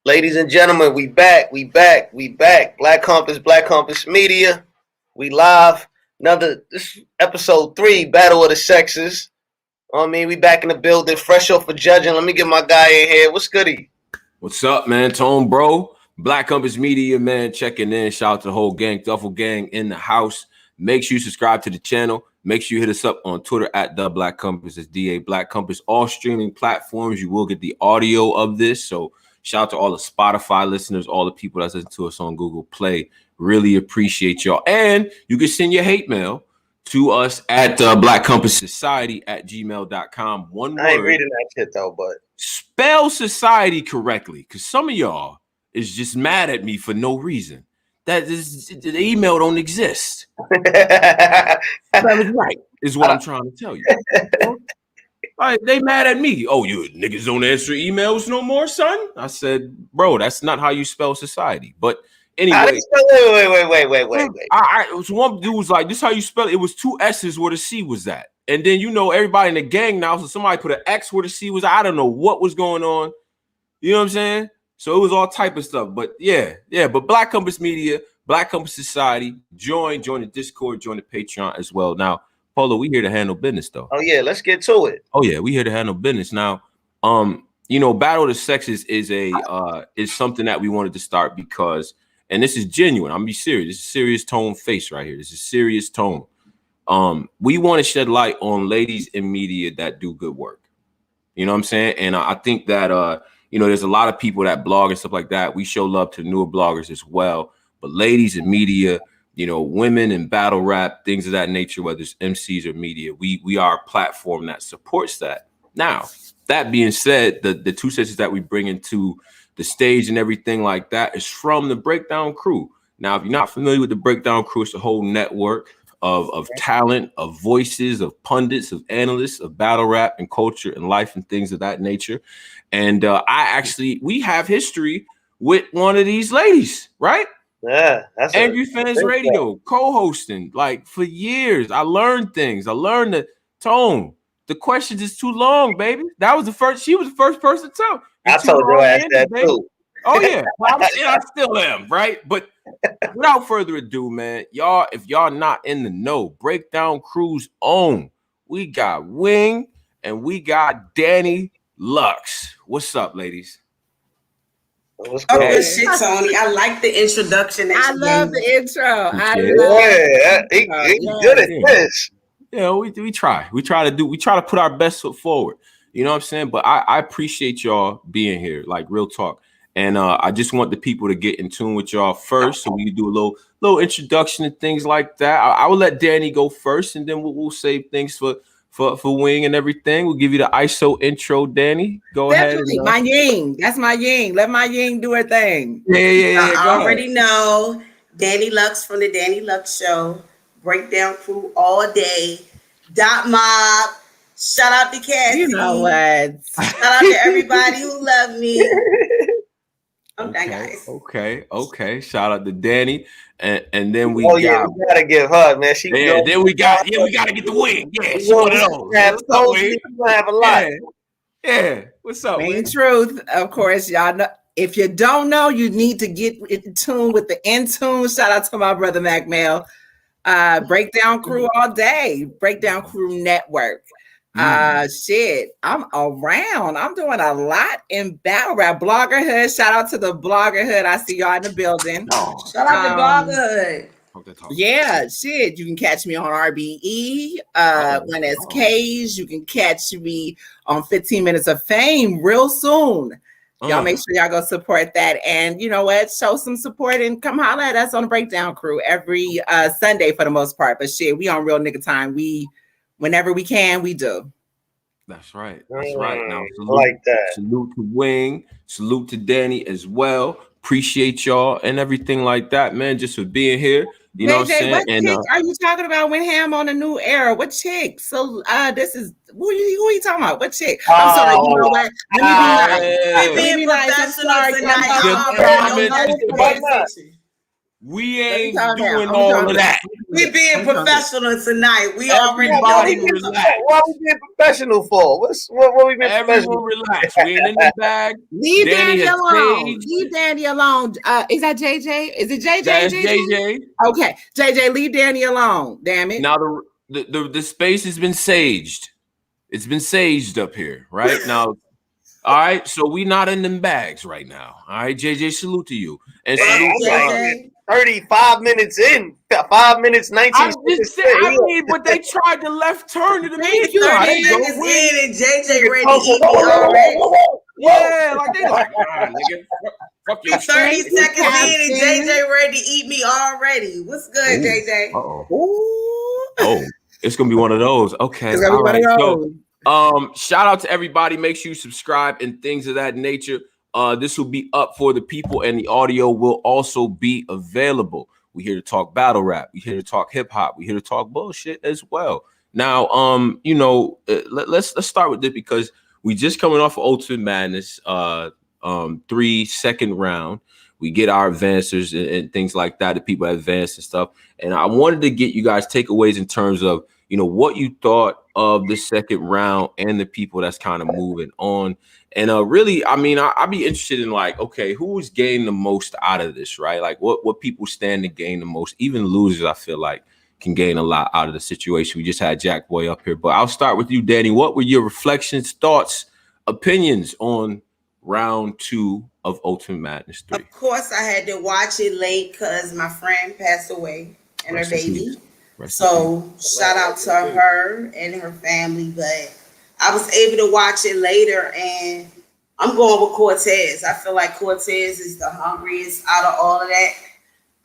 Ladies and gentlemen, we back. Black Compass Media. We live. This episode 3, Battle of the Sexes. We back in the building, fresh off for judging. Let me get my guy in here. What's goody? What's up, man? Tone, bro. Black Compass Media, man, checking in. Shout out to the whole gang, Duffel Gang in the house. Make sure you subscribe to the channel. Make sure you hit us up on Twitter at The Black Compass. It's DA Black Compass. All streaming platforms, you will get the audio of this. So shout out to all the Spotify listeners, all the people that's listening to us on Google Play. Really appreciate y'all. And you can send your hate mail to us at blackcompasssociety@gmail.com. One word. I ain't reading that shit though, but spell society correctly, because some of y'all is just mad at me for no reason. The email don't exist. That was right, is what I'm trying to tell you. Like, they mad at me. Oh, you niggas don't answer emails no more, son? I said, bro, that's not how you spell society. But anyway. Wait. So one dude was like, this is how you spell it. It was 2 S's where the C was at. And then, everybody in the gang now, so somebody put an X where the C was. I don't know what was going on. You know what I'm saying? So it was all type of stuff. But yeah. But Black Compass Media, Black Compass Society, join the Discord, join the Patreon as well. Now, Polo, we here to handle business though. Oh yeah, let's get to it. Oh yeah, we here to handle business. Now, Battle of the Sexes is something that we wanted to start because, and this is genuine. I'm gonna be serious. This is serious tone face right here. This is serious tone. We want to shed light on ladies in media that do good work. You know what I'm saying? And I think that there's a lot of people that blog and stuff like that. We show love to newer bloggers as well. But ladies in media, women in battle rap, things of that nature, whether it's MCs or media, we are a platform that supports that. Now, that being said, the 2 sessions that we bring into the stage and everything like that is from the Breakdown Crew. Now, if you're not familiar with the Breakdown Crew, it's a whole network of talent, of voices, of pundits, of analysts, of battle rap and culture and life and things of that nature. And we have history with one of these ladies, right? Yeah, that's Angry Fans Radio, co-hosting, like for years. I learned things. I learned the tone. The questions is too long, baby. She was the first person to tell. I told your ass that too. Oh yeah, I still am, right? But without further ado, man, if y'all not in the know, Breakdown Crew's own, we got Wing and we got Dani Lux. What's up, ladies? Okay, shit, Tony. I like the introduction. I love the intro. He good at this. Yeah, we try. We try to put our best foot forward. You know what I'm saying? But I appreciate y'all being here, like real talk. And I just want the people to get in tune with y'all first, so we can do a little introduction and things like that. I will let Dani go first, and then we'll save things for Wing and everything. We'll give you the ISO intro, Dani. Go Definitely. ahead. My ying. That's my ying. Let my ying do her thing. Yeah. I already know Dani Lux from the Dani Lux Show. Breakdown Crew all day. Dot Mob. Shout out to Cassie. You know what? Shout out to everybody who love me. I'm done, guys. Okay. Shout out to Dani. And then we we gotta give her, man. Then we gotta get the Wing. Yeah, she one of those. We're gonna have a lot. Yeah. What's up? Main truth, of course, y'all know. If you don't know, you need to get in tune with the In Tune. Shout out to my brother Mac Mail. Breakdown Crew all day. Breakdown Crew Network. Shit, I'm around. I'm doing a lot in battle rap. Bloggerhood. Shout out to the Bloggerhood. I see y'all in the building. Shout out to Bloggerhood. Yeah, shit. You can catch me on RBE. When it's K's, you can catch me on 15 Minutes of Fame real soon. Y'all make sure y'all go support that. And you know what? Show some support and come holler at us on the Breakdown Crew every Sunday for the most part. But shit, we on real nigga time. Whenever we can, we do. That's right. Now, salute to Wing. Salute to Dani as well. Appreciate y'all and everything like that, man, just for being here. You know what I'm saying? What chick are you talking about? Went ham on a new era. What chick? So this is who are you talking about? What chick? I'm sorry. You know what? We ain't doing all of that. We being professional tonight. We already Everybody relax. What we being professional for? What we being professional? Everyone relax. We ain't in the bag. Leave Danny has alone. staged. Leave Danny alone. Is that JJ? Is it JJ? That's JJ. Okay, JJ, leave Danny alone. Damn it. Now the space has been saged. It's been saged up here, right now. All right, so we not in them bags right now. All right, JJ, salute to you. And salute 35 minutes in, 5 minutes, 19 I seconds. but they tried to left turn to the mid. 30 seconds in and JJ ready to eat me already. Yeah, like they like, nah, nigga, fuck your 30 seconds in and JJ ready to eat me already. What's good, JJ? Oh, it's gonna be one of those. Okay, It's gonna be one of those. Shout out to everybody. Make sure you subscribe and things of that nature. This will be up for the people, and the audio will also be available. We're here to talk battle rap. We're here to talk hip hop. We're here to talk bullshit as well. Now, let's start with this because we just coming off of Ultimate Madness, 3 second round. We get our advancers and things like that. The people that advance and stuff. And I wanted to get you guys takeaways in terms of what you thought of the second round and the people that's kind of moving on. And really, I mean, I'd be interested in like, okay, who's gained the most out of this, right? Like what people stand to gain the most. Even losers, I feel like, can gain a lot out of the situation. We just had Jack Boy up here, but I'll start with you, Dani. What were your reflections, thoughts, opinions on round 2 of Ultimate Madness 3? Of course, I had to watch it late because my friend passed away and her baby. So shout out to her and her family, but I was able to watch it later, and I'm going with Cortez. I feel like Cortez is the hungriest out of all of that.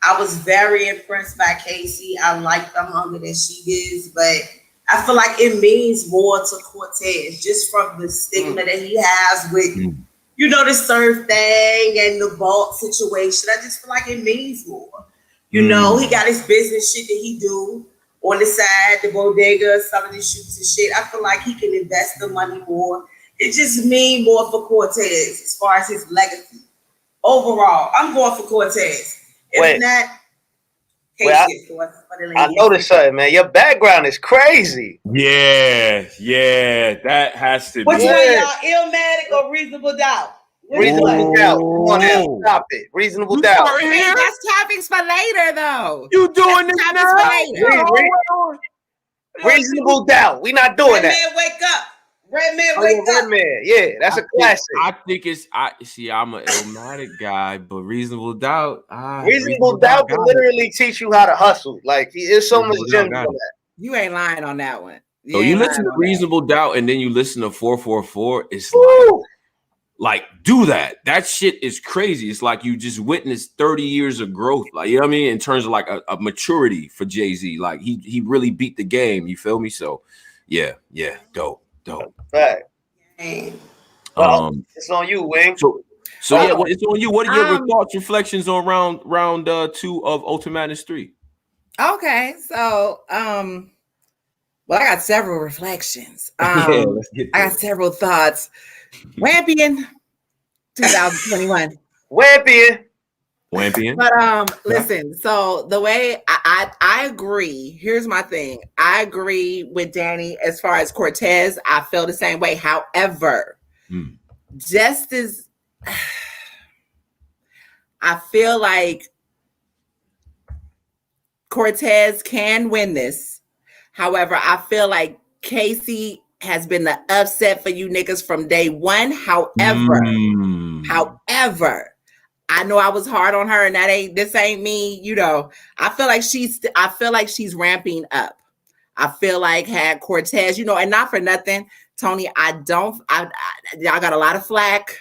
I was very impressed by Casey. I like the hunger that she gives, but I feel like it means more to Cortez just from the stigma that he has with, the surf thing and the vault situation. I just feel like it means more. He got his business shit that he do on the side, the bodega, some of these shoots and shit. I feel like he can invest the money more. It just means more for Cortez as far as his legacy. Overall, I'm going for Cortez. If not, I noticed something, man. Your background is crazy. Yeah, that has to be. Which one, y'all? Illmatic or Reasonable Doubt? Reasonable Doubt. Come on now, stop it. Reasonable Doubt. That's topics for later, though. You doing this now? Reasonable Doubt. We not doing that. Red Man, wake up. Red Man, wake up. Red Man. Yeah, that's a classic. I think I'm an Illmatic guy, but Reasonable Doubt. Reasonable Doubt can literally teach you how to hustle. Like, there's so much gems on that. You ain't lying on that one. So you listen to Reasonable Doubt and then you listen to 444. It's like do that. That shit is crazy. It's like you just witnessed 30 years of growth. Like, you know what I mean? In terms of like a maturity for Jay-Z. Like he really beat the game. You feel me? So yeah, dope. Right. Well, it's on you, Wing. So yeah, it's on you. What are your thoughts, reflections on round 2 of Ultimate Madness 3? Okay, so I got several reflections. Let's get I got several thoughts. Wampian 2021. Wampian. But listen, so the way I agree, here's my thing. I agree with Dani as far as Cortez. I feel the same way. However, just as I feel like Cortez can win this. However, I feel like Casey has been the upset for you niggas from day one. However, I know I was hard on her, and this ain't me. I feel like she's ramping up. I feel like had Cortez, and not for nothing, Tony. Y'all got a lot of flack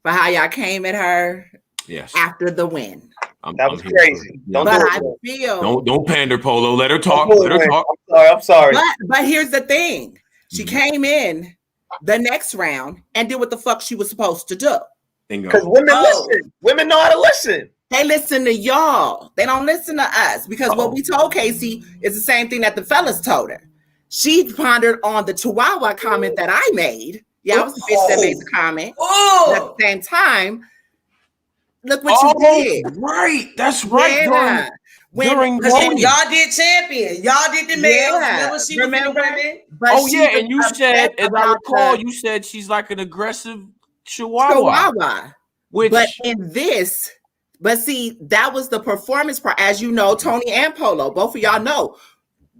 for how y'all came at her. Yes. After the win. That was crazy. Don't pander, Polo. Let her talk. I'm sorry. But here's the thing. She came in the next round and did what the fuck she was supposed to do. Because women listen. Women know how to listen. They listen to y'all. They don't listen to us. Because what we told Casey is the same thing that the fellas told her. She pondered on the Chihuahua comment that I made. Yeah, I was the bitch that made the comment. But at the same time, look what you did. Right. That's right. Yeah. during y'all did champion. Y'all did the males. Remember she was the women. Oh yeah, and you said, as I recall, you said she's like an aggressive chihuahua. But in this, but see, that was the performance part. As you know, Tony and Polo, both of y'all know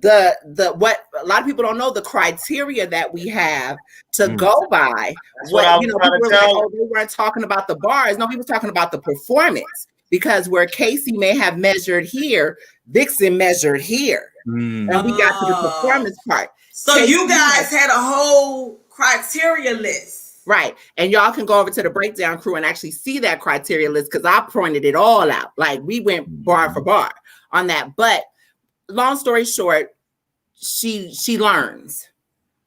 the what a lot of people don't know, the criteria that we have to go by. That's what you know, people were like, oh, they weren't talking about the bars. No, he was talking about the performance, because where Casey may have measured here, Vixen measured here, and we got to the performance part. So Casey, you guys had a whole criteria list. Right. And y'all can go over to the breakdown crew and actually see that criteria list, because I pointed it all out. Like, we went bar for bar on that. But long story short, she learns.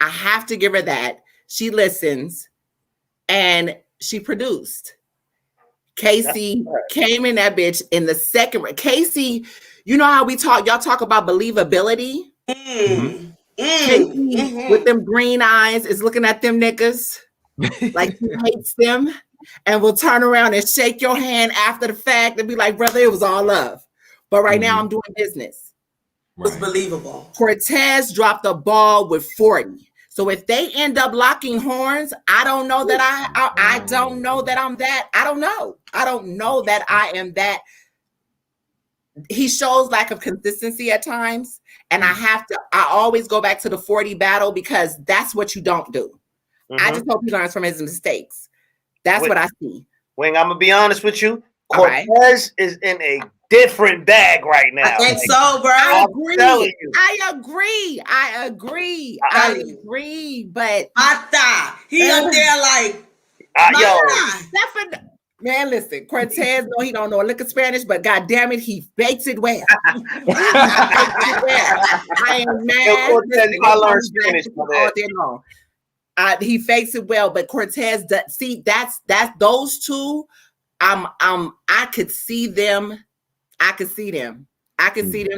I have to give her that. She listens and she produced. Casey came in that bitch in the second. Casey, you know how y'all talk about believability? Casey with them green eyes is looking at them niggas like he hates them, and will turn around and shake your hand after the fact and be like, brother, it was all love. But right now I'm doing business. It's believable. Cortez dropped the ball with 40. So if they end up locking horns, I don't know that I don't know that I'm that. I don't know. I don't know that I am that. He shows lack of consistency at times. And I always go back to the 40 battle, because that's what you don't do. I just hope he learns from his mistakes. That's what I see. Wing, I'm gonna be honest with you. Cortez is in a different bag right now. I think so, bro. I agree. But he up there like, man, listen, Cortez, no, he don't know a lick of Spanish, but God damn it, he bakes it well. I am mad. Cortez, I learned Spanish all day long. He fakes it well, but Cortez, that's those two. I could see them. I could see them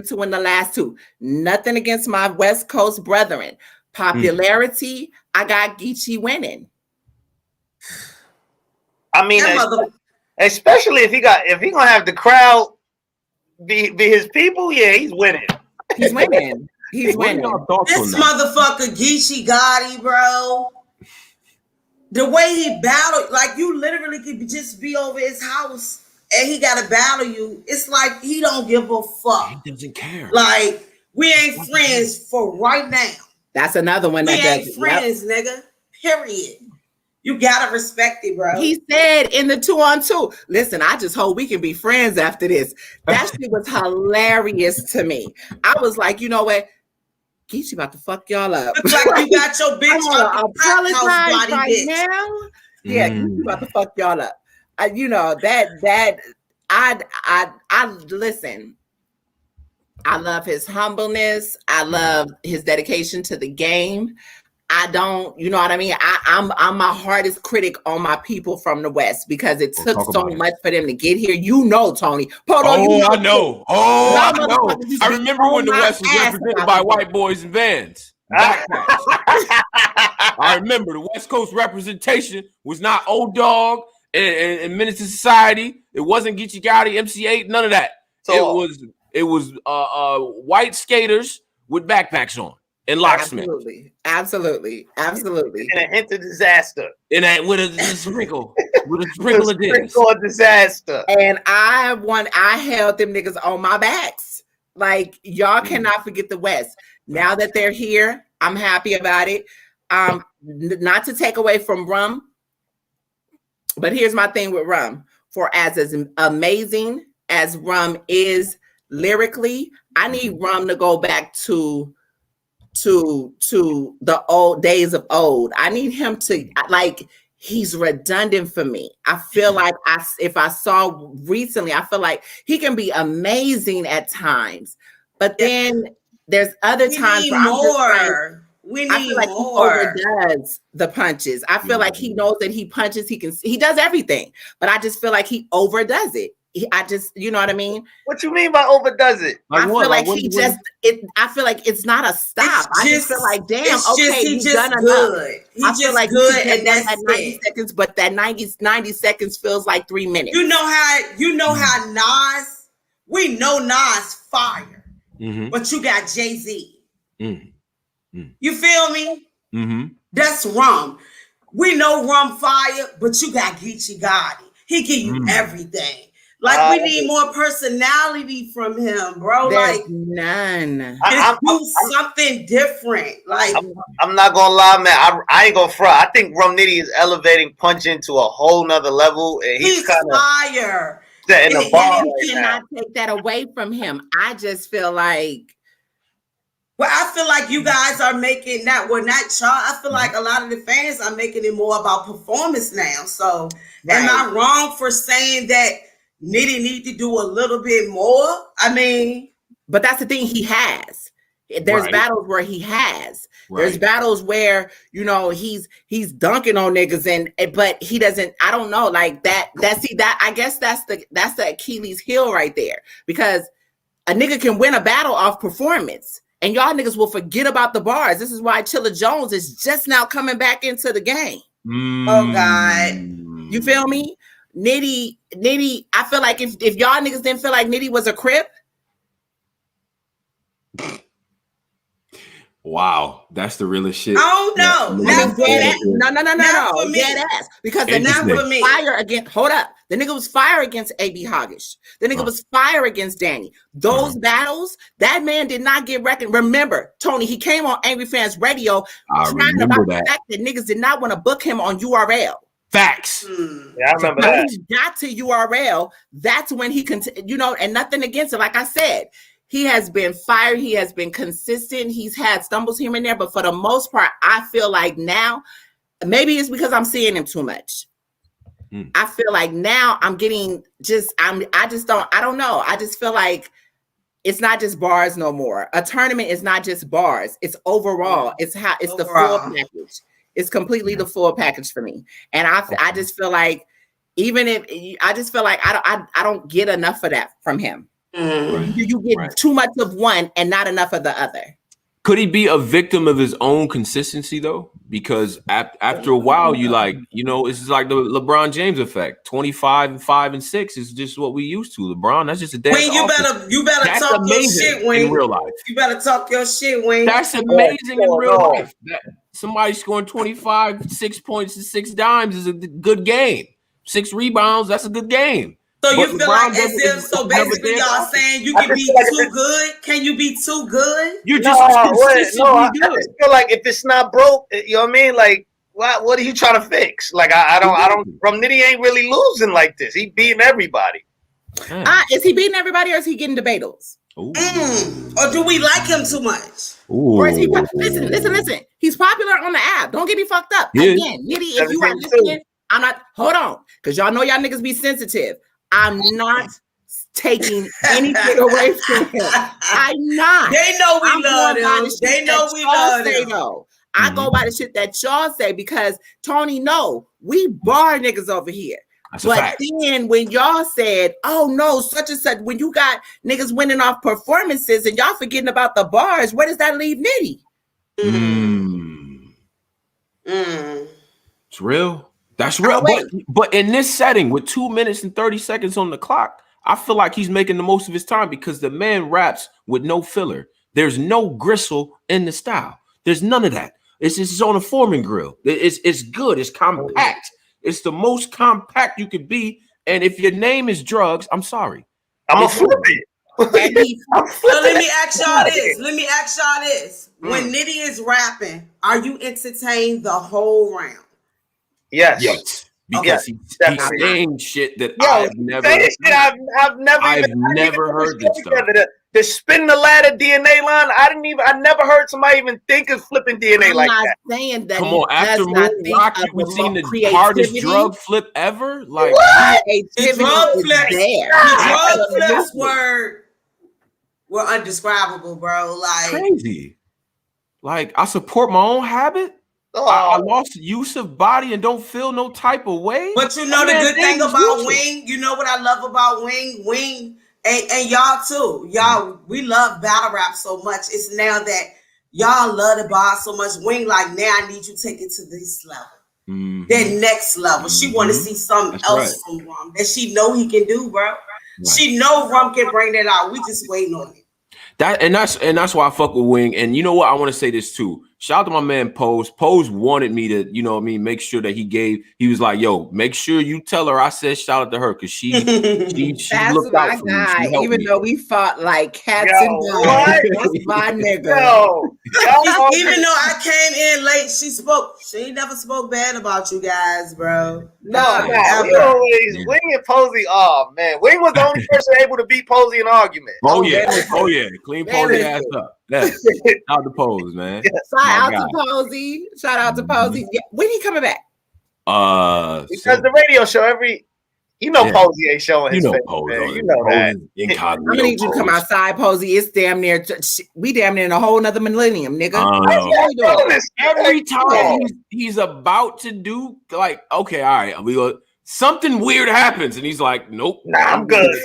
to win the last two. Nothing against my West Coast brethren. Popularity, I got Geechee winning. I mean, especially if he gonna have the crowd be his people, yeah, he's winning. He's winning. He's winning. This motherfucker Geechee Gotti, bro. The way he battled, like, you literally could just be over his house and he gotta battle you. It's like he don't give a fuck. He doesn't care. Like, we ain't friends for right now. That's another one that does. We ain't friends, nigga. Period. You gotta respect it, bro. He said in the 2-on-2, listen, I just hope we can be friends after this. That shit was hilarious to me. I was like, you know what? Geechee about to fuck y'all up. Looks like you got your bitch on apologize right now. Yeah, Geechee about to fuck y'all up. You know that I listen. I love his humbleness. I love his dedication to the game. I don't, you know what I mean? I'm my hardest critic on my people from the West, because it took so much for them to get here. You know, Tony. Polo, I know. I know. I remember when the West was represented by white boys and vans. I remember the West Coast representation was not Old Dog and Menace to Society. It wasn't Geechee Gotti, MC8, none of that. So it was white skaters with backpacks on. And locksmith. Absolutely. And a hint of disaster. And with a sprinkle. With a sprinkle of this. Sprinkle of disaster. And I held them niggas on my backs. Like, y'all cannot forget the West. Now that they're here, I'm happy about it. Not to take away from Rum, but here's my thing with Rum. For as amazing as Rum is lyrically, I need Rum to go back to the old days of old. I need him to, like, he's redundant for me. I feel like if I saw recently, I feel like he can be amazing at times, but then there's other times where I feel like more. He overdoes the punches. I feel like he knows that he punches, he does everything, but I just feel like he overdoes it. You know what I mean? What you mean by overdoes it? I feel like I feel like it's not a stop. I just feel like, damn, okay, he's done enough. I feel like good, and that's 90 seconds, but that 90 seconds feels like 3 minutes. You know how Nas We know Nas fire, but you got Jay-Z. You feel me? That's Rum. We know Rum fire, but you got Geechee Gotti. He give you everything. Like, we need more personality from him, bro. There's like none. do something different. Like, I'm not gonna lie, man. I ain't gonna front. I think Rum Nitty is elevating Punch into a whole nother level, and he's kind of fire. setting the bar. You cannot take that away from him. I just feel like. Well, I feel like you guys are making that. Well, not y'all. I feel like a lot of the fans are making it more about performance now. So, am I wrong for saying that Nitty need to do a little bit more? I mean, but that's the thing. He has. There's battles where he has. There's battles where, you know, he's dunking on niggas, but he doesn't. I don't know, like that. I guess that's the Achilles heel right there, because a nigga can win a battle off performance. And y'all niggas will forget about the bars. This is why Chilla Jones is just now coming back into the game. Oh God. You feel me? Nitty, I feel like if y'all niggas didn't feel like Nitty was a Crip. Wow, that's the realest shit. Oh no, not for me. No, dead ass. Because the nigga was fire against. Hold up, the nigga was fire against AB Hoggish. The nigga was fire against Dani. Those battles, that man did not get reckoned. Remember, Tony, he came on Angry Fans Radio crying about the fact that niggas did not want to book him on URL. Facts. Yeah, I remember that. When he got to URL, that's when he you know, and nothing against it. Like I said, he has been fired. He has been consistent. He's had stumbles here and there, but for the most part, I feel like now, maybe it's because I'm seeing him too much. I feel like now I'm getting I don't know. I just feel like it's not just bars no more. A tournament is not just bars. It's overall. It's the full package. It's completely the full package for me. And I just feel like I don't get enough of that from him. You get too much of one and not enough of the other. Could he be a victim of his own consistency though? Because after a while, you know, it's like the LeBron James effect. 25, 5, and 6 is just what we used to. LeBron, that's just a damn. Wayne, you better that's talk your shit, Wayne. In real life. You better talk your shit, Wayne. That's amazing in real life. Somebody scoring 25, 6 points and 6 dimes is a good game. 6 rebounds, that's a good game. So you feel like as if, so basically y'all saying you can be too good? Can you be too good? You're just consistently good. I just feel like if it's not broke, you know what I mean? Like, what are you trying to fix? Like, I don't. Rum Nitty ain't really losing like this. He beating everybody. Is he beating everybody, or is he getting debatals? Or do we like him too much? Or is he? Listen. He's popular on the app. Don't get me fucked up. Yeah. Again, Nitty, if you are listening, I'm not. Hold on, because y'all know y'all niggas be sensitive. I'm not taking anything away from him. I'm not. They know we love him. They know we love him. I go by the shit that y'all say, because Tony, no, we bar niggas over here. That's but then when y'all said, oh no, such and such, when you got niggas winning off performances and y'all forgetting about the bars, where does that leave Nitty? It's real. That's real. But in this setting with 2 minutes and 30 seconds on the clock, I feel like he's making the most of his time, because the man raps with no filler. There's no gristle in the style. There's none of that. It's just on a Foreman grill. It's good. It's compact. It's the most compact you could be. And if your name is Drugs, I'm sorry. I'm gonna flip it. So let me ask y'all this. When Nitty is rapping, are you entertained the whole round? Yes. Because he's saying shit that I've never heard this stuff. The spin the ladder DNA line, I never heard somebody even think of flipping DNA like that. I'm not saying that. Come on, after Moon Rock, we've seen the hardest drug flip ever. Like, the drug flips were undescribable, bro. Like, crazy. Like, I support my own habit. I lost use of body and don't feel no type of way. But you know the good thing about Wing, you know what I love about Wing? Wing, and y'all too. Y'all, we love battle rap so much. It's now that y'all love the bar so much. Wing, like, now I need you to take it to this level. That next level. She want to see something else from Rum that she know he can do, bro. She know Rum can bring that out. We just waiting on it. That's why I fuck with Wing. And you know what? I want to say this too. Shout out to my man Pose. Pose wanted me to, you know what I mean, make sure that he was like, yo, make sure you tell her I said shout out to her because she looked out for me. Even though we fought like cats and dogs. That's my nigga. Even though I came in late, she ain't never spoke bad about you guys, bro. No, we always Wing and Posey. Oh man, Wing was the only person able to beat Posey in an argument. Oh yeah, clean Posey ass up. Yeah. Shout out to Pose, man. Shout out to Posey. Yeah. When he coming back? Because the radio show Posey ain't showing his face. You know that. I'm gonna need you to come outside, Posey. It's damn near. We damn near in a whole nother millennium, nigga. Every time he's about to do like, okay, all right, we go. Something weird happens, and he's like, nope. Nah, I'm good.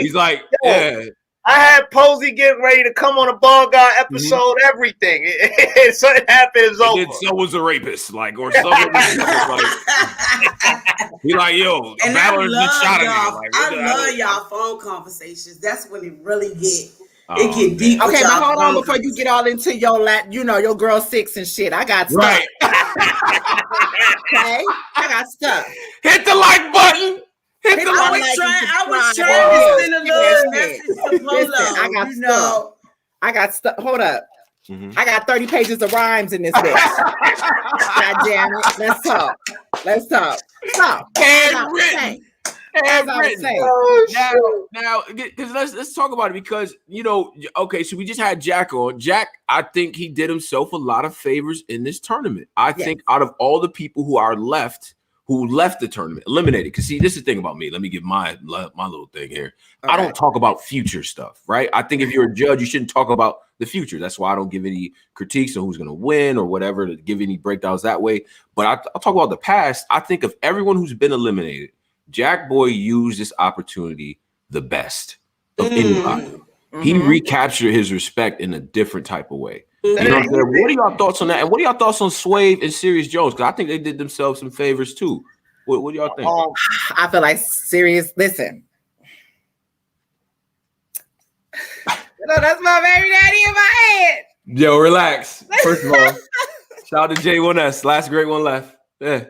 He's like, yeah. I had Posey getting ready to come on a Ball Guy episode, everything. Something happened, it's over. Someone's a rapist, like, or someone like, he like, yo, and battler just shot at me. Like, I love y'all phone conversations. That's when it really get deep. Okay, but hold on before you get all into your your girl 6 and shit. I got stuff. Right. Okay, I got stuff. Hit the like button. I was trying to send a little message to Polo. I got stuff. Hold up. I got 30 pages of rhymes in this bitch. God damn it. Let's talk. Handwritten. Now, because let's talk about it because okay, so we just had Jack on. Jack, I think he did himself a lot of favors in this tournament. I think out of all the people who left the tournament, eliminated. Because see, this is the thing about me. Let me give my little thing here. Okay. I don't talk about future stuff, right? I think if you're a judge, you shouldn't talk about the future. That's why I don't give any critiques on who's going to win or whatever, to give any breakdowns that way. But I'll talk about the past. I think of everyone who's been eliminated, Jack Boy used this opportunity the best of anybody. He recaptured his respect in a different type of way. You know what I'm saying? What are y'all thoughts on that? And what are y'all thoughts on Swave and Serious Jones? Because I think they did themselves some favors too. What do y'all think? I feel like Serious. Listen, that's my baby daddy in my head. Yo, relax. First of all, shout out to J1S. Last great one left. Yeah.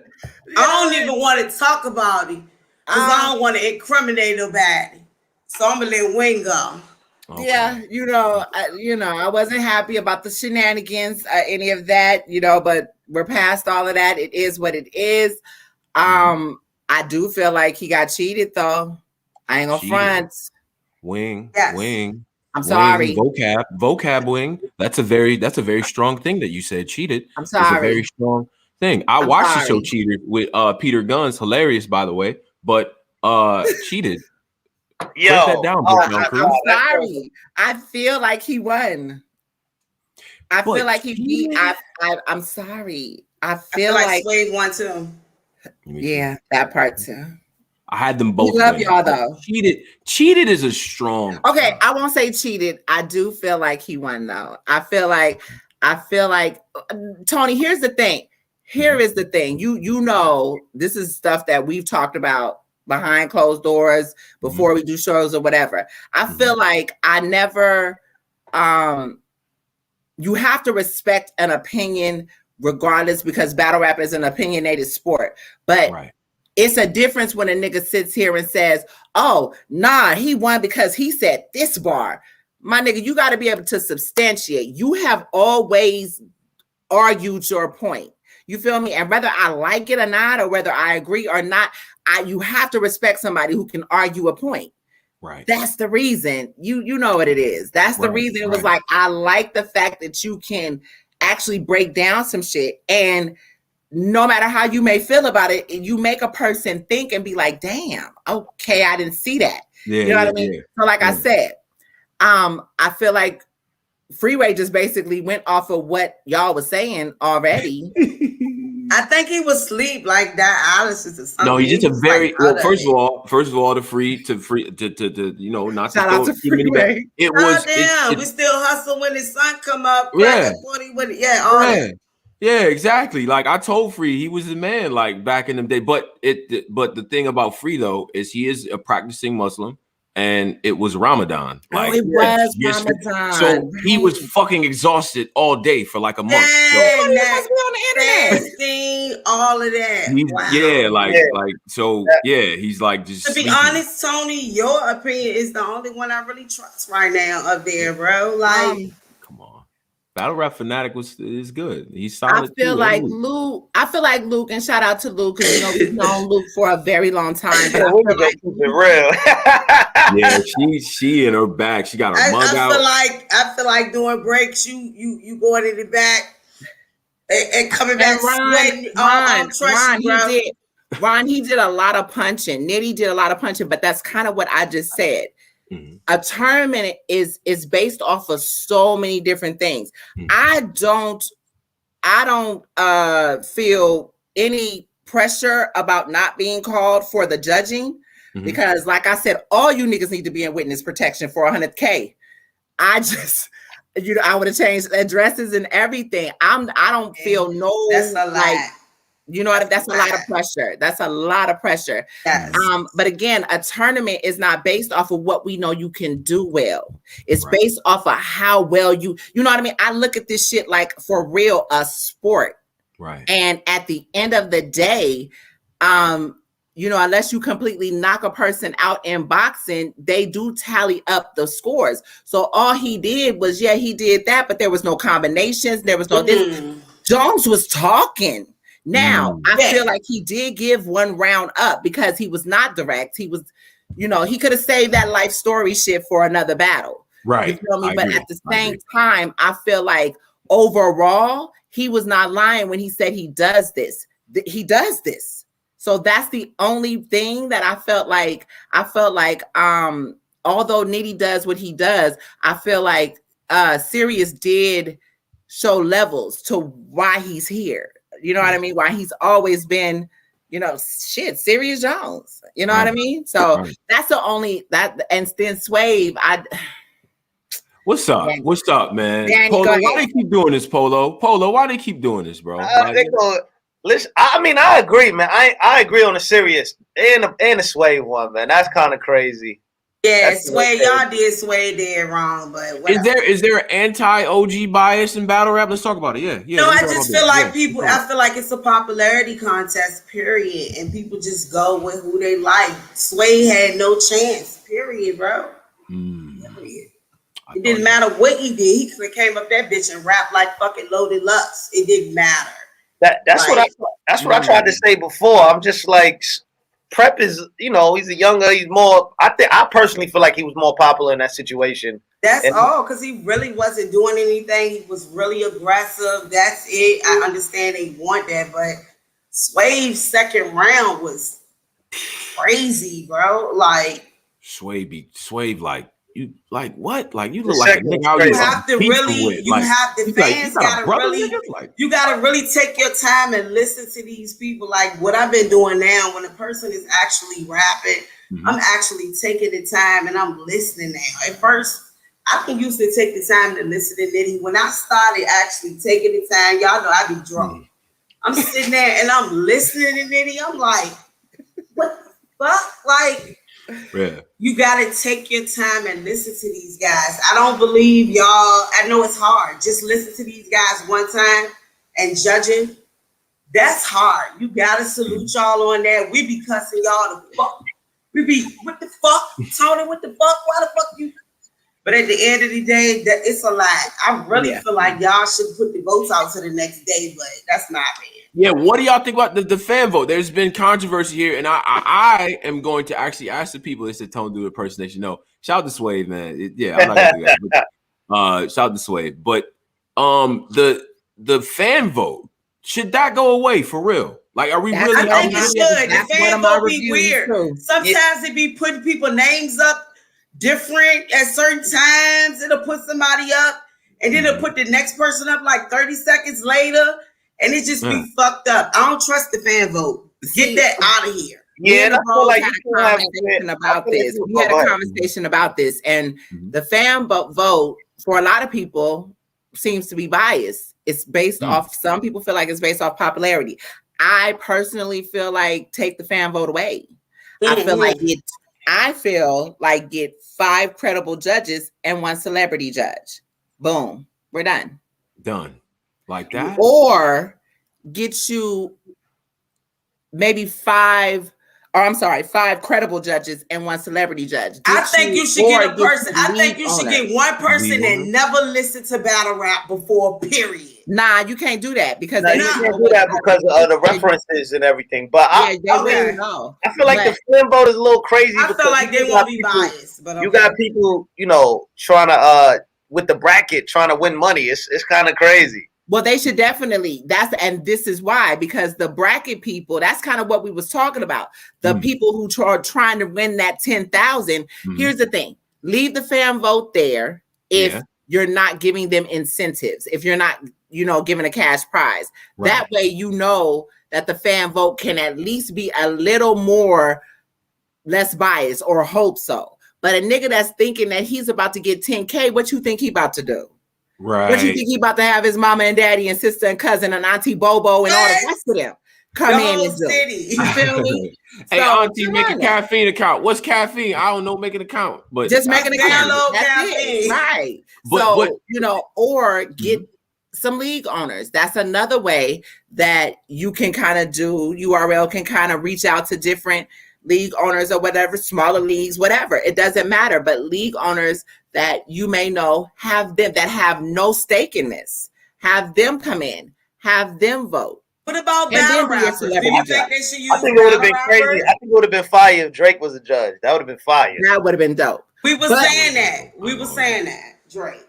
I don't even want to talk about it because I don't want to incriminate nobody. So I'm gonna let Wing go. Okay. Yeah, I wasn't happy about the shenanigans, any of that, but we're past all of that. It is what it is. I do feel like he got cheated though. I ain't gonna front. Wing. I'm sorry. Vocab Wing. That's a very strong thing that you said. Cheated. I'm sorry. It's a very strong thing. I watched the show Cheated with Peter Gunn's hilarious, by the way, but cheated. Yo, that down, I'm sorry. I feel like he won. I feel like he beat. I'm sorry. I feel like Swave won too. Yeah, that part too. I had them both. Love y'all though. Cheated is a strong. Okay, I won't say cheated. I do feel like he won though. I feel like Tony. Here's the thing. Here is the thing. This is stuff that we've talked about behind closed doors before we do shows or whatever. I feel like I never you have to respect an opinion regardless, because battle rap is an opinionated sport. But it's a difference when a nigga sits here and says, oh, nah, he won because he said this bar. My nigga, you got to be able to substantiate. You have always argued your point. You feel me? And whether I like it or not, or whether I agree or not, you have to respect somebody who can argue a point. Right. That's the reason. You know what it is. That's the reason it was like, I like the fact that you can actually break down some shit. And no matter how you may feel about it, you make a person think and be like, damn, okay, I didn't see that. Yeah, you know what I mean? So like I said, I feel like Freeway just basically went off of what y'all was saying already. I think he was asleep, like dialysis or something. No, he's just a very first of all, to not shout out to Freeway. We still hustle when the sun come up. Yeah, Yeah, exactly. Like I told Free, he was the man. Like back in the day. But the thing about Free though is he is a practicing Muslim, and it was Ramadan. Oh, Like it was Ramadan. Ramadan. So he was fucking exhausted all day for like a month. So, And he must be on the internet. fasting, all of that. Wow. He's like just To be sleeping. honest, Tony, your opinion is the only one I really trust right now up there, bro. Like, come on. Battle Rap Fanatic is good. He's solid. I feel like Luke, and shout out to Luke because we've known Luke for a very long time. But we're gonna keep it real. Yeah, she in her bag. She got her mug out. I feel like doing breaks. You going in the back and coming back sweating. Ron, he did a lot of punching. Nitty did a lot of punching, but that's kind of what I just said. Mm-hmm. A tournament is based off of so many different things. Mm-hmm. I don't feel any pressure about not being called for the judging because, like I said, all you niggas need to be in witness protection for 100K. I just, I would have changed addresses and everything. I don't feel that's a lot. You know what? That's a lot of pressure. That's a lot of pressure. Yes. But again, a tournament is not based off of what we know you can do well. It's based off of how well you know what I mean? I look at this shit like for real, a sport. Right. And at the end of the day, unless you completely knock a person out in boxing, they do tally up the scores. So all he did was, he did that, but there was no combinations. There was no this. Jones was talking. Now, I feel like he did give one round up because he was not direct. He was, he could have saved that life story shit for another battle. Right. You feel me? But at the same time, I feel like overall, he was not lying when he said he does this. He does this. So that's the only thing that I felt like, although Nitty does what he does, I feel like Sirius did show levels to why he's here. You know what I mean? Why he's always been, Sirius Jones. You know what I mean? So that's the only and then Swave. What's up? What's up, man? Dani, Polo, why they keep doing this, Polo? Polo, why they keep doing this, bro? Listen, I agree, man. I agree on the Sirius and the Sway one, man. That's kind of crazy. Yeah, Sway, y'all did Sway dead wrong, but whatever. Is there an anti-OG bias in battle rap? Let's talk about it. Yeah. No, I just feel like people. I feel like it's a popularity contest, period, and people just go with who they like. Sway had no chance, period, bro. Period. It didn't matter what he did. He could have came up that bitch and rapped like fucking Loaded Lux. It didn't matter. That's what I tried to say before. I'm just like. Prep is, he's a younger, he's more, I personally feel like he was more popular in that situation. That's all, because he really wasn't doing anything. He was really aggressive. That's it. I understand they want that, but Swave's second round was crazy, bro. Like, Swave, like, you, like, what? Like, you look like a nigga. You have to really, you gotta really take your time and listen to these people. Like what I've been doing now, when a person is actually rapping, I'm actually taking the time and I'm listening now. At first, I didn't used to take the time to listen to Nitty. When I started actually taking the time, y'all know I be drunk. I'm sitting there and I'm listening to Nitty. I'm like, what the fuck? Like, you gotta take your time and listen to these guys. I don't believe y'all. I know it's hard. Just listen to these guys one time and judging. That's hard. You gotta salute y'all on that. We be cussing y'all the fuck. We be, what the fuck, Tony? What the fuck? Why the fuck you? But at the end of the day, it's a lie. I really feel like y'all should put the votes out to the next day, but that's not me. Yeah, what do y'all think about the fan vote? There's been controversy here, and I am going to actually ask the people. It's a Tone do impersonation. No, shout out to Swave, man. I'm not gonna do that. But, shout out to Swave. But the fan vote, should that go away for real? Like, are we really? I think it should. The fan vote be weird. Sometimes it be putting people names up different at certain times. It'll put somebody up, and then it'll put the next person up like 30 seconds later. And it just be fucked up. I don't trust the fan vote. Get that out of here. Yeah, that's like we had a conversation about this, and the fan vote for a lot of people seems to be biased. It's based off, some people feel like it's based off popularity. I personally feel like take the fan vote away. I feel like get 5 credible judges and 1 celebrity judge. Boom. We're done. Done. Like that? Or get you maybe 5 credible judges and 1 celebrity judge. I think you should get a person. I think you should get one person that never listened to battle rap before, period. Nah, you can't do that because you can't do that because of the references and everything. But I feel like the fan vote is a little crazy. I feel like they won't be biased. But you got people, trying to with the bracket trying to win money. It's kind of crazy. Well, they should definitely. And this is why, because the bracket people, that's kind of what we was talking about. The people who are trying to win that 10,000. Here's the thing: leave the fan vote there if you're not giving them incentives. If you're not, giving a cash prize, that way that the fan vote can at least be a little more less biased, or hope so. But a nigga that's thinking that he's about to get 10K, what you think he about to do? Right. What you think he about to have his mama and daddy and sister and cousin and auntie Bobo and all the rest of them come in and do? You feel me? Hey, auntie, make a caffeine account. What's caffeine? I don't know. Make an account, but just make an account. That's it. Right. Or get some league owners. That's another way that you can kind of do. URL can kind of reach out to different league owners or whatever, smaller leagues, whatever. It doesn't matter. But league owners that you may know that have no stake in this, have them come in, have them vote. What about battle rappers? Do you think they should use? I think it would have been crazy. I think it would have been fire if Drake was a judge. That would have been fire. That would have been dope. We were saying that. Drake.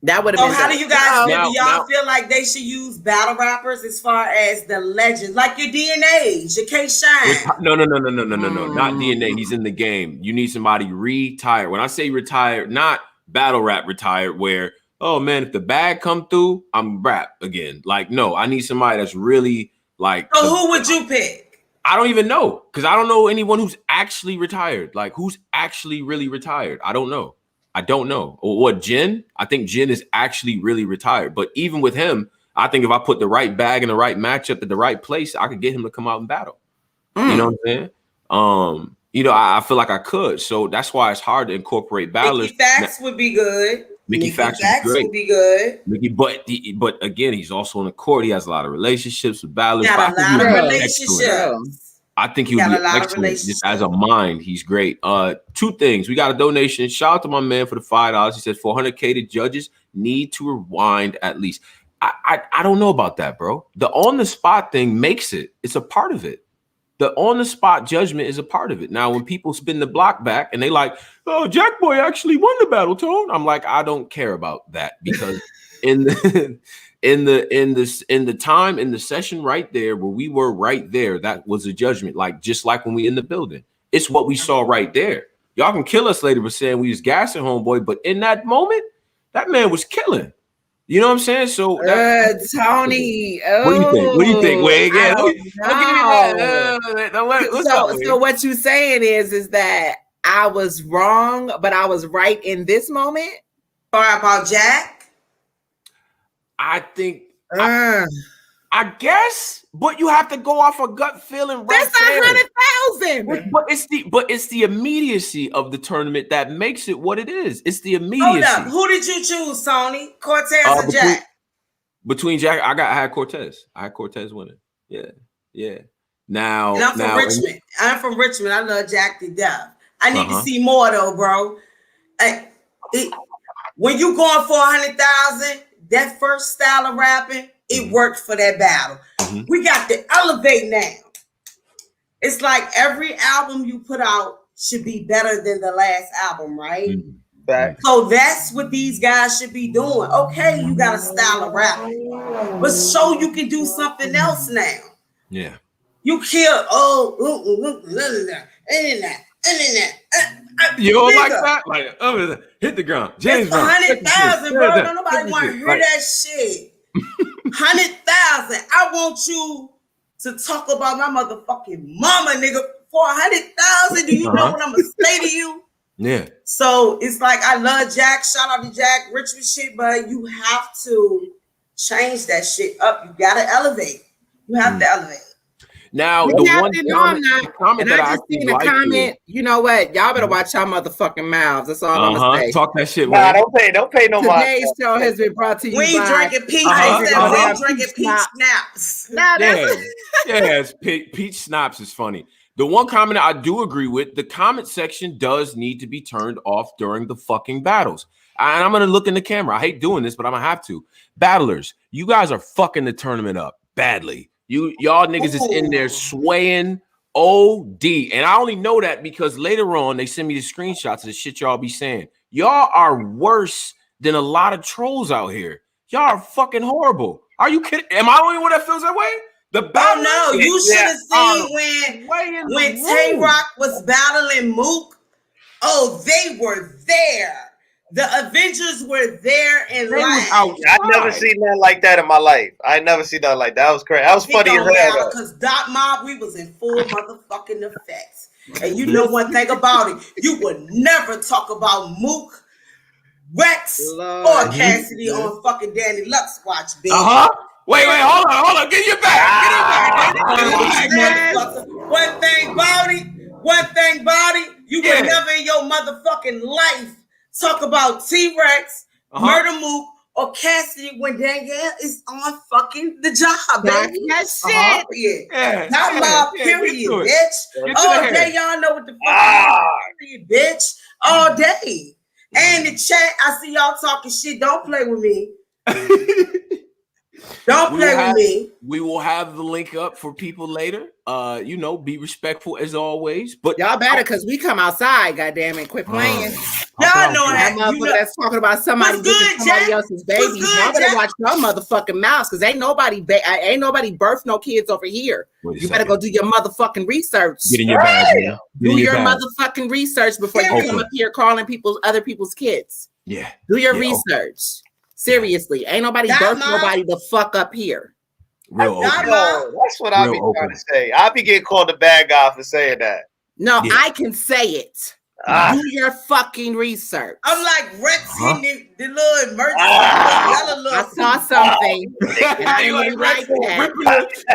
That would have been. So how do you guys feel? Do y'all feel like they should use battle rappers as far as the legends, like your DNAs, your K Shine? No, not DNA. He's in the game. You need somebody retired. When I say retired, not battle rap retired, where oh man, if the bag come through, I'm rap again. Like no, I need somebody that's really like. So who would you pick? I don't even know because I don't know anyone who's actually retired. Like who's actually really retired? I don't know. Or what, Jen? I think Jen is actually really retired. But even with him, I think if I put the right bag in the right matchup at the right place, I could get him to come out and battle. You know what I'm saying? I feel like I could. So that's why it's hard to incorporate battlers. Mickey Fax would be good. Mickey Fax would be good. But again, he's also on the court. He has a lot of relationships with battlers. Got a lot of relationships. I think he'll be excellent. Just as a mind, he's great. 2 things. We got a donation. Shout out to my man for the $5. He says 400K to judges need to rewind at least. I don't know about that, bro. The on the spot thing makes it. It's a part of it. The on the spot judgment is a part of it. Now, when people spin the block back and they like, oh, Jack Boy actually won the battle, Tone. I'm like, I don't care about that because in the time in the session right there where we were right there, that was a judgment. Like just like when we in the building, it's what we saw right there. Y'all can kill us later for saying we was gassing homeboy, but in that moment, that man was killing. You know what I'm saying? So Tony, what do you think? Wait again. So what you saying is that I was wrong, but I was right in this moment. Or about Jack? I think I guess, but you have to go off a gut feeling. That's 100,000. But it's the immediacy of the tournament that makes it what it is. It's the immediacy. Hold up. Who did you choose, Tony? Cortez or Jack? Between Jack, I had Cortez. I had Cortez winning. Yeah. Now, and I'm from Richmond. I'm from Richmond. I love Jack to death. I need to see more though, bro. When you going for 100,000, that first style of rapping, it worked for that battle. We got to elevate now. It's like every album you put out should be better than the last album, right? So that's what these guys should be doing. Okay, you got a style of rapping, but so you can do something else now. Yeah. You kill, you don't like that? Like, hit the ground. James Brown. 100,000, bro. Don't nobody want to hear that shit. 100,000. I want you to talk about my motherfucking mama, nigga. For 100,000, do you know what I'm gonna say to you? Yeah. So it's like I love Jack. Shout out to Jack, Richmond shit, but you have to change that shit up. You gotta elevate. You have to elevate. Now, the one comment that I just seen a comment, you know what? Y'all better watch y'all motherfucking mouths. That's all I'm gonna say. Talk that shit. Nah, don't pay no mind. Today's show has been brought to you we by drinking peach. We drinking peach schnapps. Yes, peach schnapps is funny. The one comment I do agree with, the comment section does need to be turned off during the fucking battles. And I'm gonna look in the camera. I hate doing this, but I'm gonna have to. Battlers, you guys are fucking the tournament up badly. Y'all niggas is in there swaying OD. And I only know that because later on they send me the screenshots of the shit y'all be saying. Y'all are worse than a lot of trolls out here. Y'all are fucking horrible. Are you kidding? Am I the only one that feels that way? The battle. Oh no, you should have seen when Tay Rock was battling Mook. Oh, they were there. The Avengers were there in life. I never seen nothing like that in my life. I never seen nothing like that. That was crazy. That was funny as hell. Because Dot Mob, we was in full motherfucking effects. And you know one thing about it, you would never talk about Mook, Rex, or Cassidy on fucking Danny Luck's watch, bitch. Wait, hold on. Get your back. One thing about it, you would never in your motherfucking life talk about T-Rex, Murder Mook, or Cassidy when Danielle is on fucking the job, baby. That's shit. Not my period, bitch. All day, y'all know what the fuck period, bitch. All day. And the chat, I see y'all talking shit. Don't play with me. Don't play with me. We will have the link up for people later. Be respectful as always. But y'all better, because we come outside, goddamn it. Quit playing. Y'all know that. Motherfucker that's talking about somebody else's babies. Y'all better watch your motherfucking mouths, because ain't nobody birth no kids over here. You better go do your motherfucking research. Get in your bag. Do your motherfucking research before you come up here calling other people's kids. Yeah. Do your research. Seriously, ain't nobody birth nobody the fuck up here. That's what I be trying to say. I be getting called a bad guy for saying that. No, I can say it. Do your fucking research. I'm like Rex in the little emergency. I saw something. And I didn't really like that.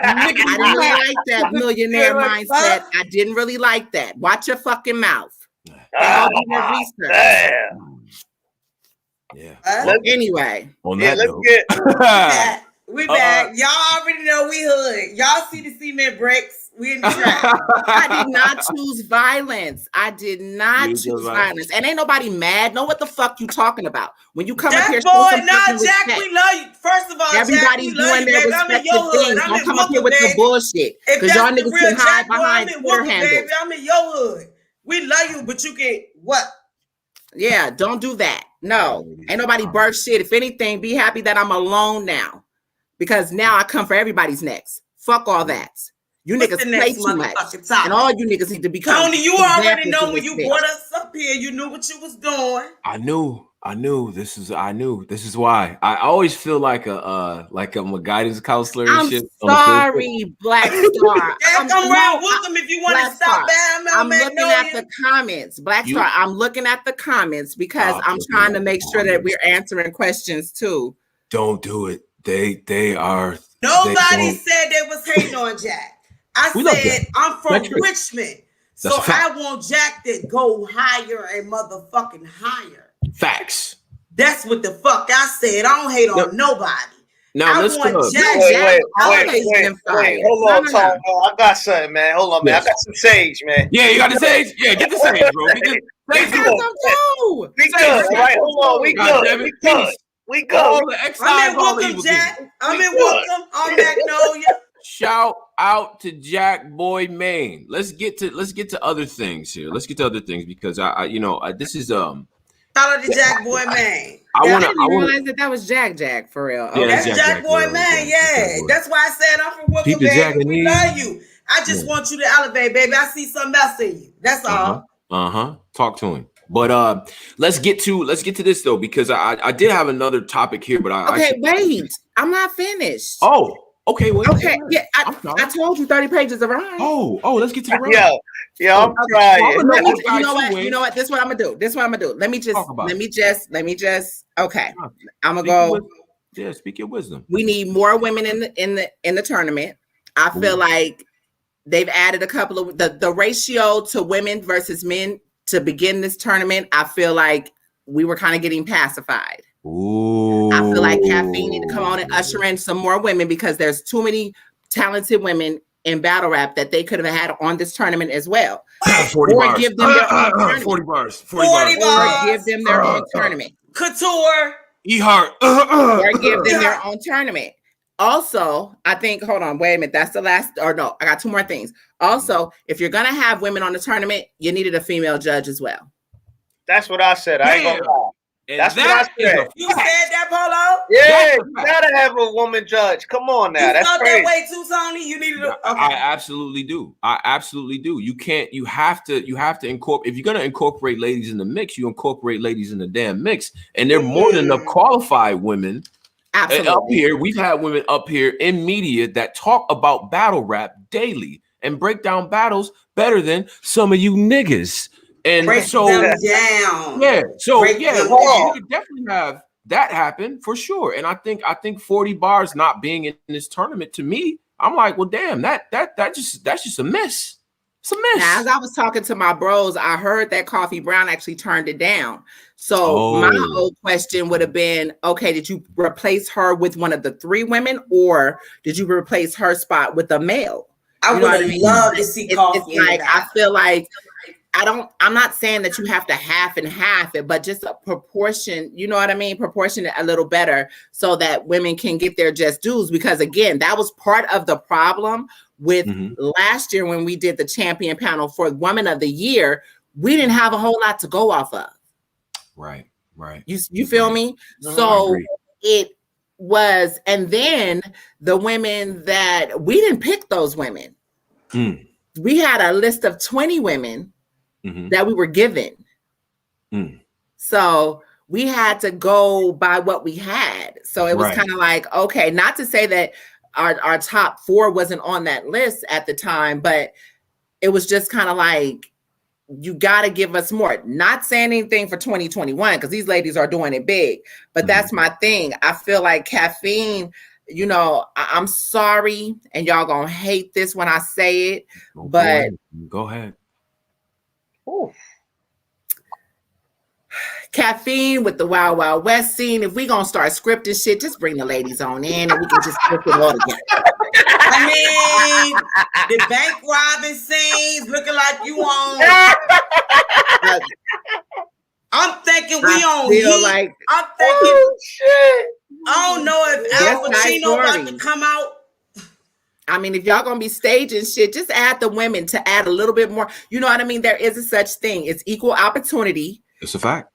I didn't really like that millionaire mindset. I didn't really like that. Watch your fucking mouth. Do your research. Yeah. Anyway. On that note. We back. Y'all already know we hood. Y'all see the cement bricks. We in the trap. I did not choose violence. And ain't nobody mad. Know what the fuck you talking about. When you come up here, Jack, we love you. First of all, everybody's doing their respective things. Don't come up here with the bullshit. Because y'all niggas can hide behind Twitter handles. I'm in your hood. We love you, but you can what? Yeah, don't do that. No, ain't nobody birth shit. If anything, be happy that I'm alone now. Because now I come for everybody's next. Fuck all that. You niggas play too much. And all you niggas need to become. Tony, you already know when you brought us up here, you knew what you was doing. I knew this is why. I always feel like I'm a guidance counselor and shit. Sorry, Black Star. Come around with them if you want to stop down. I'm looking at the comments. Black Star, I'm looking at the comments because I'm trying to make sure that we're answering questions too. Don't do it. They are. Nobody said they was hating on Jack. I said I'm from Richmond, so I want Jack to go higher and motherfucking higher. Facts. That's what the fuck I said. I don't hate on nobody. Now let's go. Wait. Hold on, Tom. I got something, man. Hold on, man. I got some sage, man. Yeah, you got the sage. Yeah, get the sage, bro. Get the sage. We good. All right, hold on. We good. We go. I'm in Welcome, Jack. I'm in Welcome. I'm Magnolia. Shout out to Jack Boy Maine. Let's get to other things here. Let's get to other things because this is Shout out to Jack Boy Maine. I didn't realize that was Jack for real. Yeah, that's Jack Boy Maine. Yeah, that's why I said I'm from Welcome, baby. We love you. I just want you to elevate, baby. I see something else in you. That's all. Talk to him. But let's get to this though, because I did have another topic here, but wait, I'm not finished. Oh, okay, wait. Okay, yeah, I told you 30 pages of rhyme. Oh, let's get to the rhyme. Yeah, I'm trying. You know what? This is what I'm gonna do. Let me just. Okay, I'm gonna go. Yeah, speak your wisdom. We need more women in the tournament. I feel like they've added a couple of the ratio to women versus men to begin this tournament. I feel like we were kind of getting pacified. Ooh. I feel like Caffeine need to come on and usher in some more women because there's too many talented women in battle rap that they could have had on this tournament as well. 40 or bars. give them their own tournament. 40 bars. 40 bars. Or give them their own tournament. Couture. E-Heart. Or give them their own tournament. Also, I think, hold on, wait a minute. That's the last, or no, I got two more things. Also, if you're going to have women on the tournament, you needed a female judge as well. That's what I said. I ain't gonna lie. That's what I said. You said that, Polo? Yeah, you gotta have a woman judge. Come on now. You That's felt crazy. that way too, Tony? You needed a... Okay. I absolutely do. I absolutely do. You have to incorporate. If you're gonna incorporate ladies in the mix, you incorporate ladies in the damn mix. And they're more than enough qualified women. Absolutely. Up here, we've had women up here in media that talk about battle rap daily and break down battles better than some of you niggas. And break so them down. Yeah. So break you could definitely have that happen for sure. And I think 40 bars not being in this tournament, to me, I'm like, well, damn, that's just a miss. It's a miss. Now, as I was talking to my bros, I heard that Coffee Brown actually turned it down. So my whole question would have been, okay, did you replace her with one of the three women, or did you replace her spot with a male? I would have loved to see Coffee. It's like, I feel like I'm not saying that you have to half and half it, but just a proportion, you know what I mean? Proportion it a little better so that women can get their just dues. Because again, that was part of the problem with last year when we did the champion panel for Woman of the Year. We didn't have a whole lot to go off of. Right. You feel me? No, so it was, and then the women that we didn't pick those women. We had a list of 20 women that we were given. So we had to go by what we had. So it was kind of like, okay, not to say that our top four wasn't on that list at the time, but it was just kind of like, you got to give us more. Not saying anything for 2021 because these ladies are doing it big, but that's my thing. I feel like Caffeine, you know, I'm sorry, and y'all gonna hate this when I say it, but go ahead. Ooh. Caffeine with the Wild Wild West scene. If we gonna start scripting shit, just bring the ladies on in and we can just script it all together. I mean, the bank robbing scenes looking like you on. I'm thinking we on heat. Like, I'm thinking, shit. I don't know if Al Pacino about to come out. I mean, if y'all gonna be staging shit, just add the women to add a little bit more. You know what I mean? There is a such thing. It's equal opportunity. It's a fact.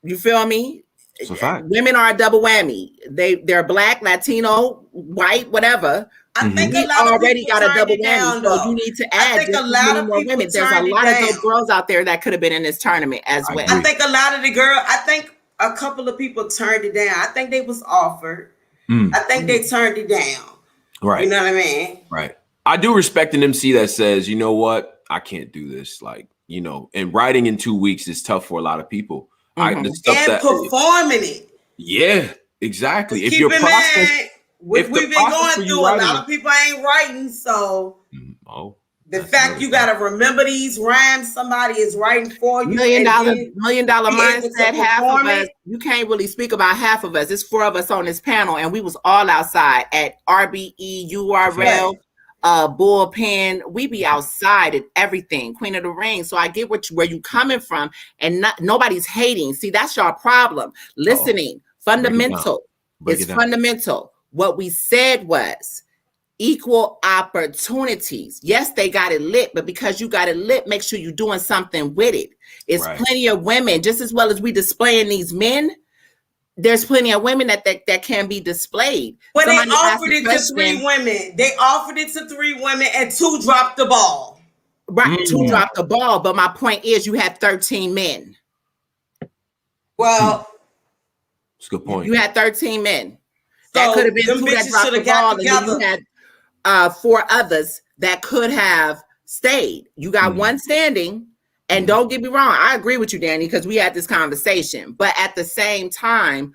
You feel me? It's a fact. Women are a double whammy. They're black, Latino, white, whatever. I think we already got a double whammy, so you need to add just a lot more women. There's a lot of those girls out there that could have been in this tournament as well. I think a lot of the girls, I think a couple of people turned it down. I think they was offered. I think they turned it down. Right. You know what I mean? Right. I do respect an MC that says, you know what, I can't do this. Like, you know, and writing in 2 weeks is tough for a lot performing it. Yeah, exactly. If your process, we've been going through, a lot of people ain't writing, so the fact you got to remember these rhymes somebody is writing for you. $1 million mindset. Half of us, you can't really speak about half of us. It's 4 of us on this panel, and we was all outside at RBE, URL, Bullpen. We be outside at everything, Queen of the Ring. So I get where you coming from, and nobody's hating. See, that's your problem. Listening, fundamental. It's fundamental. What we said was equal opportunities. Yes, they got it lit, but because you got it lit, make sure you're doing something with it. It's plenty of women, just as well as we displaying these men. There's plenty of women that can be displayed. When they offered it to 3 women, they offered it to 3 women, and 2 dropped the ball. Right, 2 dropped the ball. But my point is, you had 13 men. Well, that's a good point. You had 13 men. That could have been 2 that dropped the ball, and then you had 4 others that could have stayed. You got 1 standing, And don't get me wrong, I agree with you, Dani, because we had this conversation. But at the same time,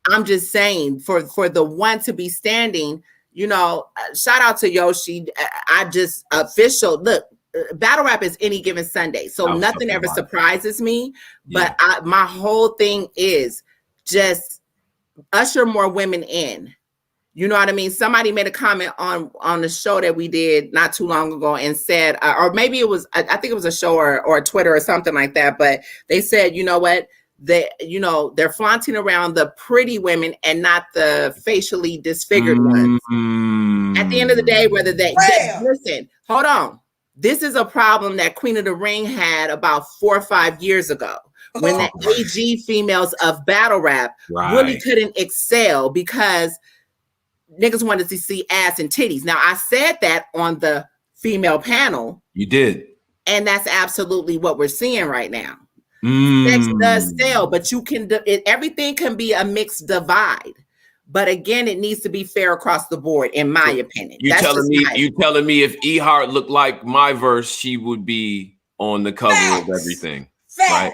I'm just saying for the one to be standing, you know, shout out to Yoshi. I just official look. Battle rap is any given Sunday, so nothing ever surprises me. But my whole thing is just usher more women in. You know what I mean? Somebody made a comment on the show that we did not too long ago and said, or maybe it was, I think it was a show or a Twitter or something like that. But they said, you know what? They're flaunting around the pretty women and not the facially disfigured ones. At the end of the day, whether they listen, hold on. This is a problem that Queen of the Ring had about 4 or 5 years ago when the AG females of battle rap really couldn't excel because niggas wanted to see ass and titties. Now, I said that on the female panel. You did. And that's absolutely what we're seeing right now. Sex does sell, but everything can be a mixed divide. But again, it needs to be fair across the board, in my opinion. You telling me if E Heart looked like my verse, she would be on the cover of everything. Right?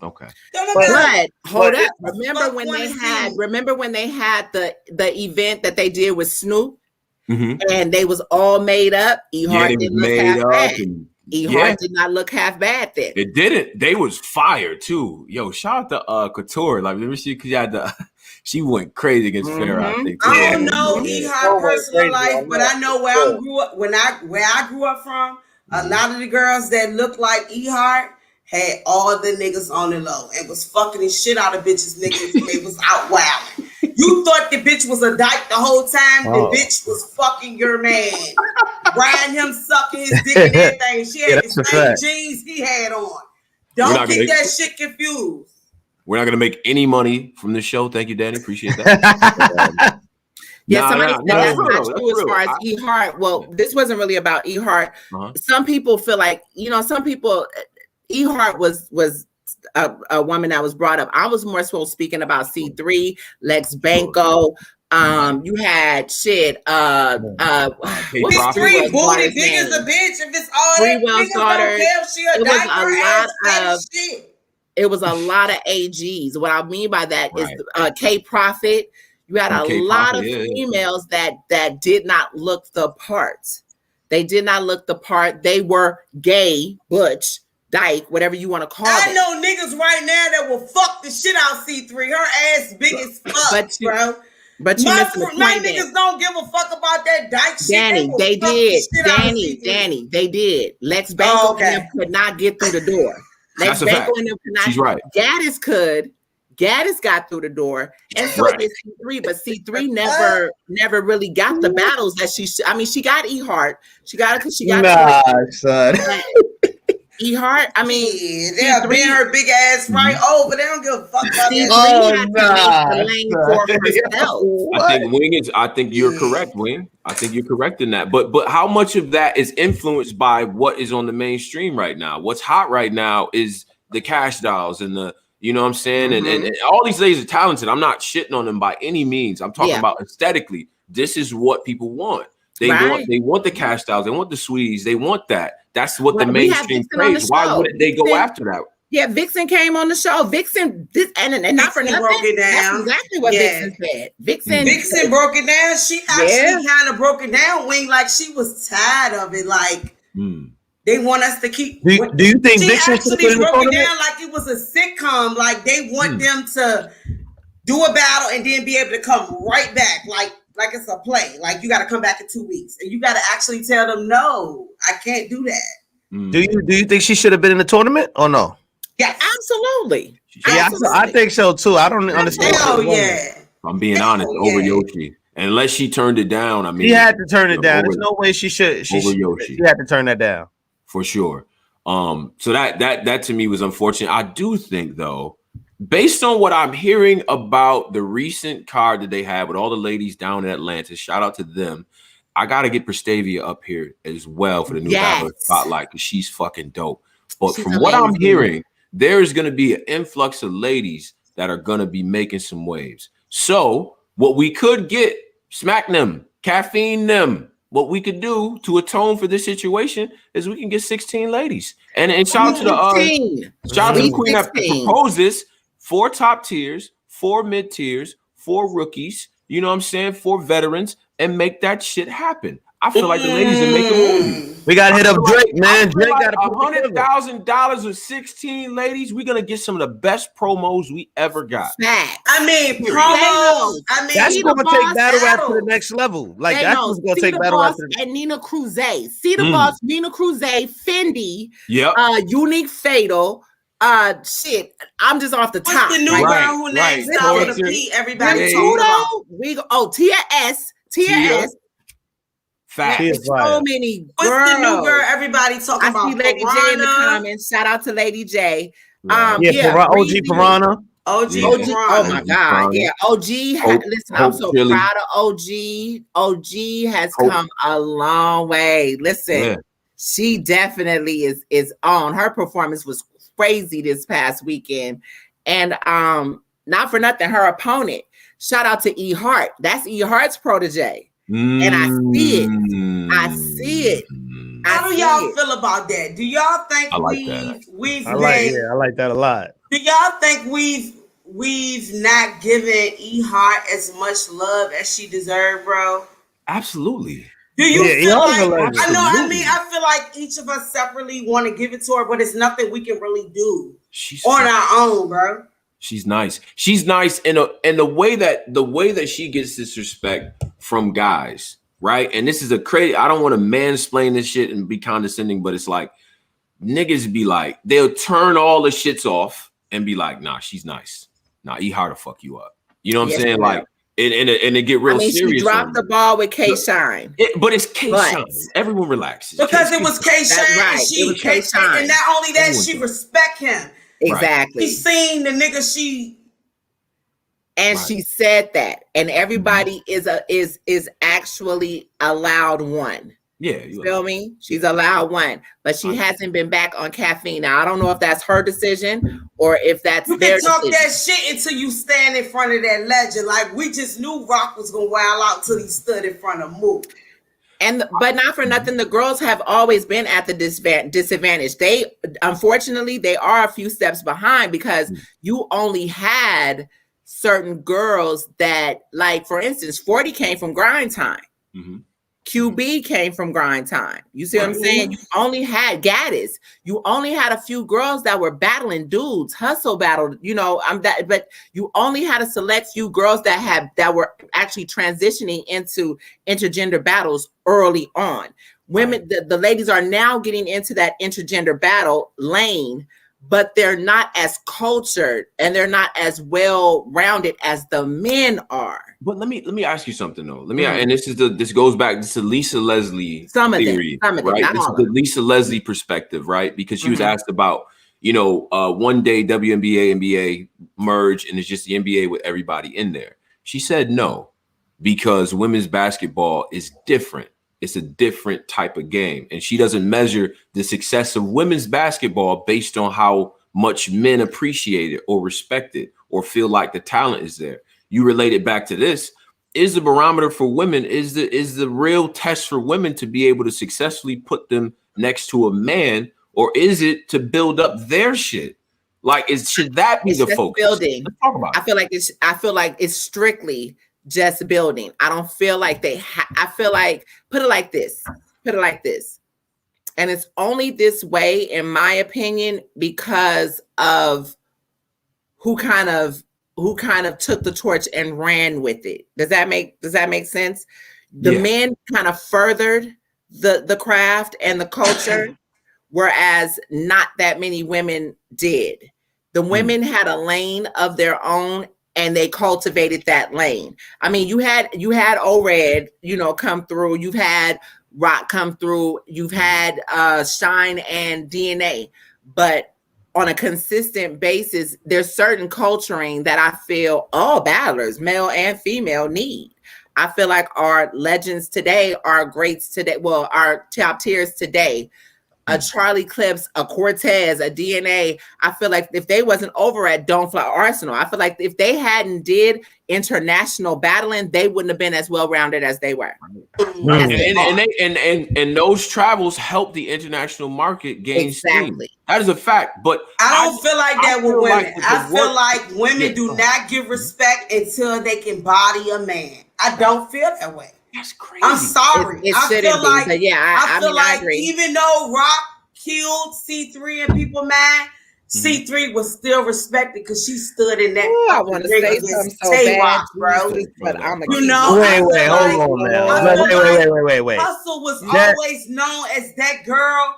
Okay. But hold up. Remember when they had the event that they did with Snoop and they was all made up? E Heart didn't look half bad. E Heart did not look half bad then. It didn't. They was fire too. Yo, shout out to Couture. Like, remember she went crazy against Farrah. I think. I don't know E Heart personal life, but I know where I grew up. Where I grew up from, a lot of the girls that looked like E Heart had all the niggas on the low and was fucking the shit out of bitches niggas and they was out wilding. You thought the bitch was a dyke the whole time. The bitch was fucking your man. Riding him, sucking his dick and everything. She had the same jeans he had on. Don't get that shit confused. We're not going to make any money from this show. Thank you, Dani. Appreciate that. Somebody said that's not true as far as E Heart. Well, this wasn't really about E Heart. Some people feel like, E Heart was a woman that was brought up. I was more so speaking about C3, Lex Banco. You had shit. C3 booty big as a bitch. If it's all that niggas don't care if she a diaper shit. It was a lot of AGs. What I mean by that is K Profit. You had a lot of females that did not look the part. They did not look the part. They were gay, butch, dyke, whatever you want to call it. I know niggas right now that will fuck the shit out C3. Her ass big as fuck, bro. But you missing the point. My niggas don't give a fuck about that dyke shit. Dani, they did. Dani, they did. Lex Banco and them could not get through the door. Lex Banco and them could not. She's right. Gaddis could. Gaddis got through the door, and so did C3. But C3 never really got the battles that she. She got E Heart. She got it because she got. Son. E Heart. They'll bend her big ass right over. They don't give a fuck about that. I think you're correct, Wing. I think you're correct in that. But how much of that is influenced by what is on the mainstream right now? What's hot right now is the Cash Dolls and the. You know what I'm saying? And all these ladies are talented. I'm not shitting on them by any means. I'm talking about aesthetically. This is what people want. They want the Cash Dolls. They want the Sweeties. They want that. That's what the mainstream craves. Why wouldn't they go after that? Yeah, Vixen came on the show. Vixen, and not for nothing. Broke it down. That's exactly what Vixen said. Vixen broke it down. She actually kind of broke it down, Wing, like she was tired of it. Like they want us to keep. Do you think Vixen actually broke it down like it was a sitcom? Like they want them to do a battle and then be able to come right back, like it's a play. Like you got to come back in 2 weeks, and you got to actually tell them, no, I can't do that. Do you think she should have been in the tournament or no? Yeah, absolutely. Yeah, I think so too. I don't understand. Oh yeah. I'm being honest. Over Yoshi, unless she turned it down. She had to turn it down. There's no way she should. She had to turn that down for sure. So that to me was unfortunate. I do think though, based on what I'm hearing about the recent card that they had with all the ladies down in Atlanta, shout out to them. I got to get Prestavia up here as well for the new battle spotlight because she's fucking dope. But from what I'm hearing, there is going to be an influx of ladies that are going to be making some waves. So what we could get, smack them, caffeine them, what we could do to atone for this situation is we can get 16 ladies. And shout out to the queen that proposed this. 4 top tiers, 4 mid tiers, 4 rookies, you know what I'm saying, 4 veterans, and make that shit happen. I feel like the ladies are making moves. We gotta hit up Drake, man. Drake got $100,000 with 16 ladies. We're gonna get some of the best promos we ever got. I mean, promos. I mean, that's gonna take battle rap to the next level. Like that's what's gonna take battle rap to the and Nina Cruz. See the boss, Nina Cruz, Fendi, Unique Fatal. Shit, I'm just off the top. What's the new girl who named Stop with a P? Everybody TS. Fact. So many girls. What's the new girl everybody talking about? I see Lady J in the comments. Shout out to Lady J. OG Piranha. OG. Oh my God. Yeah. OG. Listen, I'm so proud of OG. OG has come a long way. Listen, she definitely is on. Her performance was crazy this past weekend. And not for nothing, her opponent. Shout out to E Hart. That's E Hart's protege. And I see it. How do y'all feel about that? Do y'all think I like that a lot. Do y'all think we've not given E Hart as much love as she deserved, bro? Absolutely. Do you feel like I feel like each of us separately want to give it to her, but it's nothing we can really do on our own, bro. She's nice. She's nice in the way that she gets this respect from guys, right? And this is a crazy. I don't want to mansplain this shit and be condescending, but it's like niggas be like, they'll turn all the shits off and be like, nah, she's nice. Nah, E Hard to fuck you up. You know what I'm saying? Like, and they get real serious. She dropped the ball with K Shine, but it's K Shine. Everyone relaxes because it was K Shine. Right. It was K Shine, and not only that, she respect him. Exactly. She seen the nigga she said that, and everybody is actually allowed one. Yeah, you feel me? She's allowed one, but she hasn't been back on caffeine. Now I don't know if that's her decision or if that's their decision. You can talk that shit until you stand in front of that legend. Like we just knew Rock was gonna wild out till he stood in front of Mook. But not for nothing, the girls have always been at the disadvantage. They, unfortunately, they are a few steps behind because you only had certain girls that, like, for instance, 40 came from Grind Time. Mm-hmm. QB came from Grind Time. You see what I'm saying? You only had Gaddis. You only had a few girls that were battling dudes, hustle battle. You know, but you only had a select few girls that were actually transitioning into intergender battles early on. Women, the ladies are now getting into that intergender battle lane, but they're not as cultured and they're not as well rounded as the men are. But let me ask you something though. And this goes back to Lisa Leslie theory, right? This is the Lisa Leslie perspective, right? Because she was asked about, one day WNBA, NBA merge and it's just the NBA with everybody in there. She said no, because women's basketball is different. It's a different type of game. And she doesn't measure the success of women's basketball based on how much men appreciate it or respect it or feel like the talent is there. You relate it back to this. Is the barometer for women, is the real test for women to be able to successfully put them next to a man, or is it to build up their shit? Like, should that be the focus? Building. Let's talk about it. I feel like it's strictly just building. I don't feel like I feel like, put it like this. And it's only this way, in my opinion, because of who kind of took the torch and ran with it. Does that make sense? The men kind of furthered the craft and the culture, whereas not that many women did. The women had a lane of their own, and they cultivated that lane. I mean, you had O-Red, come through. You've had Rock come through. You've had Shine and DNA. But on a consistent basis, there's certain culturing that I feel all battlers, male and female, need. I feel like our legends today, our greats today, well, our top tiers today a Charlie Clips, a Cortez, a DNA. I feel like if they wasn't over at Don't Fly Arsenal, I feel like if they hadn't did international battling, they wouldn't have been as well-rounded as they were. And those travels help the international market gain steam. That is a fact. But I don't feel like that with women. I feel like women do not give respect until they can body a man. I don't feel that way. That's crazy. I'm sorry. I feel like, I feel like even though Rock killed C3 and people mad, C3 was still respected because she stood in that. I want to say something so bad, bro. But I'm a wait, hold on now. Wait. Hustle was always known as that girl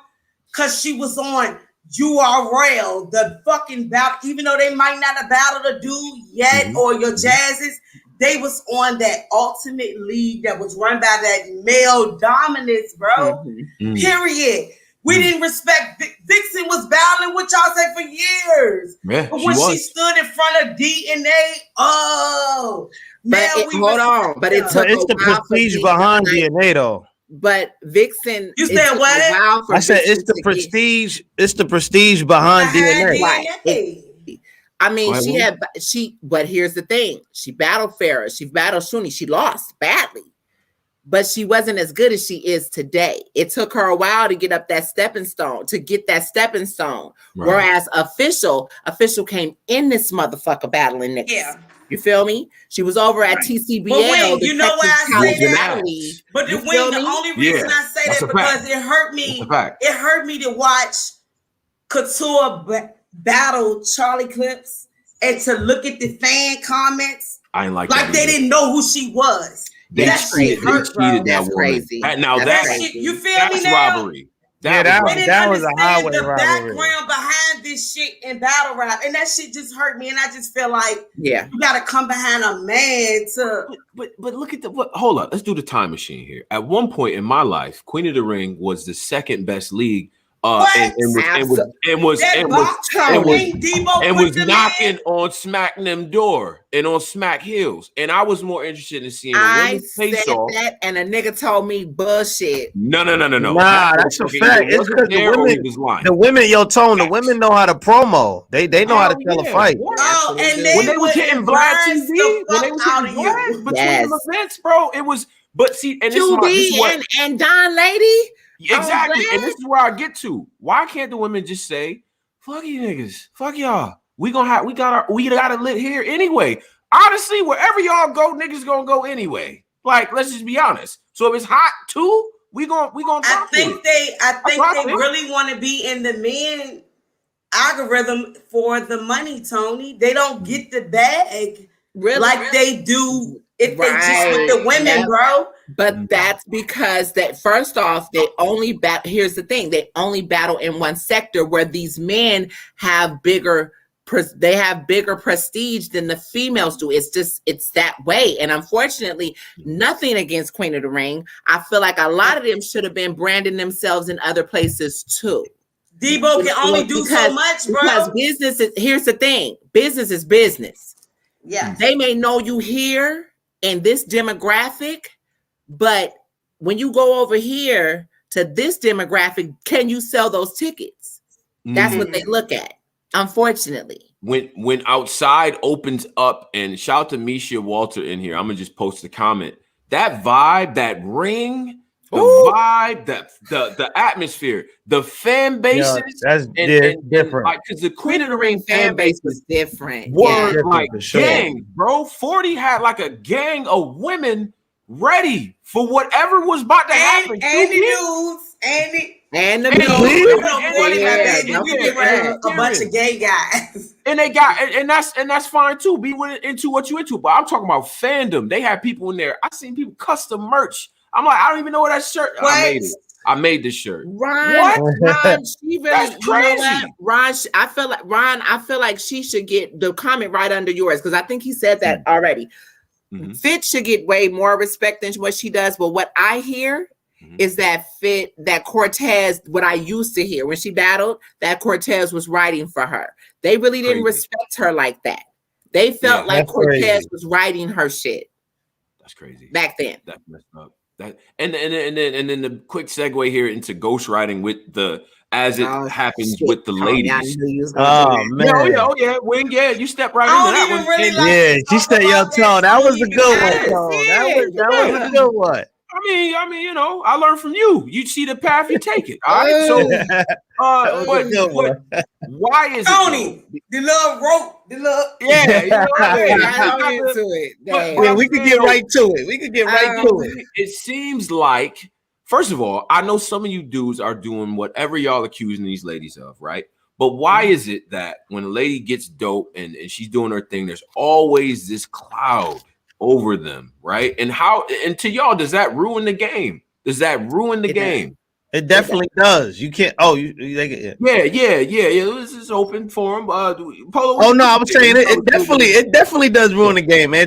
because she was on URL, the fucking battle. Even though they might not have battled a dude yet or your Jazzes. They was on that ultimate league that was run by that male dominance, bro. Period. We didn't respect Vixen was battling with y'all say for years. Yeah, but when she stood in front of DNA, it's the prestige behind DNA though. But Vixen, you said what? I said it's the prestige. It's the prestige behind DNA. Right. I mean, but here's the thing. She battled Farrah. She battled Shuni. She lost badly, but she wasn't as good as she is today. It took her a while to get up that stepping stone, Right. Whereas official came in this motherfucker battling niggas. Yeah. You feel me? She was over at TCBL. But wait, you know why I say that? But the only reason I say that because it hurt me. It hurt me to watch Couture battle Charlie Clips and to look at the fan comments. I ain't like they didn't know who she was. That shit hurt, bro. That's crazy. Now that shit, you feel me now? Robbery. That was a highway the robbery. background behind this shit in battle rap, and that shit just hurt me. And I just feel like, you gotta come behind a man to. But look at hold up. Let's do the time machine here. At one point in my life, Queen of the Ring was the second best league. And was knocking on Smack them door and on Smack Hills, and I was more interested in seeing. I said that, and a nigga told me bullshit. No. Nah, that's a fact. It's because the women, the women know how to promo. They know how to tell a fight. Oh, and when they were getting Vlad TV, when they were getting Vlad between the events, bro, it was. But see, and this and Don Lady. Exactly, and this is where I get to. Why can't the women just say, "Fuck you niggas, fuck y'all. We got it lit here anyway." Honestly, wherever y'all go, niggas gonna go anyway. Like, let's just be honest. So if it's hot too, we gonna. I think they really want to be in the men algorithm for the money, Tony. They don't get the bag like they do if they just with the women, bro. But that's because that first off, they only battle. Here's the thing: they only battle in one sector where these men have bigger prestige than the females do. It's that way. And unfortunately, nothing against Queen of the Ring. I feel like a lot of them should have been branding themselves in other places too. Debo can only do so much, bro. Because here's the thing: business is business. Yeah, they may know you here in this demographic. But when you go over here to this demographic, can you sell those tickets? That's what they look at, unfortunately. When outside opens up, and shout out to Misha Walter in here, I'm gonna just post a comment. That vibe, that ring, the vibe, the atmosphere, the fan bases, that's different. Like, because the Queen of the Ring fan base was different. Were like gangs, bro. 40 had like a gang of women ready for whatever was about to happen. And the news, and the a bunch of gay guys. And they got, and that's fine too. Be into what you into. But I'm talking about fandom. They had people in there. I seen people custom merch. I'm like, I don't even know what that shirt. I made this shirt. Ron, she really, that's crazy. Ron, I feel like she should get the comment right under yours because I think he said that already. Fit should get way more respect than what she does. But what I hear is that Cortez, what I used to hear when she battled, that Cortez was writing for her. They really didn't respect her like that. They felt like Cortez was writing her shit. That's crazy. Back then. That's messed up. That and then the quick segue here into ghostwriting with the as it happens with the ladies. Oh man! Yeah, Wing, you step right into that one. Really she said, "Yo, Tone, that was a good one, Tone. That was a good one." I mean, I learned from you. You see the path, you take it. All right. So, but why is Tony, the little rope, the little I into it. Yeah, we could get right to it. We could get right to it. It seems like, first of all, I know some of you dudes are doing whatever y'all accusing these ladies of, right? But why is it that when a lady gets dope and she's doing her thing, there's always this cloud over them, right? And to y'all, does that ruin the game? Does that ruin the game? It definitely does. You can't. Oh, yeah. This is open forum. Polo, I was saying it definitely does ruin the game, man.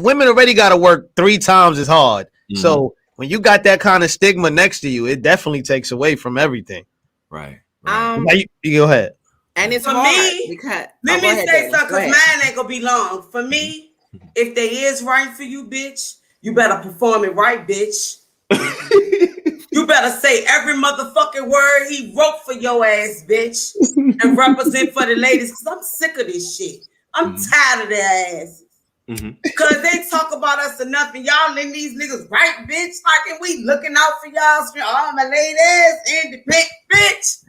Women already got to work 3 times as hard. Mm-hmm. So when you got that kind of stigma next to you, it definitely takes away from everything. Right. You go ahead. And it's for hard me. Because let me say something, because mine ain't gonna be long. For me, if they is right for you, bitch, you better perform it right, bitch. You better say every motherfucking word he wrote for your ass, bitch, and represent for the ladies. Because I'm sick of this shit. I'm tired of their asses. Because they talk about us enough, and y'all letting these niggas right, bitch. Like, and we looking out for y'all. Oh, my ladies, independent, bitch.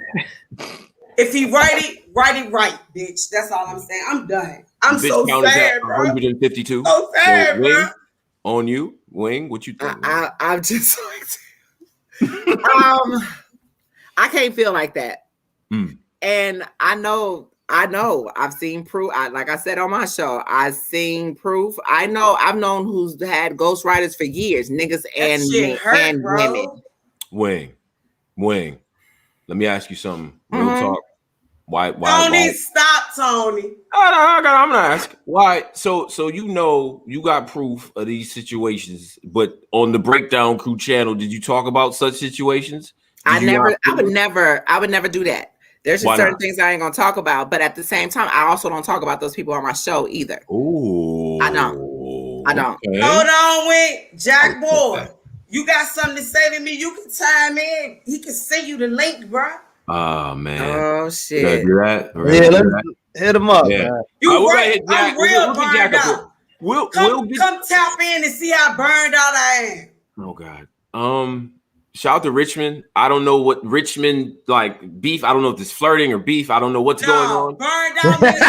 If he write it right, bitch. That's all I'm saying. I'm done. I'm so sad, bro. 152. So sad, bro. Wing, on you, Wing. What you think? I'm just like, I can't feel like that. And I know. I've seen proof. Like I said on my show, I've seen proof. I've known who's had ghostwriters for years, niggas and women. Wing. Let me ask you something. Real talk. Why? Tony, stop, Tony. I'm gonna ask why. So you got proof of these situations, but on the Breakdown Crew channel, did you talk about such situations? I would never do that. There's just certain things I ain't gonna talk about, but at the same time, I also don't talk about those people on my show either. Ooh, I don't. Okay. Hold on, wait, Jack Boy. You got something to say to me? You can time in. He can send you the link, bro. Oh man. Oh shit. Do that? Yeah, let's hit him up. Yeah. Man. You right? I'm real burned out. We'll come tap in and see how burned out I am. Oh God. Shout out to Richmond. I don't know what Richmond like beef. I don't know if it's flirting or beef. I don't know what's going on. Burned out means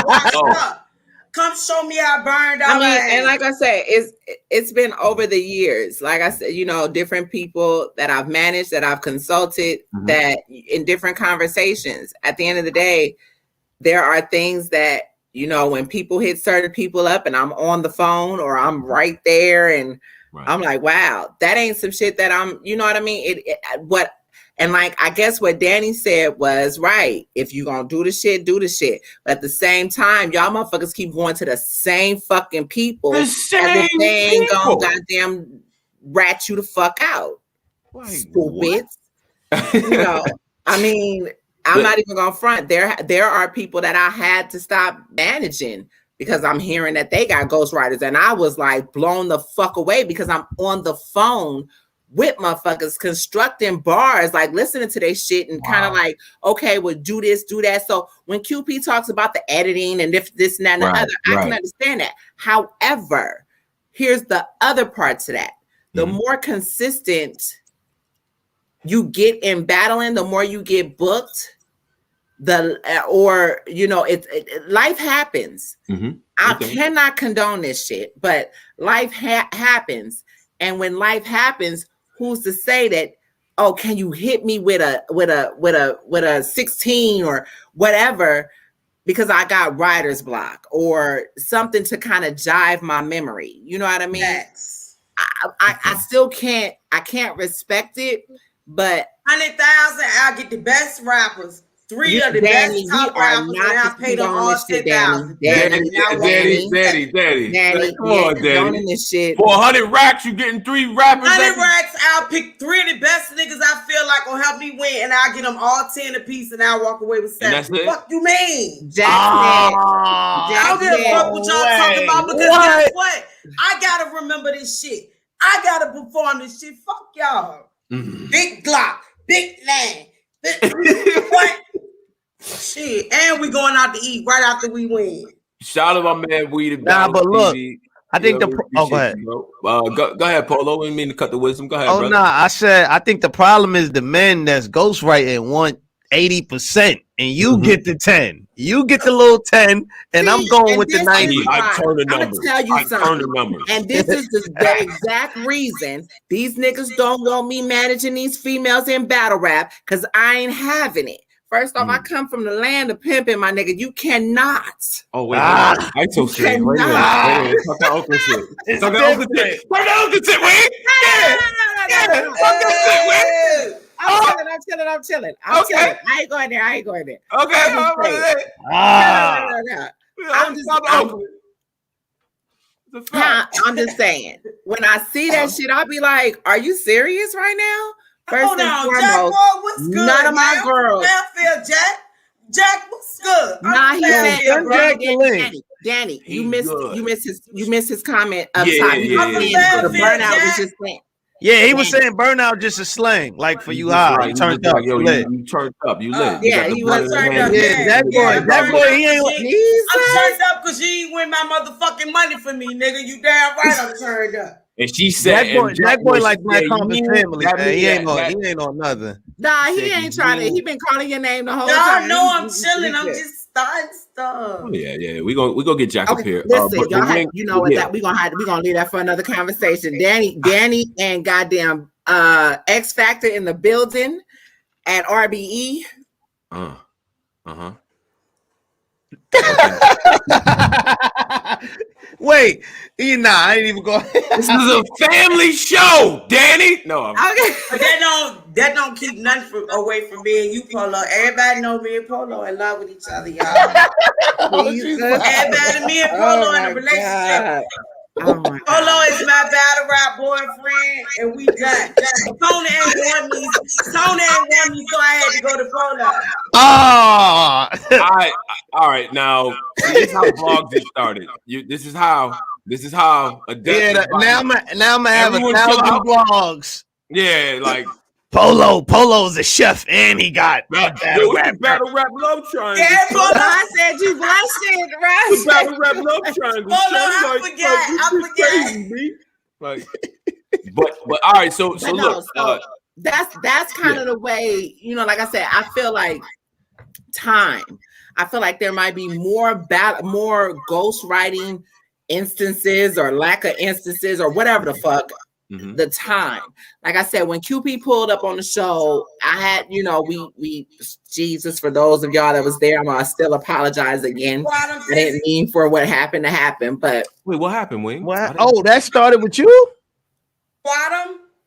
washed up. Come show me how burned out I am. And like I said, it's been over the years. Like I said, different people that I've managed, that I've consulted, that in different conversations. At the end of the day, there are things that, when people hit certain people up and I'm on the phone or I'm right there and I'm like, wow, that ain't some shit that I'm, you know what I mean? And like, I guess what Dani said was right. If you gonna do the shit, do the shit. But at the same time, y'all motherfuckers keep going to the same fucking people. The same they ain't gonna goddamn rat you the fuck out. Stupid. I mean, I'm not even gonna front. There are people that I had to stop managing because I'm hearing that they got ghostwriters, and I was like blown the fuck away because I'm on the phone with motherfuckers constructing bars, like listening to their shit and kind of like, okay, well, do this, do that. So when QP talks about the editing and this and that and the other, I can understand that. However, here's the other part to that. The more consistent you get in battling, the more you get booked, life happens. I cannot condone this shit, but life happens. And when life happens, who's to say that, oh, can you hit me with a 16 or whatever because I got writer's block or something to kind of jive my memory. You know what I mean? Yes. I still can't respect it, but 100,000, I'll get the best rappers. 3 of the best top rappers, and I'll pay them all 10,000. Daddy, come on, Daddy. This shit. For 100 racks, you getting 3 rappers. 100 racks, I'll pick 3 of the best niggas I feel like will help me win, and I'll get them all 10 apiece, and I'll walk away with 7. What the fuck you mean? I don't give a fuck what y'all talking about, because guess what? I gotta remember this shit. I gotta perform this shit. Fuck y'all. Big Glock, Big Land. What? Shit, and we going out to eat right after we win. Shout out my man Weed. Nah, but look, TV. I think go ahead. You, go ahead, Polo. We didn't mean to cut the wisdom. Go ahead, brother. Nah, I said I think the problem is the men that's ghostwriting want 80%, and you get the 10. You get the little 10, and I'm going with the 90. I turn the numbers. I'm gonna tell you something. And this is the exact reason these niggas don't want me managing these females in battle rap, because I ain't having it. First off, I come from the land of pimping, my nigga. You cannot. Oh, wait. I so shit. Wait a minute. Talk about Oakland shit. Talk about Oakland shit. Talk about Oakland shit, wait. I'm chilling. I'm chilling. I ain't going there. Okay. I'm just saying. When I see that shit, I'll be like, "Are you serious right now?" First and foremost, Jack, boy, what's good? None of my girls. Jack, what's good? Nah, he said, Dani, you missed his comment up top. The burnout was just saying. Yeah, he was saying burnout just a slang, like for you high. Right. You turned up, you lit. You turned up, you lit. Yeah, he was turned up. Yeah, that boy, he ain't. I'm turned up because you ain't win my motherfucking money for me, nigga. You damn right I'm turned up. And she said, that boy like Black Compass family, man. He ain't on nothing. Nah, he ain't trying to. He been calling your name the whole time. Y'all know I'm chilling. I'm just starting stuff. Oh, yeah. We gonna get Jack up here. Listen, y'all you know what that we gonna leave that for another conversation. Dani and goddamn X Factor in the building at RBE. Wait, I ain't even going. This is a family show, Dani. No, okay. But that don't keep nothing away from me and you, Polo. Everybody know me and Polo in love with each other, y'all. Everybody, me and Polo in a relationship. Polo is my battle rap boyfriend, and we done. Tony ain't want me, so I had to go to Polo. All right. Now, this is how vlogs get started. This is how. Now I'm gonna have 1,000 vlogs. Yeah, like Polo's a chef, and he got battle rap love triangle. Yeah, Polo, I said you blushing, right? Battle rap love triangle. Polo, I forget. Like, but all right. So look, that's kind of the way, like I said, I feel like there might be more ghostwriting instances or lack of instances or whatever the fuck. Mm-hmm. The time, like I said, when QP pulled up on the show, I had, we Jesus, for those of y'all that was there, I'm gonna still apologize again. I didn't mean for what happened to happen, but wait, what happened, Wing? That started with you?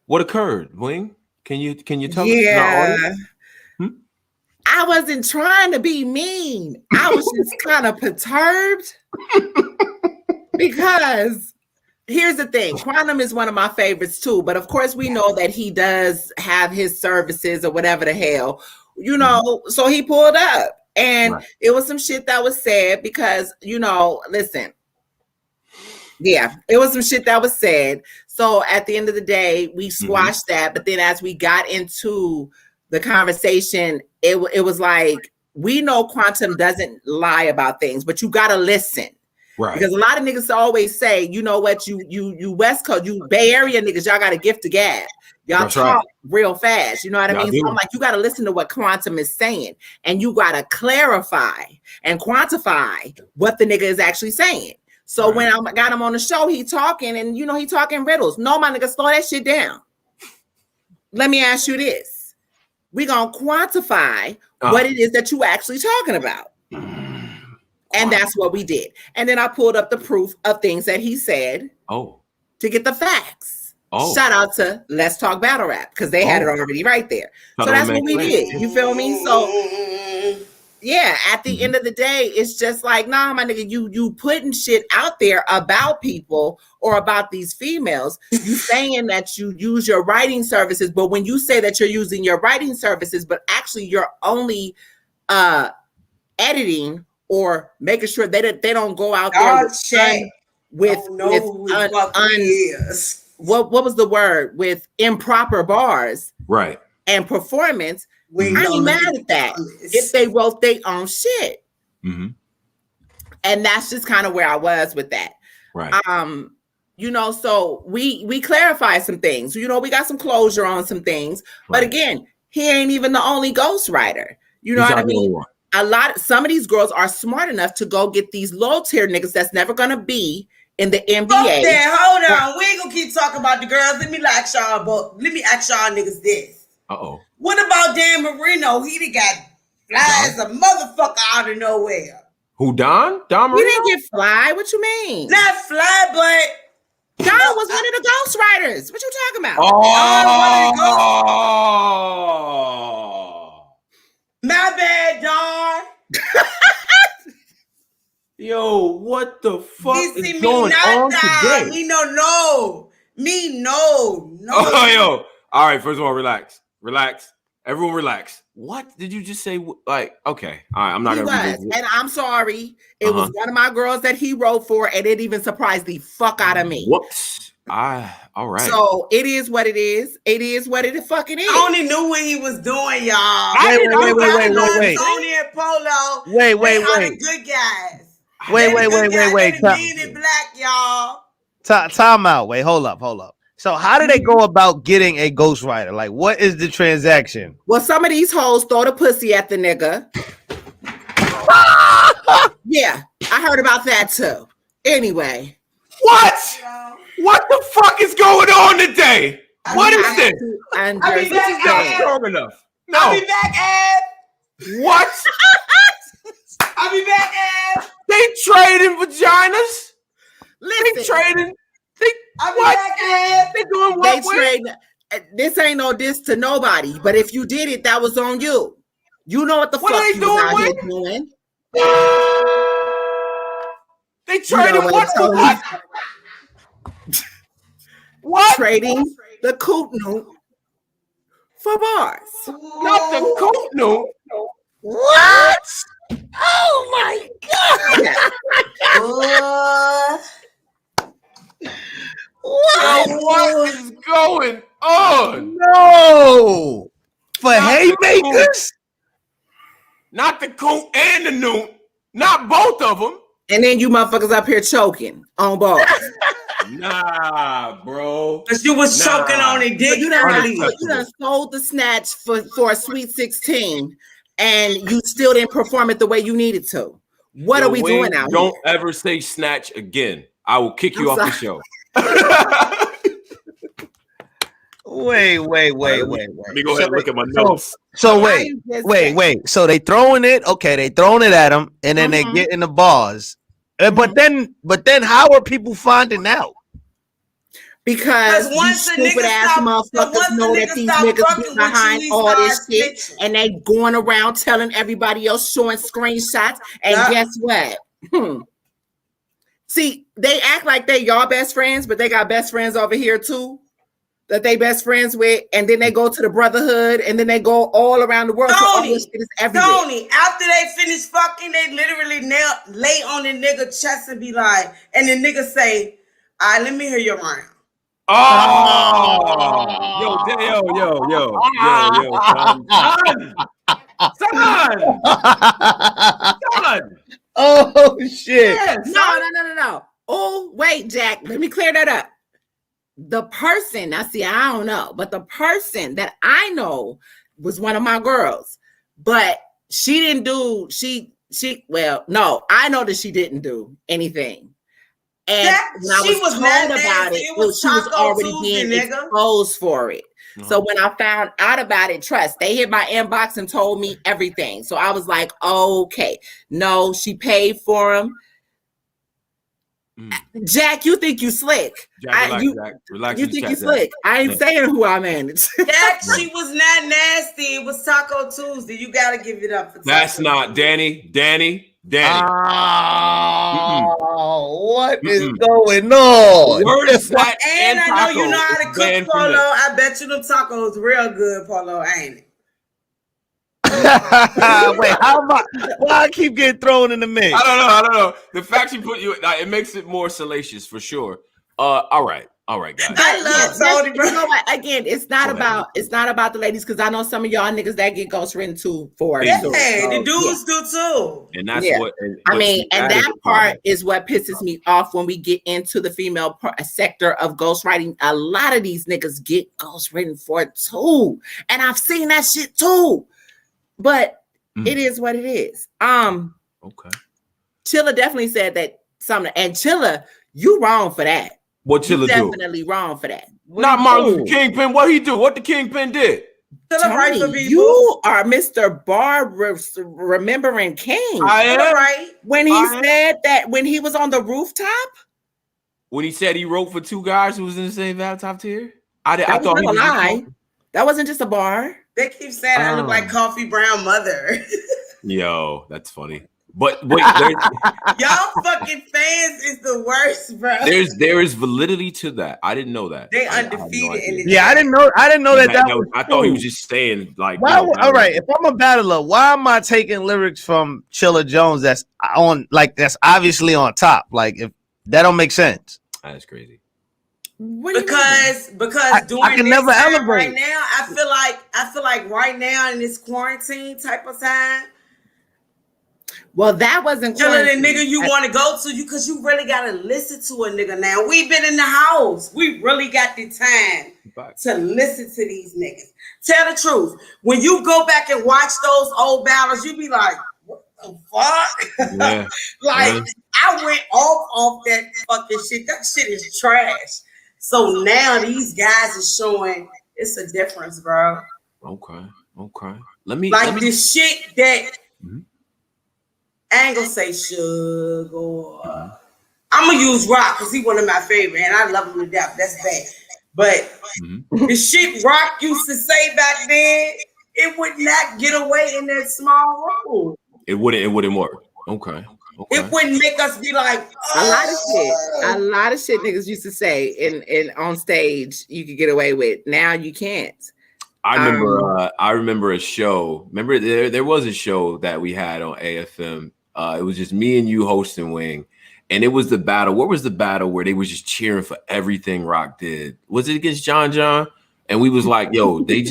What occurred, Wing? Can you tell us? Yeah. I wasn't trying to be mean. I was just kind of perturbed because here's the thing. Quantum is one of my favorites too, but of course we know that he does have his services or whatever the hell, so he pulled up and it was some shit that was said because, listen, yeah, it was some shit that was said. So at the end of the day, we squashed that. But then as we got into the conversation, it was like, we know Quantum doesn't lie about things, but you got to listen. Right. Because a lot of niggas always say, you know what, you West Coast, you Bay Area niggas, y'all got a gift to gab. Y'all talk real fast. You know what I mean? So I'm like, you got to listen to what Quantum is saying. And you got to clarify and quantify what the nigga is actually saying. So when I got him on the show, he talking and, he talking riddles. No, my nigga, slow that shit down. Let me ask you this. We going to quantify what it is that you actually talking about. And that's what we did. And then I pulled up the proof of things that he said to get the facts. Shout out to Let's Talk Battle Rap because they had it already right there. So that's what we did. You feel me? So yeah, at the end of the day, it's just like, nah, my nigga, you putting shit out there about people or about these females. You saying that you use your writing services, but when you say that you're using your writing services, but actually you're only editing or making sure they don't go out there what was the word, with improper bars, right, and performance, I ain't mad at that if they wrote their own shit. Mm-hmm. And that's just kind of where I was with that. Right. You know, so we clarified some things. You know, we got some closure on some things. But again, he ain't even the only ghostwriter. You know what I mean? Some of these girls are smart enough to go get these low tier niggas that's never gonna be in the NBA. Fuck that. Hold on. We ain't gonna keep talking about the girls. Let me ask y'all niggas this. Uh-oh. What about Dan Marino? He done got fly as a motherfucker out of nowhere. Who, Don? Don Marino? He didn't get fly. What you mean? Not fly, but Don was one of the ghostwriters. What you talking about? Oh, my bad, Don. Yo, what the fuck is going on today? Me no. Oh, yo. All right, first of all, relax. Everyone relax. What did you just say? Like, okay. All right, I'm not going to. And I'm sorry. It was one of my girls that he wrote for, and it even surprised the fuck out of me. Whoops. All right. So it is what it is. It is what it fucking is. I only knew what he was doing, y'all. Wait. Tony and Polo. Wait. Are the good guys. Wait. Being in black, y'all. Time out. Wait, hold up. So how do they go about getting a ghostwriter? Like, what is the transaction? Well, some of these hoes throw the pussy at the nigga. Yeah, I heard about that too. Anyway. What? What the fuck is going on today? What is this? I'll be back, not strong enough. No. I'll be back, Ed. What? I'll be back, Ed. They trading vaginas? Listen. They trading. I'll be back, Ed. They doing what? They trade. This ain't no diss to nobody, but if you did it, that was on you. You know what the fuck you was out here doing. They traded what for what? What? Trading the coot noot for bars. Not the coot noot. What? Oh my god! What is going on? No! For haymakers? Not the coot and the noot. Not both of them. And then you motherfuckers up here choking on bars. Nah, bro. Because you was choking on it, dick. You done sold the snatch for a sweet 16, and you still didn't perform it the way you needed to. What are we doing out here? Don't ever say snatch again. I will kick you off the show. Wait. Let me go ahead and look at my notes. So wait. So they throwing it. Okay, they throwing it at them, and then they get in the bars. But then how are people finding out? Because these stupid ass motherfuckers know that these niggas be behind all this shit, and they going around telling everybody else, showing screenshots. And guess what? See, they act like they y'all best friends, but they got best friends over here too that they best friends with, and then they go to the brotherhood, and then they go all around the world. Tony, after they finish fucking, they literally lay on the nigga chest and be like, and the nigga say, "All right, let me hear your round." Oh, son. Oh shit! Yes, no. Oh wait, Jack, let me clear that up. The person, I don't know, but the person that I know was one of my girls, but she didn't do. I know that she didn't do anything. And when I was told about it, she was already being exposed for it. So when I found out about it, they hit my inbox and told me everything. So I was like, okay, no, she paid for him. Jack, you think you slick. Jack, relax. You think you slick. I ain't saying who I managed. Jack, she was not nasty. It was Taco Tuesday. You got to give it up for Taco That's not Dani. Oh, what is going on? Word is that and I know you know how to cook, Polo. I bet you them tacos real good, Polo, ain't it? Wait, why I keep getting thrown in the mix? I don't know. The fact you put it makes it more salacious for sure. All right. All right, guys. I love Tony, bro. You know what? Again, it's not about the ladies, because I know some of y'all niggas that get ghost written to for Yeah, too. the dudes do too. And that's what I mean, and that part is what pisses me off when we get into the female sector of ghostwriting. A lot of these niggas get ghost written for too, and I've seen that shit too. But it is what it is. Okay. Chilla definitely said that something, and Chilla, you wrong for that. What Chilla do? Definitely wrong for that. Not Martin Luther Kingpin. What he do? What the Kingpin did? Tony, you are Mr. Barr remembering King. I am. Right. When he said that when he was on the rooftop. When he said he wrote for two guys who was in the same top tier. I thought he was a lie. That wasn't just a bar. They keep saying I look like Coffee Brown Mother. Yo, that's funny. But wait, y'all fucking fans is the worst, bro. There is validity to that. I didn't know that. They undefeated. I didn't know that. I thought he was just saying like. Why, all right, if I'm a battler, why am I taking lyrics from Chilla Jones that's obviously on top? Like, if that don't make sense. That's crazy. Because during I can this never time celebrate. right now, I feel like right now in this quarantine type of time. Well, that wasn't Chilla the nigga you want to go to, because you really gotta listen to a nigga now. We've been in the house. We really got the time to listen to these niggas. Tell the truth. When you go back and watch those old battles, you be like, what the fuck? Yeah. I went off that fucking shit. That shit is trash. So now these guys are showing it's a difference, bro. Okay. Let me this shit that I ain't gonna say Suge or I'm gonna use Rock because he one of my favorite and I love him to death. That's bad. But the shit Rock used to say back then, it would not get away in that small room. It wouldn't work. Okay. It wouldn't make us be like a lot of shit niggas used to say in on stage you could get away with. Now you can't. I remember a show. Remember there was a show that we had on AFM. It was just me and you hosting Wing, and it was the battle. What was the battle where they was just cheering for everything Rock did? Was it against John? And we was like, yo, they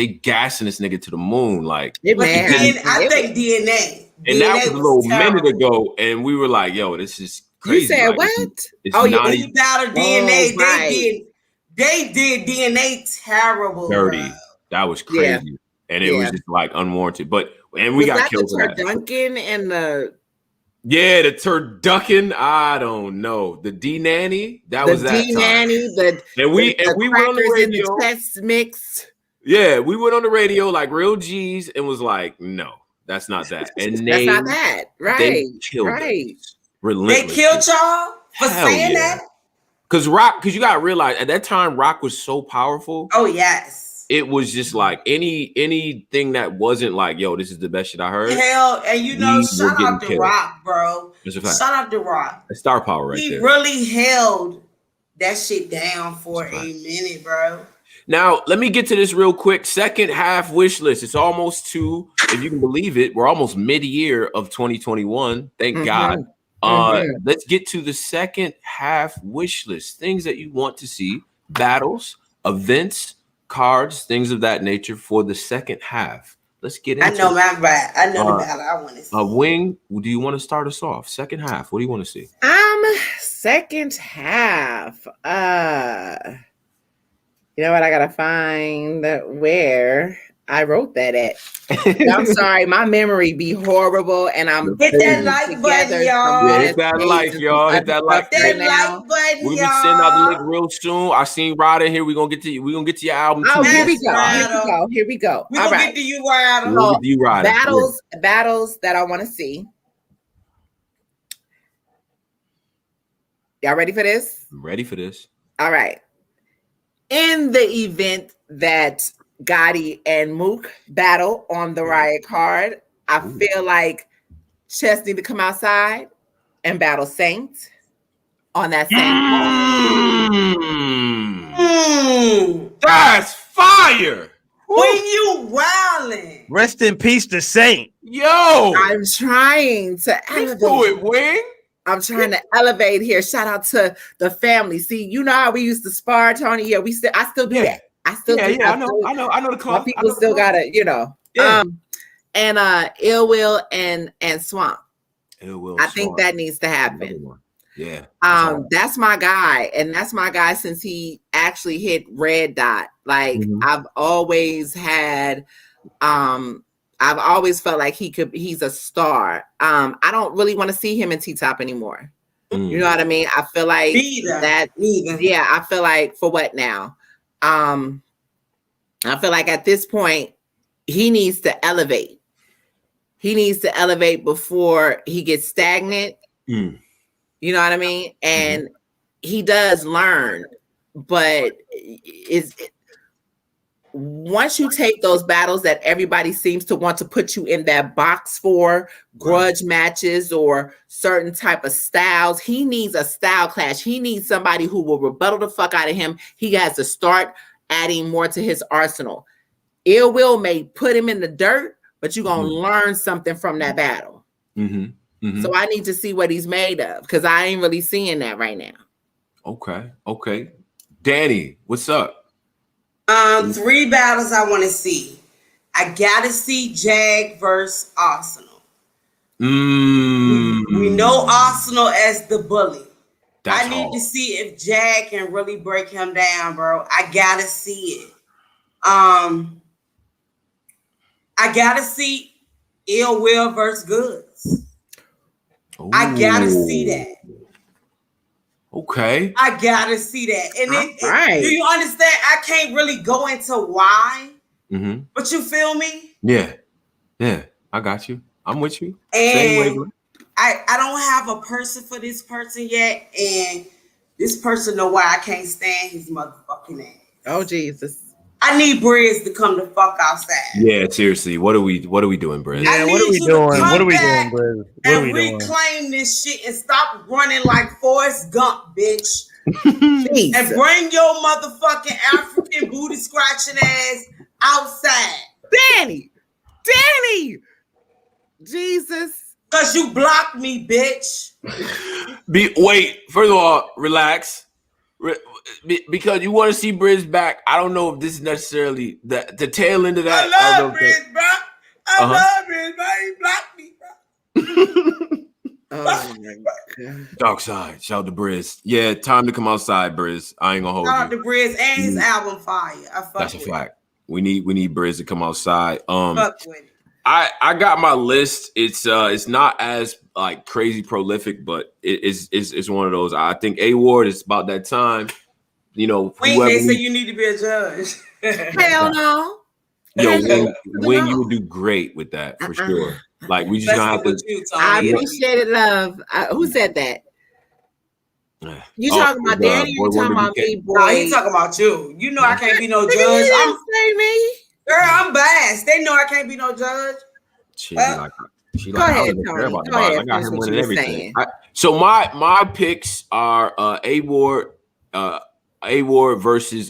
gassing this nigga to the moon. Like, I think DNA. And that was a little minute ago, and we were like, yo, this is crazy. You said like, what? You doubted DNA. Right. They did DNA terrible. Dirty. Bro. That was crazy. Yeah. And it was just like unwarranted. And we got killed for that. Duncan and the turducken. I don't know. The D Nanny. That was that D Nanny. And we went on the radio. The test mix. Yeah, we went on the radio like real G's and was like, no, that's not that. And that's not that. Right. They killed us. Relentlessly. They killed y'all for saying that? Because you gotta realize at that time Rock was so powerful. Oh yes. It was just like anything that wasn't like, yo, this is the best shit I heard. Hell, and shout out to Rock, bro. Shout out to Rock. That's star power right there. He really held that shit down for a minute, bro. Now, let me get to this real quick. Second half wish list. It's almost if you can believe it, we're almost mid-year of 2021. Thank God. Let's get to the second half wish list. Things that you want to see, battles, events, cards, things of that nature for the second half. Let's get into it. I know the battle I want to see. Wing, do you want to start us off? Second half. What do you want to see? Second half. You know what? I gotta find where I wrote that at. I'm sorry, my memory be horrible, and I'm hit that like button, y'all. Yeah, hit that like, y'all. Hit that like button, we'll be sending out the link real soon. I seen Ryda in here. We're gonna get to your album. Oh, here we go. We're gonna get to you, Ryda. We'll get to you, Ryda. Battles that I want to see. Y'all ready for this? I'm ready for this. All right. In the event that Gotti and Mook battle on the Riot card, I feel like Chess need to come outside and battle Saint on that same card. That's fire. When you wildin'. Rest in peace to Saint. Yo. I'm trying to do it, Wing. I'm trying to elevate here. Shout out to the family. See, you know how we used to spar, Tony. Yeah, I still do that. I still do. I know the club. My people still gotta, Yeah. And Ill Will and Swamp. Ill Will. I think that needs to happen. Yeah. That's my guy, and that's my guy since he actually hit Red Dot. Like I've always had, I've always felt like he's a star. I don't really want to see him in T-Top anymore. You know what I mean? I feel like yeah, I feel like for what now? I feel like at this point, he needs to elevate. He needs to elevate before he gets stagnant. You know what I mean? And he does learn, but once you take those battles that everybody seems to want to put you in that box for, grudge matches or certain type of styles, he needs a style clash. He needs somebody who will rebuttal the fuck out of him. He has to start adding more to his arsenal. Ill Will may put him in the dirt, but you're going to learn something from that battle. So I need to see what he's made of because I ain't really seeing that right now. Okay. Dani, what's up? 3 battles I want to see. I gotta see Jag versus Arsenal. We know Arsenal as the bully. I need to see if Jag can really break him down, bro. I gotta see it. I gotta see Ill Will versus Goods. I gotta see that. Okay. I gotta see that. And do you understand? I can't really go into why, but you feel me? Yeah, I got you. I'm with you. And I don't have a person for this person yet, and this person know why I can't stand his motherfucking ass. Oh Jesus. I need Briz to come the fuck outside. Yeah, seriously. What are we doing, Briz? Yeah, what are we doing? What are we doing, Briz? And reclaim this shit and stop running like Forrest Gump, bitch. And bring your motherfucking African booty scratching ass outside. Dani! Jesus. Because you blocked me, bitch. Wait, first of all, relax. Because you want to see Briz back. I don't know if this is necessarily the tail end of that. I love Briz, bro. I love Briz, bro. He blocked me, bro. Oh my God. Dark side. Shout out to Briz. Yeah, time to come outside, Briz. I ain't gonna hold you. Shout out to Briz and his album Fire. That's a fact. We need Briz to come outside. Fuck with it. I got my list. It's not as like crazy prolific, but it's one of those. I think A-Ward is about that time. You know, they say you need to be a judge. Hell no. Yo, when you would do great with that for sure. Like we just gonna have to. I appreciate it, love. Who said that? You talking about Dani? You talking about me, boy? No, he talking about you. You know I can't be no judge. Say me. Girl, I'm biased. They know I can't be no judge. She go ahead, Tony. Go ahead. I got him winning everything. So my picks are A-Ward versus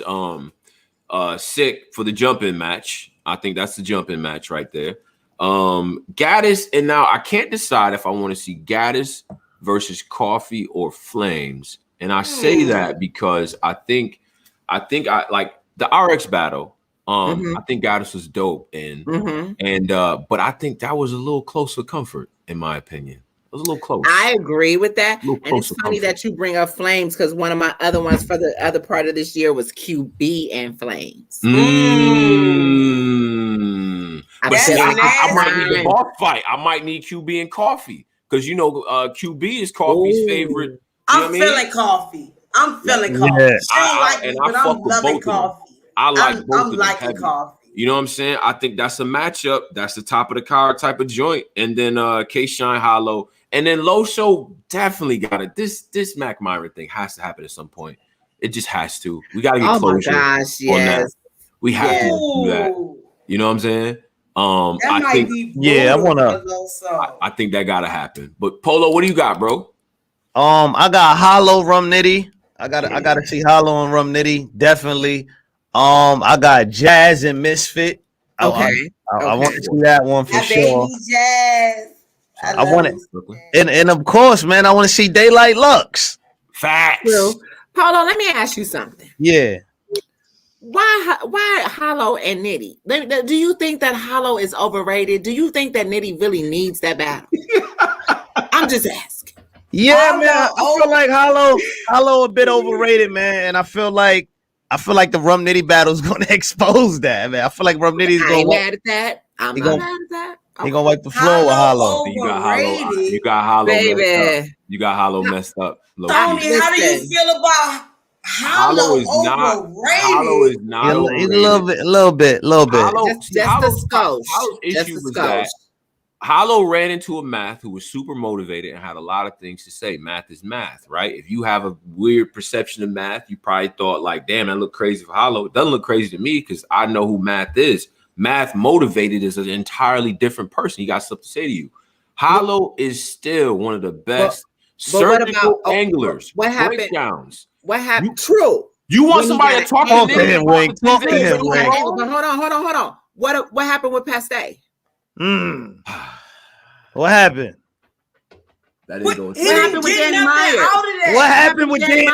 Sick for the jump-in match. I think that's the jump-in match right there. Gaddis, and now I can't decide if I want to see Gaddis versus Coffee or Flames. And I say that because I think I like the RX battle. I think Gaddis was dope, but I think that was a little close for comfort, in my opinion. It was a little close. I agree with that. And it's funny that you bring up Flames because one of my other ones for the other part of this year was QB and Flames. But see, I might need a boss fight. I might need QB and Coffee because QB is Coffee's favorite. I'm feeling Coffee. I'm feeling Coffee. I fuck with both Coffee. I like both of them liking Coffee. You know what I'm saying? I think that's a matchup. That's the top of the card type of joint. And then K-Shine Hollow. And then Low Show definitely got it. This Mac Myra thing has to happen at some point. It just has to. We got to get closure. Oh my gosh, yes. We have to do that. You know what I'm saying? I think that gotta happen. But Polo, what do you got, bro? I got Hollow Rum Nitty. I gotta see Hollow and Rum Nitty, definitely. I got Jazz and Misfit. Okay. I want to see that one for sure. Jazz. I want it, and of course, man, I want to see Daylight Lux. Facts. True. Paulo, let me ask you something. Yeah. Why Hollow and Nitty? Do you think that Hollow is overrated? Do you think that Nitty really needs that battle? I'm just asking. Yeah, man. I feel like Hollow a bit overrated, man, and I feel like the Rum Nitty battle is going to expose that, man. I feel like Rum Nitty's going to mad at that. I'm not mad at that. He gonna wipe the floor with Hollow. You got Hollow, baby. You got Hollow messed up. Tony, how do you feel about Hollow is overrated? Hollow is not overrated. A little bit. Just the skosh. Hollow's issue was that Hollow ran into a Math who was super motivated and had a lot of things to say. Math is math, right? If you have a weird perception of Math, you probably thought like, damn, that look crazy for Hollow. It doesn't look crazy to me because I know who Math is. Math motivated is an entirely different person. He got stuff to say to you. Hollow is still one of the best surgical anglers. What happened? Breakdowns. What happened? True. You want somebody to talk to him? Talk to him. But hold on. What happened with Paste? What happened? That is what happened with Danny Myers? What happened with Danny?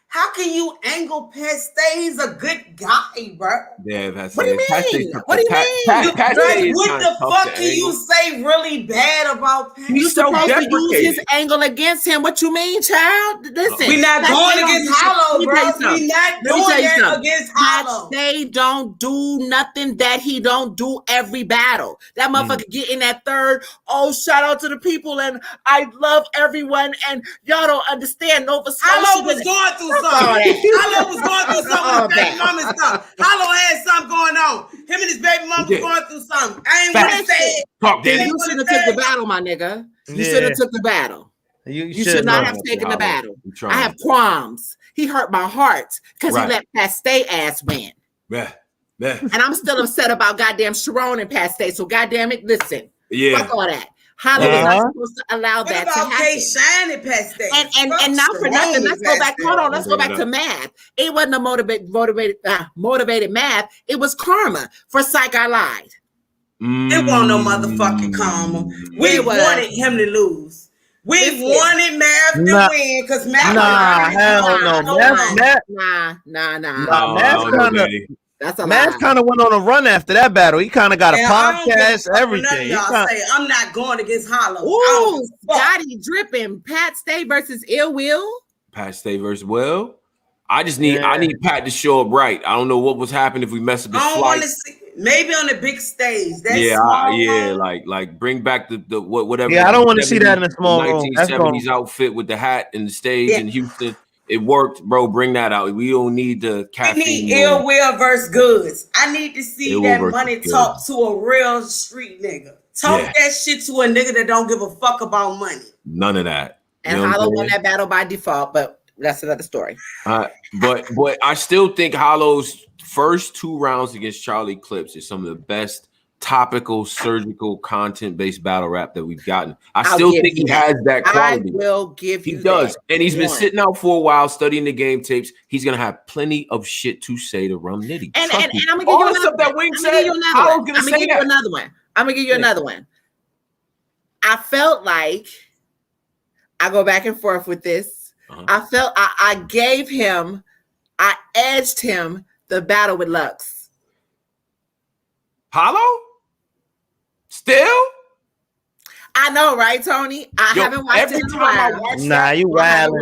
How can you angle Paste's a good guy, bro? Yeah, what do you mean? What do you mean? What the fuck can you say really bad about Paste? You supposed to use his angle against him. What you mean, child? Listen, we're not going against Hollow, bro. We're not doing that against Hollow. They don't do nothing that he don't do every battle. That motherfucker get in that third. Oh, shout out to the people, and I love everyone, and y'all don't understand Nova Scotia. Hollow was going through something. Hollow was going through something with baby mama and stuff. Hollow had something going on. Him and his baby mama was going through something. I ain't want to say it. You should have took the battle, my nigga. You should have took the battle. You should not have taken the battle. I have qualms. He hurt my heart because he let Paste ass win. Yeah. And I'm still upset about goddamn Sharon and Paste. So goddamn it, listen. Fuck all that. Hollow is not supposed to allow that to happen. K-Shine and Paste? And not for nothing. Let's go back. Hold on. Let's go back to Math. It wasn't a motivated Math. It was karma for Psych I Lied. It wasn't no motherfucking karma. We wanted him to lose. We wanted Math to win because Math. Hell no. Math kind of. That's a Matt kind of went on a run after that battle. He kind of got a podcast, everything. Y'all say I'm not going against Hollow. Ooh, Scotty dripping. Pat Stay versus Ill Will. Pat Stay versus Will. I need Pat to show up right. I don't know what was happening if we messed up his flight. Maybe on the big stage. Like bring back the whatever. Yeah, I don't want to see that in a small 1970s outfit with the hat and the stage in Houston. It worked, bro. Bring that out. We don't need the caffeine. We need Ill Will versus Goods. I need to see that money talk to a real street nigga. Talk that shit to a nigga that don't give a fuck about money. None of that. And Hollow won that battle by default, but that's another story. But I still think Hollow's first 2 rounds against Charlie Eclipse is some of the best topical, surgical, content-based battle rap that we've gotten. I still think he has that quality. I will give you. He does, and he's been sitting out for a while studying the game tapes. He's gonna have plenty of shit to say to Rum Nitty. And I'm gonna give you another one. I'm gonna give you another one. I'm gonna give you another one. I felt like I go back and forth with this. I felt I gave him, I edged him the battle with Lux. Hollow? Still? I know, right, Tony? I haven't watched it in a while. Nah, you wild.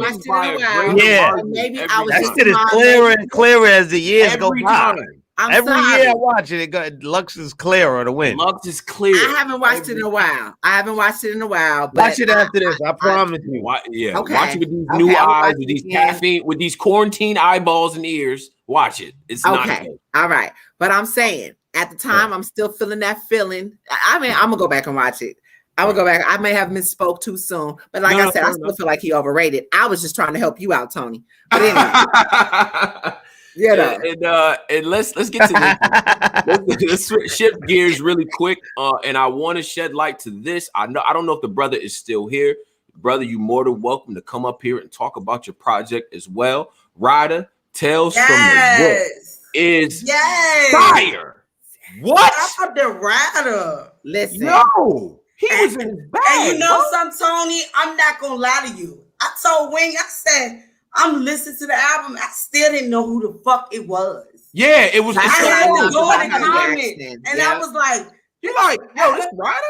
Yeah. Maybe I was that shit is clearer and clearer as the years go by. Every year I watch it, Lux is clearer to win. Lux is clear. I haven't watched it in a while. But watch it after this. I promise you. Watch it with these new eyes, with these caffeine, with these quarantine eyeballs and ears. Watch it. It's not good. All right. But I'm saying at the time, I'm still feeling that feeling. I mean, I'm gonna go back and watch it. I would go back. I may have misspoke too soon, but like I said, I still feel like he overrated. I was just trying to help you out, Tony. But anyway. And let's get to this. Let's shift gears really quick. And I want to shed light to this. I don't know if the brother is still here. Brother, you're more than welcome to come up here and talk about your project as well. Ryda, Tales from the Wood is fire. What? Shout out to Ryda. Listen. Yo, he was in his bag. And you know bro. something, Tony? I'm not gonna lie to you. I told Wing, I said, I'm listening to the album. I still didn't know who the fuck it was. Yeah, it was. I had to go in the comment, comments, and I was like, "You like, yo, this Ryda?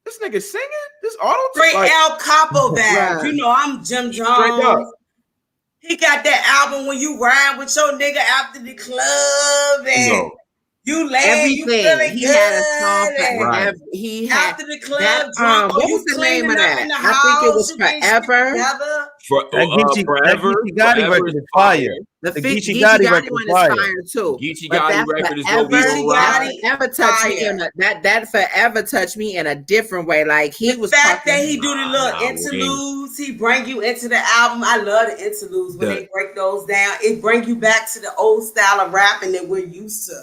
This nigga singing? This auto straight like, El Capo bag. Right. You know, I'm Jim Jones. He got that album when you ride with your nigga after the club and you lay, you feeling he good. had a song for Right. he had After the club, that, drunk, what you was the name of cleaning up that? in the I think it was house, you getting shit Forever. together. Forever. That Geechee Gotti record is fire. The Geechee Geechee Gotti Gotti record one is is fire. fire too. Geechee But Gotti that record is what we Forever, gonna ride. Forever touched me in that Forever touched me in a different way. Like he The was fact that talking, he do the little interludes, he bring you into the album. I love the interludes when they break those down. It bring you back to the old style of rapping that we're used to.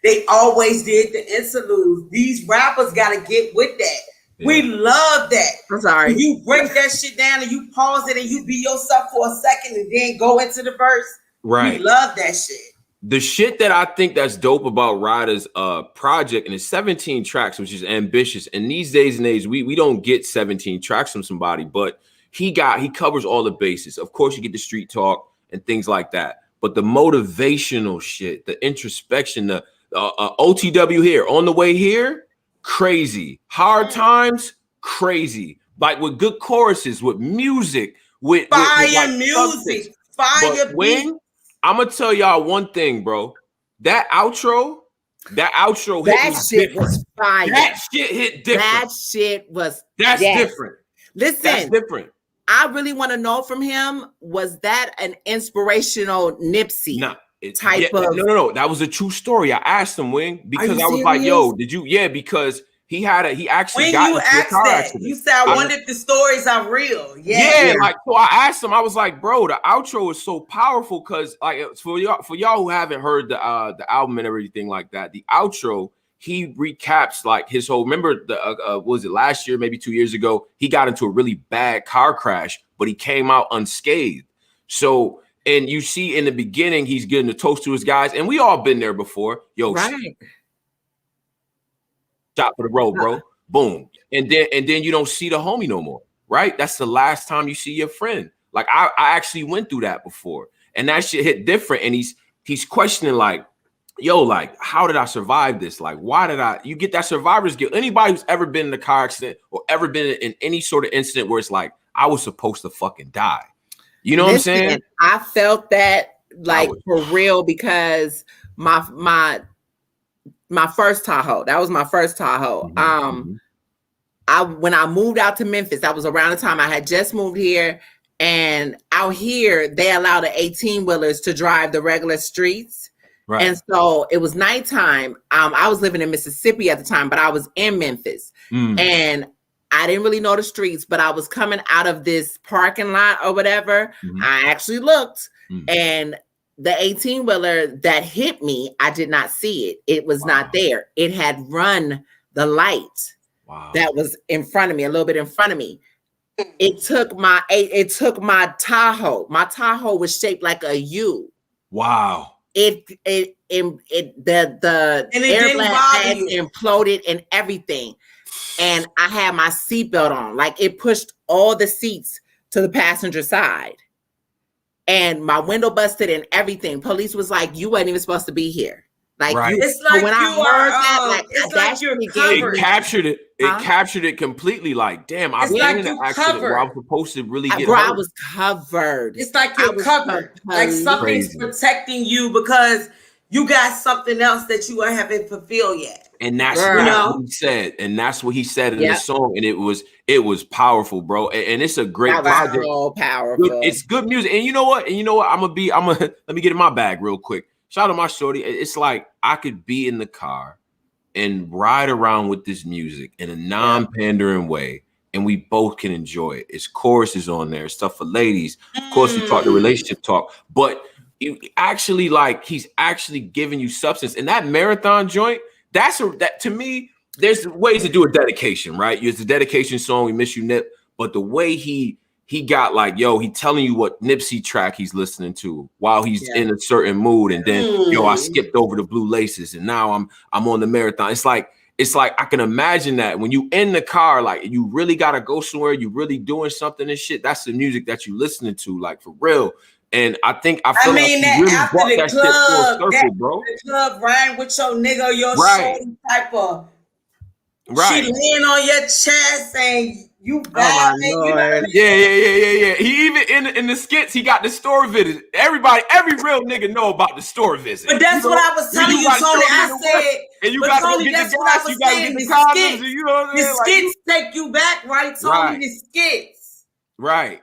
They always did the interludes. These rappers got to get with that. Yeah. We love that. I'm sorry. When you break that shit down and you pause it and you be yourself for a second and then go into the verse. Right. We love that shit. The shit that I think that's dope about Ryda's project, and it's 17 tracks, which is ambitious. And these days and age, we don't get 17 tracks from somebody, but he covers all the bases. Of course, you get the street talk and things like that. But the motivational shit, the introspection, the OTW here, on the way here, crazy. Hard times, crazy. Like with good choruses, with music, with fire with music, fire beat. I'm gonna tell y'all one thing, bro. That outro that shit was fire. That shit hit different. That shit was different. Listen, that's different. I really want to know from him, was that an inspirational Nipsey? No. Type of no. That was a true story. I asked him, Wing, because I was like, "Yo, did you?" Yeah, because he actually when got you into a car accident. You said, "I wonder if the stories are real." Yeah, like so. I asked him. I was like, "Bro, the outro is so powerful because, like, for y'all who haven't heard the album and everything like that, the outro he recaps like his whole. Remember the was it last year, maybe 2 years ago? He got into a really bad car crash, but he came out unscathed. So. And you see in the beginning, he's getting a toast to his guys, and we all been there before. Yo, right. Shot for the road, bro. Boom. And then you don't see the homie no more, right? That's the last time you see your friend. Like I actually went through that before, and that shit hit different. And he's questioning like, yo, like, how did I survive this? Like, why did you get that survivor's guilt? Anybody who's ever been in a car accident or ever been in any sort of incident where it's like, I was supposed to fucking die. You know what I'm saying? I felt that like for real because my first Tahoe, that was my first Tahoe. When I moved out to Memphis, that was around the time I had just moved here, and out here they allow the 18-wheelers to drive the regular streets. Right. And so it was nighttime. I was living in Mississippi at the time, but I was in Memphis. And I didn't really know the streets, but I was coming out of this parking lot or whatever. I actually looked, and the 18-wheeler that hit me, I did not see it. It was not there. It had run the light that was in front of me, a little bit in front of me. It took my Tahoe. My Tahoe was shaped like a U. Wow. The airline had imploded and everything. And I had my seatbelt on. Like it pushed all the seats to the passenger side. And my window busted and everything. Police was like, you wasn't even supposed to be here. Like it's like when I heard that, like it's like you're covered. It captured it. It captured it completely. Like, damn, I was in an accident where I was supposed to really get hurt. I was covered. It's like you're covered. Like something's protecting you because you got something else that you haven't fulfilled yet. And that's what he said. And that's what he said in the song. And it was powerful, bro. And it's a great project. So powerful. It's good music. And you know what? Let me get in my bag real quick. Shout out to my shorty. It's like I could be in the car and ride around with this music in a non-pandering way, and we both can enjoy it. It's choruses on there, stuff for ladies. Of course, we talk the relationship talk, but he's actually giving you substance. And that marathon joint, that to me, there's ways to do a dedication, right? It's a dedication song. We miss you, Nip. But the way he he got like, yo, he telling you what Nipsey track he's listening to while he's in a certain mood, and then yo, I skipped over the Blue Laces, and now I'm on the marathon. It's like I can imagine that when you in the car, like you really gotta go somewhere, you really doing something and shit. That's the music that you listening to, like for real. And I feel like you really after brought the that club, shit full circle, bro. The club riding with your nigga, your shorty type of. She laying on your chest and you bad. Yeah. He even in the skits, he got the store visit. Every real nigga know about the store visit. But that's what I was telling you, Tony. I said, and you got to get the gas, you got to get the condoms, you know what I'm saying? The skits take you back, right, Tony? The skits. Right.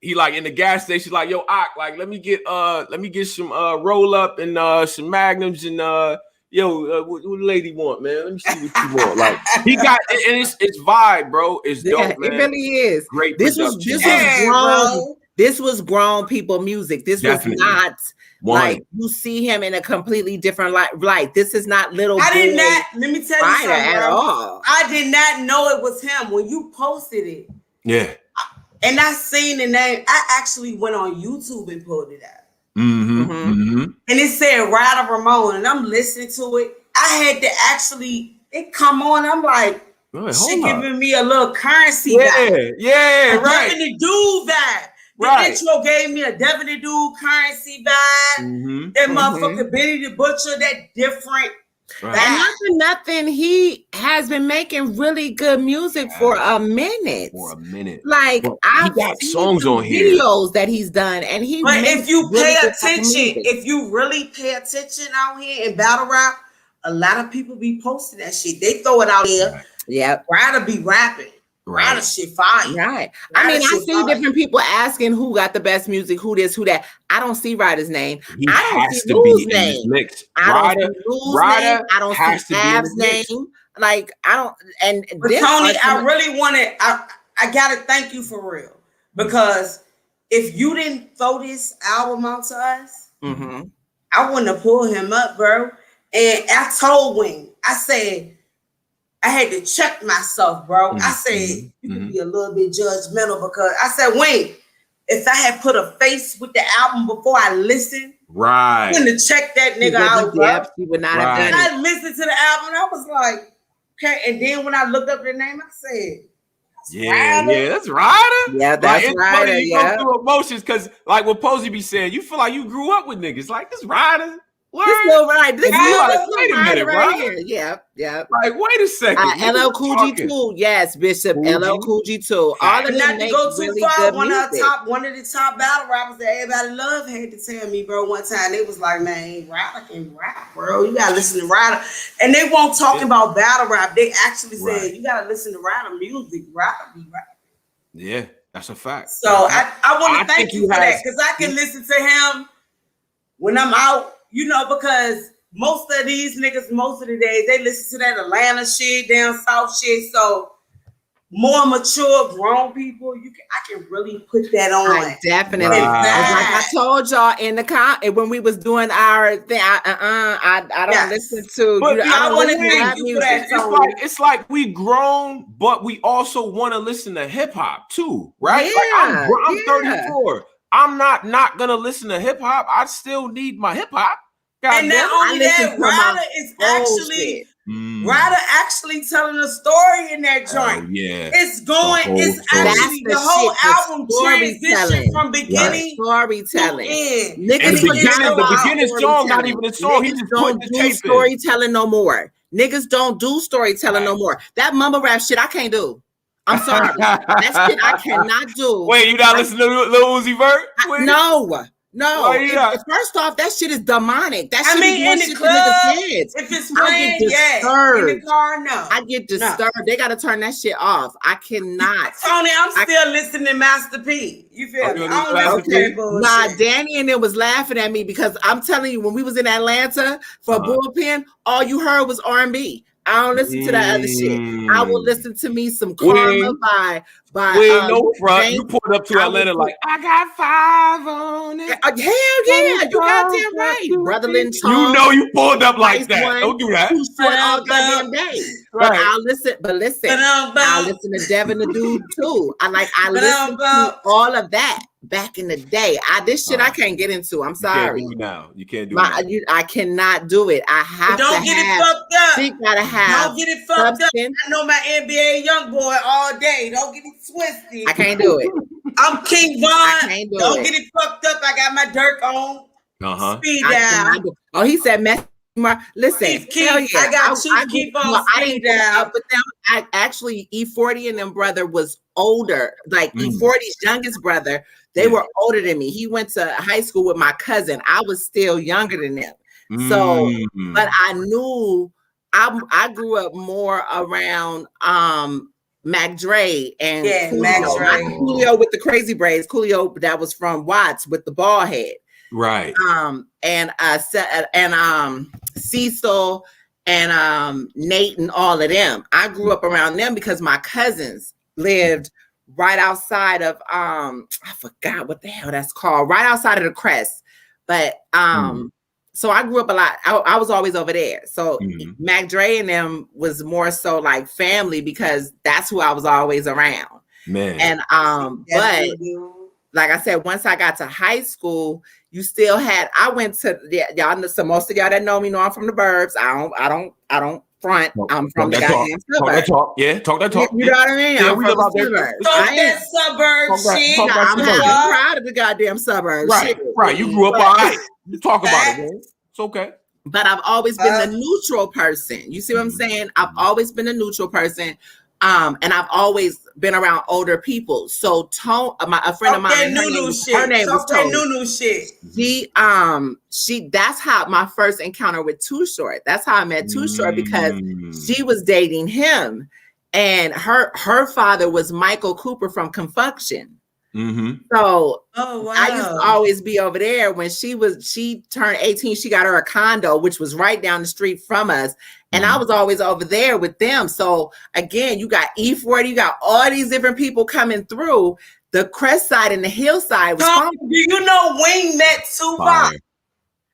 He like in the gas station, like, yo, like let me get some roll up and some magnums and what the lady want, man? Let me see what you want. Like he got, and it's vibe, bro. It's dope, man. It really is. Great. This was grown. This was grown people music. This was not like you see him in a completely different light. This is not little. I did not. Let me tell you something, at all. I did not know it was him when you posted it. Yeah. And I seen the name. I actually went on YouTube and pulled it out. And it said Ryda Ramon, and I'm listening to it. I had to actually it come on. I'm like, she giving me a little currency back. Yeah, right. Devin the Dude back. The intro gave me a Devin the Dude currency back. That motherfucker Benny the Butcher, that different. Right. And not for nothing, he has been making really good music for a minute. Like I've got songs on videos that he's done, and he. But if you pay attention, if you really pay attention out here in battle rap, a lot of people be posting that shit. They throw it out there. Yeah, Ryda be rapping. Ryda shit fire. Right. I mean, I see different people asking who got the best music, who this, who that. I don't see Ryda's name. I don't see Lou's name. I don't see Lou's name. I don't see Av's name. Like I don't. And but Tony, I really wanted. I gotta thank you for real, because if you didn't throw this album out to us, I wouldn't have pulled him up, bro. And I told Wing, I said. I had to check myself, bro. I said, you can be a little bit judgmental because I said, wait, if I had put a face with the album before I listened, I wouldn't have checked that nigga out, bro. He would not have done it. I listened to the album and I was like, okay. And then when I looked up the name, I said, that's Ryda. Yeah, that's Ryda. You go through emotions because, like what Posey be saying, you feel like you grew up with niggas. Like this Ryda. This little right. This like, wait a minute, right here. Yeah. Like, wait a second. LL Cool G too. Yes, Bishop. LL Cool G too. All of them not to go too really far. One of the top battle rappers that everybody love had to tell me, bro. One time they was like, man, Ryda can rap, bro. You gotta listen to Ryda. And they won't talk about battle rap. They actually said you gotta listen to Ryda music. Ryda be rapping. Yeah, that's a fact. So I want to thank you for that because I can listen to him when I'm out. You know, because most of these niggas, most of the days, they listen to that Atlanta shit, down south shit. So more mature, grown people, I can really put that on. I definitely. Like I told y'all in the when we was doing our thing, I don't listen to. But I want to thank you for that. It's like we grown, but we also want to listen to hip hop too, right? Yeah, like I'm 34. I'm not gonna listen to hip hop. I still need my hip hop. And not only that, Ryda is actually Ryda actually telling a story in that joint. It's going. It's actually the whole album transition from beginning storytelling. The beginning song, not even a song. He just put the tape storytelling no more. Niggas don't do storytelling no more. That mumble rap shit I can't do. I'm sorry. That shit I cannot do. Wait, you not listening to Lil Uzi Vert? No. First off, that shit is demonic. That shit in the club, if it's playing, in the car, no. I get disturbed. They got to turn that shit off. I cannot. Tony, I'm still listening to Master P. You feel me? Nah, Dani and them was laughing at me because I'm telling you, when we was in Atlanta for Bullpen, all you heard was R&B. I don't listen to that other shit. I will listen to me some Karma by no front. You pulled up to Atlanta like I got 5 on it. Hell yeah, you goddamn right. Brotherland Tongue. You know you pulled up like that. Don't do that. Too short all goddamn day. Right. But listen, I listen to Devin the Dude too. I listen to all of that back in the day. This shit I can't get into. I'm sorry. You can't do it now. I cannot do it. I have don't get it fucked up. You gotta have. Don't get it fucked up. I know my NBA young boy all day. Don't get it twisted. I can't do it. I'm King Von. I can't do Don't it. get it fucked up. I got my Dirk on. Speed down. Oh, he said mess. Listen, hell yeah. I got to keep on speed down. But them, I actually E40 and them brother was older. Like E40's youngest brother, they were older than me. He went to high school with my cousin. I was still younger than them. So, but I knew I grew up more around Mac Dre and Coolio. Mac Dre. Coolio with the crazy braids. Coolio that was from Watts with the bald head. Right. And Cecil and Nate and all of them. I grew up around them because my cousins lived right outside of I forgot what the hell that's called, right outside of the Crest. But so I grew up a lot. I was always over there. So Mac Dre and them was more so like family because that's who I was always around. Man. And but like I said, once I got to high school, you still had. I went to y'all. So most of y'all that know me know I'm from the burbs. I don't front. I'm from the goddamn suburbs. Talk that talk. Yeah, talk that talk. You know what I mean? Yeah, I'm we from live out the there. suburbs. Talk that suburb shit. I'm proud of the goddamn suburbs. Right, shit. right. You grew up all right. You talk about it, man. It's okay. But I've always been the neutral person. You see what I'm saying? I've always been a neutral person. And I've always been around older people. So a friend of mine, her name was Tone. Nunu shit. She that's how my first encounter with Too Short. That's how I met Too Short because she was dating him, and her father was Michael Cooper from Confunction. So I used to always be over there when she turned 18. She got her a condo, which was right down the street from us. And I was always over there with them. So again, you got E40, you got all these different people coming through. The Crest side and the hillside was fun. Do you know Wayne met Tupac?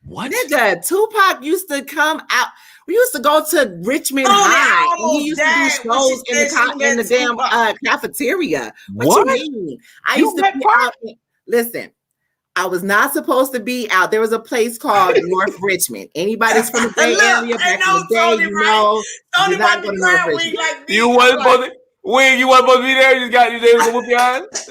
What? Nigga, Tupac used to come out. We used to go to Richmond High. And he used to do shows in the damn cafeteria. What you mean? I used to be out. Listen, I was not supposed to be out. There was a place called North Richmond. Anybody's from the Bay Area back in the day, you know, you're not going to North Richmond. You wasn't supposed to. When you wasn't supposed to be there, you just got you there to whoop your ass.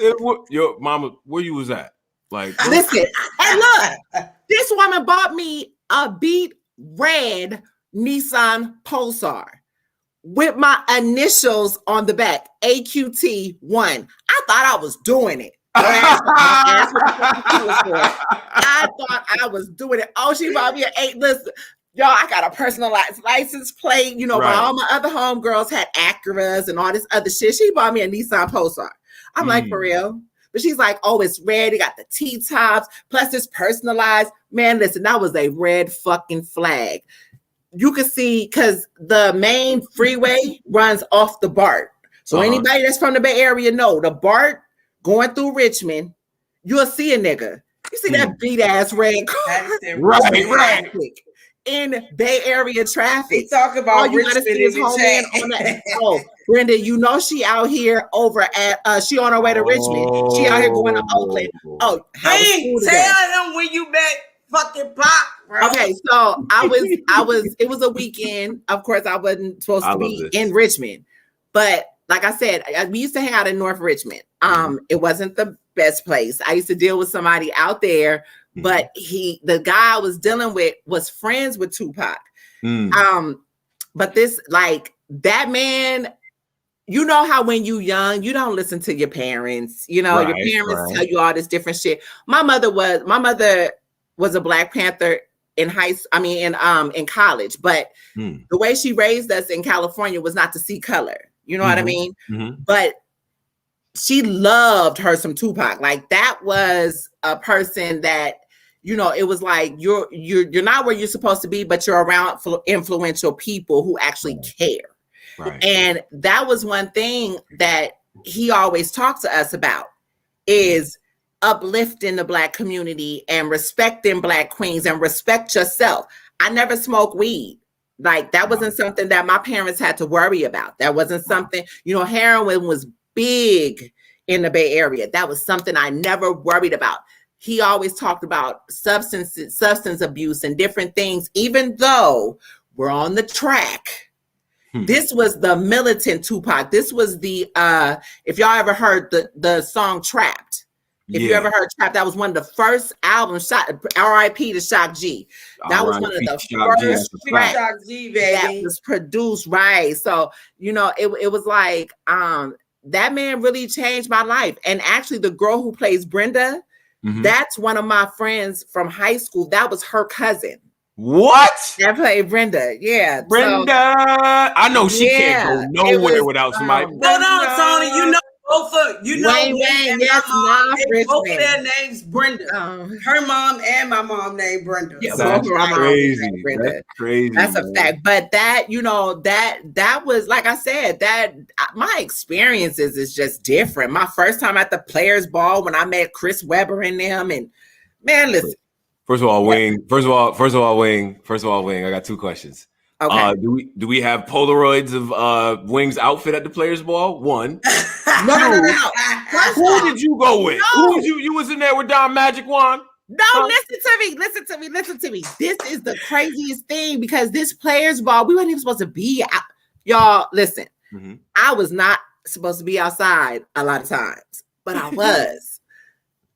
Your mama, where you was at? Like, listen, and look, this woman bought me a beat red Nissan Pulsar with my initials on the back, AQT1. I thought I was doing it. I thought I was doing it. Oh, she bought me an 8. Listen, y'all, I got a personalized license plate. You know, right. All my other homegirls had Acuras and all this other shit. She bought me a Nissan Pulsar. I'm like, for real? But she's like, oh, it's red. It got the T-tops. Plus, it's personalized. Man, listen, that was a red fucking flag. You can see, because the main freeway runs off the BART. So anybody that's from the Bay Area know the BART going through Richmond, you'll see a nigga. You see that beat-ass red car. Right. In Bay Area traffic. They talk about Richmond in the chat. Oh, Brenda, you know she out here over at she on her way to Richmond. She out here going to Oakland. Oh, hey, tell them when you met fucking Pop, bro. Okay, so it was a weekend. Of course, I wasn't supposed to be in Richmond. But like I said, we used to hang out in North Richmond. It wasn't the best place. I used to deal with somebody out there, but the guy I was dealing with was friends with Tupac. But this, like, that man, you know how when you young, you don't listen to your parents. You know, your parents tell you all this different shit. My mother was a Black Panther in in college, but the way she raised us in California was not to see color. You know what I mean? But she loved her some Tupac. Like, that was a person that you know, it was like you're not where you're supposed to be, but you're around influential people who actually care. Right. And that was one thing that he always talked to us about, is uplifting the Black community and respecting Black queens and respect yourself. I never smoked weed. Like, that wasn't something that my parents had to worry about. That wasn't something, you know, heroin was big in the Bay Area. That was something I never worried about. He always talked about substance abuse and different things, even though we're on the track. This was the militant Tupac. This was the, if y'all ever heard the song Trapped, if you ever heard Trapped, that was one of the first albums, R.I.P. to Shock G. That was one of the first tracks that was produced, right? So, you know, it was like, that man really changed my life. And actually the girl who plays Brenda, that's one of my friends from high school. That was her cousin. What? That played Brenda. Yeah. Brenda. So, I know she can't go nowhere without somebody. Hold on, Tony. You know both of Wayne, yes, both of their names Brenda. Her mom and my mom named Brenda. Yeah, that's crazy. That's crazy. That's a fact. But that, you know, that was, like I said, that my experiences is just different. My first time at the Players Ball when I met Chris Webber and them, and man, listen. First of all, Wing. I got two questions. Okay. Do we have Polaroids of Wing's outfit at the Players Ball? One. No. Who did you go with? No. Who was you? You was in there with Don Magic Wand? No, listen to me. This is the craziest thing, because this Players Ball, we weren't even supposed to be out. Y'all, listen. I was not supposed to be outside a lot of times, but I was.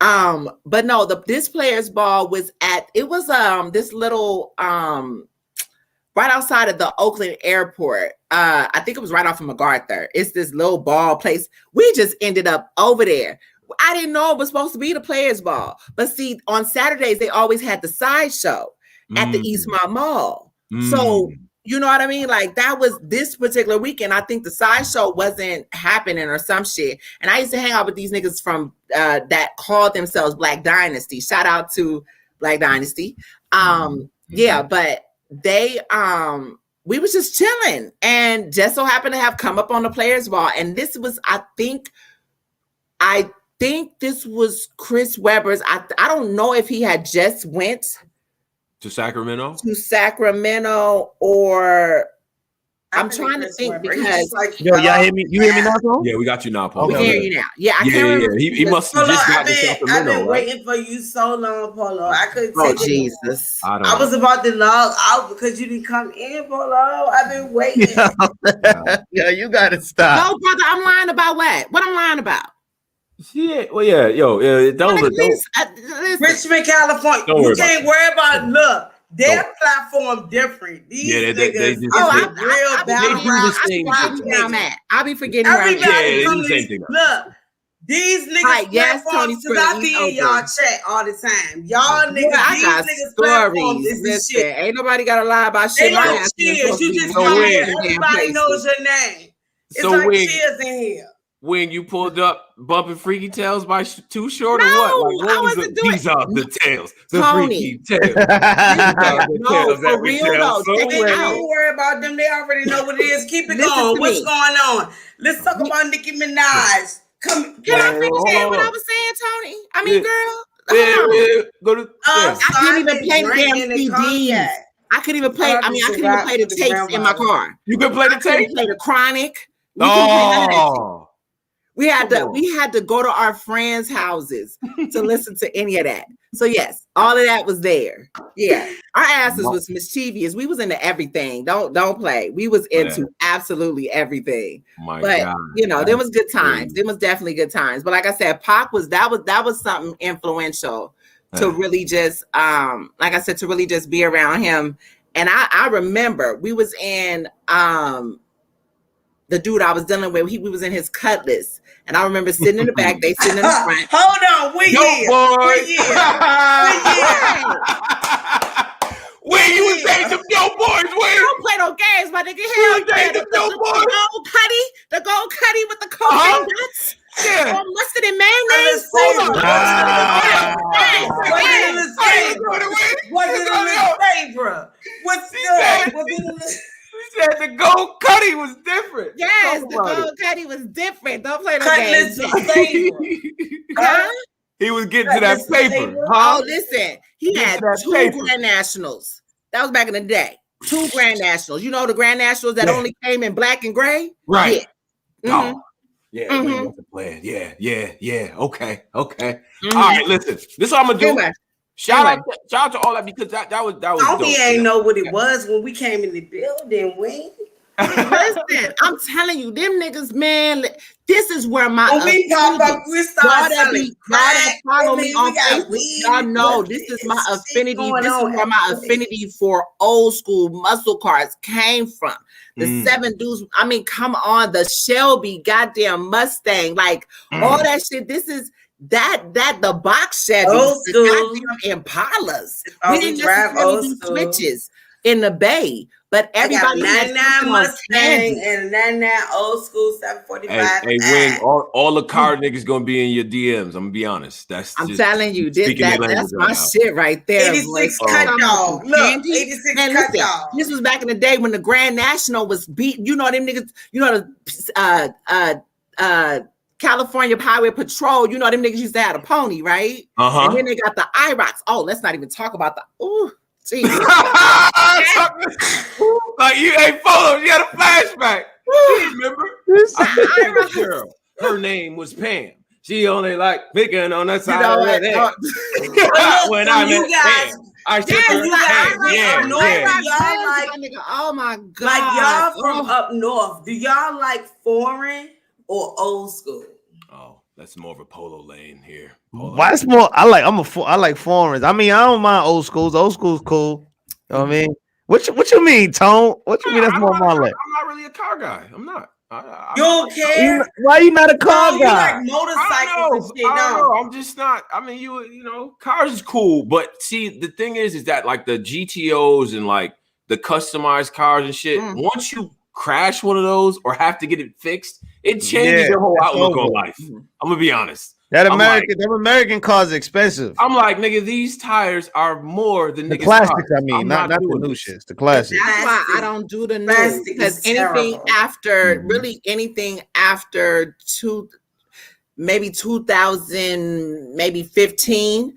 But no, this Players Ball was this little right outside of the Oakland airport. I think it was right off of MacArthur. It's this little ball place. We just ended up over there. I didn't know it was supposed to be the Players Ball. But see, on Saturdays, they always had the sideshow at the Eastmont Mall. So, you know what I mean? Like, that was this particular weekend. I think the sideshow wasn't happening or some shit. And I used to hang out with these niggas from that called themselves Black Dynasty. Shout out to Black Dynasty. Yeah, but they we was just chilling and just so happened to have come up on the Players Ball. And this was, I think this was Chris Webber's. I don't know if he had just went to Sacramento, or I'm trying to think, because y'all hear me? You hear me now, Paul? Yeah, we got you now, Paul. We hear you now. Yeah, I can't remember. He must have just got to Sacramento. I've been waiting for you so long, Polo. I couldn't take Jesus. I was about to log out because you didn't come in, Polo. I've been waiting. Yeah, you gotta stop. No, brother, I'm lying about what? What I'm lying about? Yeah, well, yeah, Richmond, California. You can't worry about look. Their platform different. These niggas real bad. I'll be forgetting where I'm at. Look, these niggas platforms, because I be in y'all chat all the time. Y'all niggas, I got stories. Listen, ain't nobody got to lie about shit. You just come here. Everybody knows your name. It's like cheers in here. When you pulled up bumping Freaky Tales by Too Short, or what? Like, what was these are the tales, the Freaky Tales. No, for real though. Don't worry about them. They already know what it is. Keep it going. What's going on? Let's talk about Nicki Minaj. Can I finish what I was saying, Tony? I mean, girl. I couldn't even play the damn CDs. I couldn't even play. I couldn't even play the tapes in my car. You could play the tape. Play the Chronic. We had to go to our friends' houses to listen to any of that. So yes, all of that was there. Yeah, our asses was mischievous. We was into everything. Don't play. We was into absolutely everything. But you know, there was good times. There was definitely good times. But like I said, Pac was something influential to really just like I said, to really just be around him. And I remember we was in the dude I was dealing with, we was in his Cutlass. And I remember sitting in the back, they sitting in the front. Hold on, what year? Where you was dating them Yo Boys? Where? Don't play no games, my nigga. Hell yeah, the gold cutty with the cocaine nuts. Yeah. Mustard and mayonnaise. favorite? What's good? Was it He said the gold cutty was different. Yes, the gold cutty was different. Don't play no Cutlass games. was favorite. Huh? He was getting to that paper. Oh, listen. He had 2 Grand Nationals. That was back in the day. 2 Grand Nationals. You know the Grand Nationals that only came in black and gray? Right. Yeah. Oh. Yeah, what's the plan? Yeah. Okay. All right, listen. This is what I'm gonna do. Anyway. Shout out to all that because that was dope. We ain't know what it was when we came in the building. Listen, I'm telling you, them niggas, man. This is where my when we pop up, we start selling crack. Follow me on Facebook. Y'all know this is my affinity. This is where my affinity for old school muscle cars came from. The 7 dudes. I mean, come on, the Shelby, goddamn Mustang, like all that shit. This is the box Chevy, the goddamn Impalas. We didn't necessarily do switches in the Bay, but everybody had 99 Mustang and 99 old school 745. Hey, Wing, all the car niggas gonna be in your DMs. I'm gonna be honest. I'm telling you, that's my shit right there. 86 cut dog. Look, 86 cut dog. This was back in the day when the Grand National was beat. You know them niggas. You know the California Highway Patrol. You know them niggas used to have a pony, right? And then they got the IROCs. Oh, let's not even talk about the Like you ain't followed. You had a flashback. Remember? I met a girl. Her name was Pam. She only like picking on that side of that head. When I met Pam, I said, oh my god! Like y'all from up north, do y'all like foreign or old school? Oh, that's more of a polo lane here. Why it's more? I like foreigners. I mean, I don't mind old schools. Old school's cool. You know what I mean? What you mean, Tone? What you mean? That's more my life. I'm not really a car guy. I'm not. You don't care? Why you not a car guy? You like motorcycles and shit. No, I'm just not. I mean, you know, cars is cool, but see, the thing is that like the GTOs and like the customized cars and shit. Once you crash one of those or have to get it fixed, it changes your whole outlook on life. I'm gonna be honest. Them American cars are expensive. I'm like, nigga, these tires are more than the classics. I mean, not the new shit. The classics. That's why I don't do the new, because anything after anything after maybe 2000, maybe 15.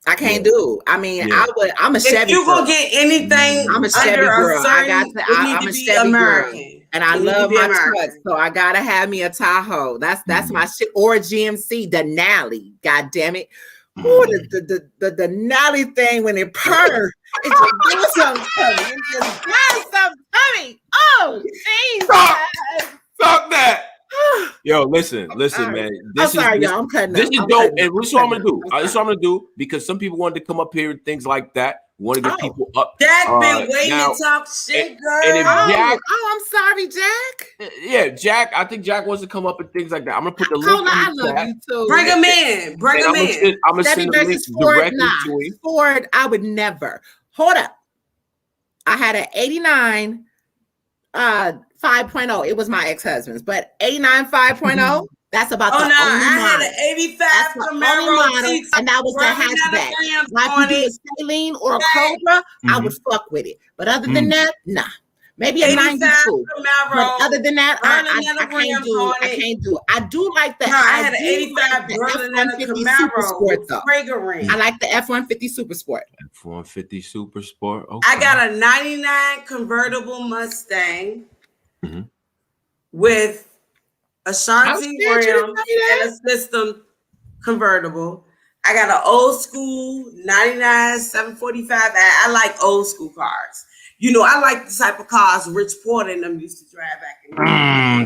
I can't do. I mean, I'm a Chevy. If you gonna get anything, I'm a Chevy girl. I'm a Chevy American. girl. And I love my trucks, so I gotta have me a Tahoe. That's my shit. Or a GMC Denali. God damn it! Ooh, the Denali thing when it purrs, it just do something to me. It just does something to me. Oh, Jesus! Stop that! Yo, listen, man. I'm sorry, y'all. I'm cutting. This is dope, and this is what I'm gonna do. This is what I'm gonna do because some people wanted to come up here and things like that. Want to get people up. Jack been waiting to talk shit, girl. And if Jack, I'm sorry, Jack. Yeah, Jack. I think Jack wants to come up and things like that. I'm gonna put the link. I love you too. Bring him in. I'm gonna send the link directly to him. Ford, I would never. Hold up. I had an 89 5.0. It was my ex-husband's, but 89 5.0. That's about the only model. I had an 85 Camaro, and that was the hatchback. Like you do a Saline or a Cobra, I would fuck with it. But other than that, nah. Maybe a 92. But other than that, I can't do. I can't do. I do like the. I had an 85 F-150 Super Sport though. I like the F-150 Super Sport. F-150 Super Sport. Okay. I got a 99 convertible Mustang with a Shanti rim and a system convertible. I got an old school 99 745. I like old school cars. You know, I like the type of cars Rich Porter and them used to drive back in the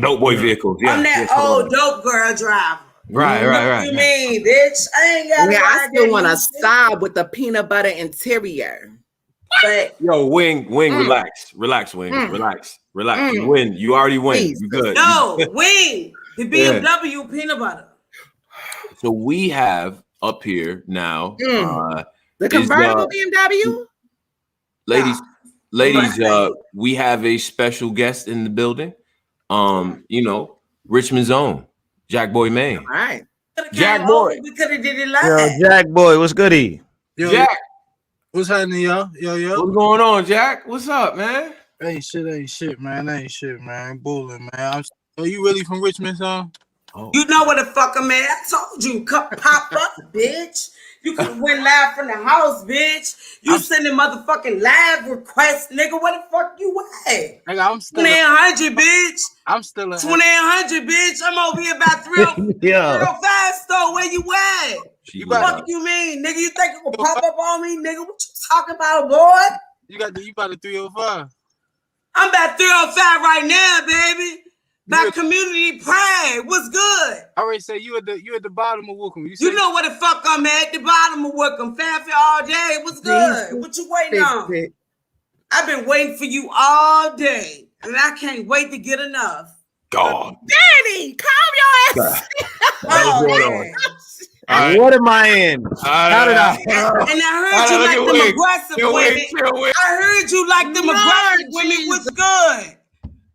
day. Dope boy vehicles. Yeah, I'm that old dope girl driver. Right. What you mean, bitch? I ain't got. Yeah, I still want to stop with the peanut butter interior. But yo, Wing, relax, Wing, relax. Win, you already win. You good? No, Wing, the BMW peanut butter. So we have up here now the convertible BMW. Ladies, we have a special guest in the building. You know, Richmond's own Jack Boy Maine. All right, Jack Boy. We could have did it live. Yo, Jack Boy, what's goody? Yo, Jack. What's happening, y'all? Yo. What's going on, Jack? What's up, man? Ain't shit, man. Bullying, man. You really from Richmond, son? Oh. You know what the fuck I'm at. I told you, pop up, bitch. You could have went live from the house, bitch. You sending motherfucking live requests, nigga. Where the fuck you at? Nigga, I'm still 2800, bitch. I'm still 2800, bitch. I'm over here about 305 store. Where you at? Fuck you mean, nigga? You think it will pop up on me, nigga? What you talking about, boy? You about the 305. I'm about 305 right now, baby. That community pride. What's good? I already say you at the bottom of Wickham. You know where the fuck I'm at the bottom of Wickham. Fanfare all day. What's good? What you waiting on? I've been waiting for you all day, and I can't wait to get enough. God, Dani, calm your ass. What am I in? How did I? And I heard you like them aggressive women. I heard you like them aggressive women. What's good?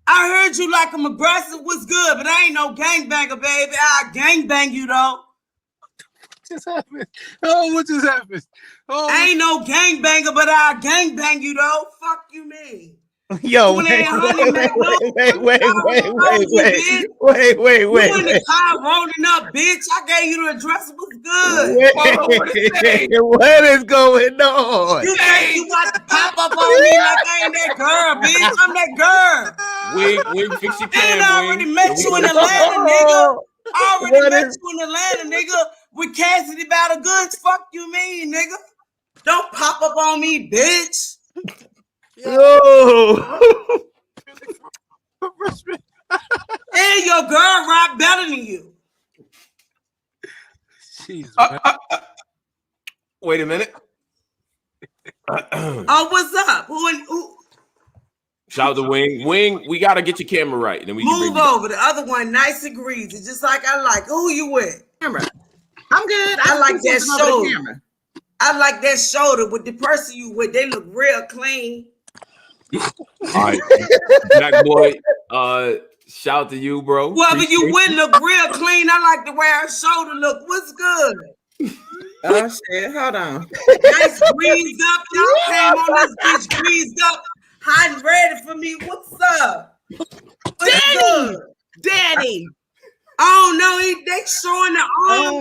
I heard you like them aggressive. What's good? But I ain't no gangbanger, baby. I gangbang you though. What just happened? What just happened? I ain't no gangbanger, but I gangbang you though. Fuck you mean? Yo, wait. You in the car rolling up, bitch. I gave you the address. What's good? What is going on? You think you about to pop up on me like I ain't that girl, bitch? I'm that girl. Wing, fix your cam, I already met you in Atlanta, nigga. I already met you in Atlanta, nigga. With Cassidy Battle Goods. Fuck you mean, nigga? Don't pop up on me, bitch. Yo. And your girl rap better than you. Jeez, wait a minute. Oh, what's up? Who? Shout out to Wing. Wing, we gotta get your camera right, and then we move over. The other one, nice and greasy, just like I like. Who you with? Camera. I'm good. I like that shoulder. I like that shoulder with the person you with. They look real clean. All right, Jack boy. Shout out to you, bro. Whoever you with look real clean. I like the way her shoulder look. What's good? Oh shit! Hold on. Nice greased up. Y'all came on this bitch greased up, hot and ready for me. What's up? Dani. Oh no, they showing the arm.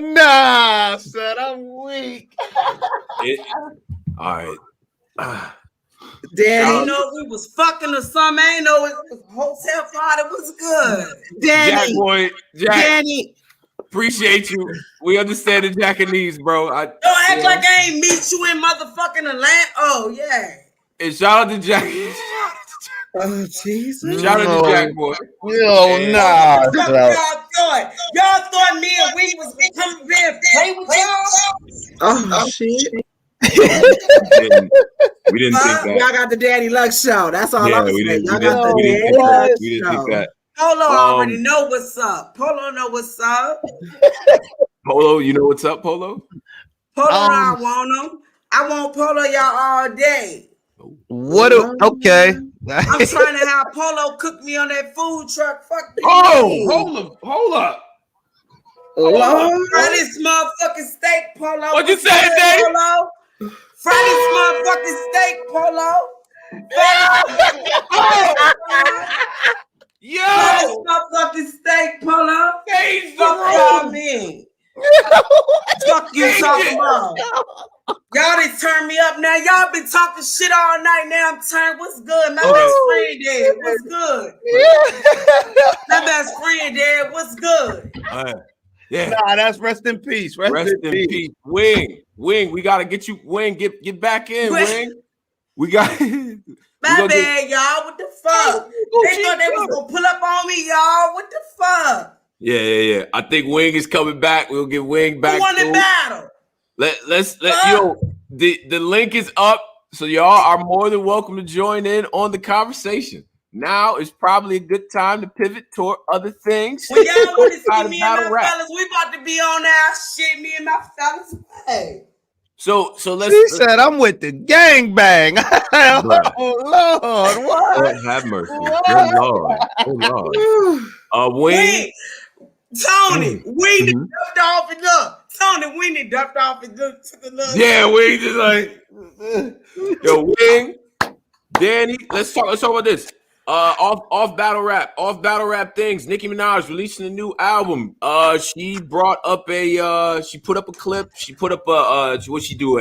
Yo, nah, son, I'm weak. All right. Dani, I know we was fucking or something. I ain't know it was a hotel party. Was good. Dani, Jack boy, Dani. Appreciate you. We understand the Japanese, bro. Don't act like I ain't meet you in motherfucking Atlanta. Oh yeah. And shout out to Jack. Oh Jesus! Shout out to Jack boy. Yo, nah. Y'all thought me and we was coming here and play with y'all. Oh shit! We didn't think that. Y'all got the Daddy Luck show. That's all I'm saying. We didn't think that. Polo already know what's up. Polo know what's up. Polo, you know what's up, Polo? Polo, I want them. I want Polo y'all all day. What? Okay. I'm trying to have Polo cook me on that food truck. Fuck me. Oh, hold up. Fry this motherfucking steak, Polo. What'd you say, Daddy? Polo? Fry this motherfucking steak, Polo. Yo! Fry this motherfucking steak, Polo. Change the Fuck y'all mean. Fuck you talking about. Y'all done turned me up now. Y'all been talking shit all night. Now I'm turned. What's good? My best friend dead. What's good? My best friend dead. What's good? Yeah. Nah, that's rest in peace. Rest in peace. Wing, we gotta get you. Wing, get back in. Wing, we got. My bad, y'all. What the fuck? They thought they was gonna pull up on me, y'all. What the fuck? Yeah. I think Wing is coming back. We'll get Wing back. Who won the battle? Let's the link is up, so y'all are more than welcome to join in on the conversation. Now is probably a good time to pivot toward other things. When y'all want to see me and my fellas, we about to be on our shit. Me and my fellas. Hey. So let's. She said, "I'm with the gangbang." Oh Lord, what? Oh, have mercy, good Lord. Wing. Tony, we jumped off and up. Tony Winnie ducked off and took a little. Yeah, Wing just like, yo, Wing, Dani. Let's talk about this. Off battle rap things. Nicki Minaj releasing a new album. She brought up she put up a clip. She put up what she do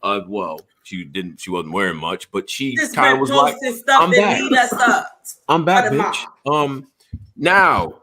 well, she wasn't wearing much, but she kind of was like, stuff that lead us up. I'm back, bitch. Now,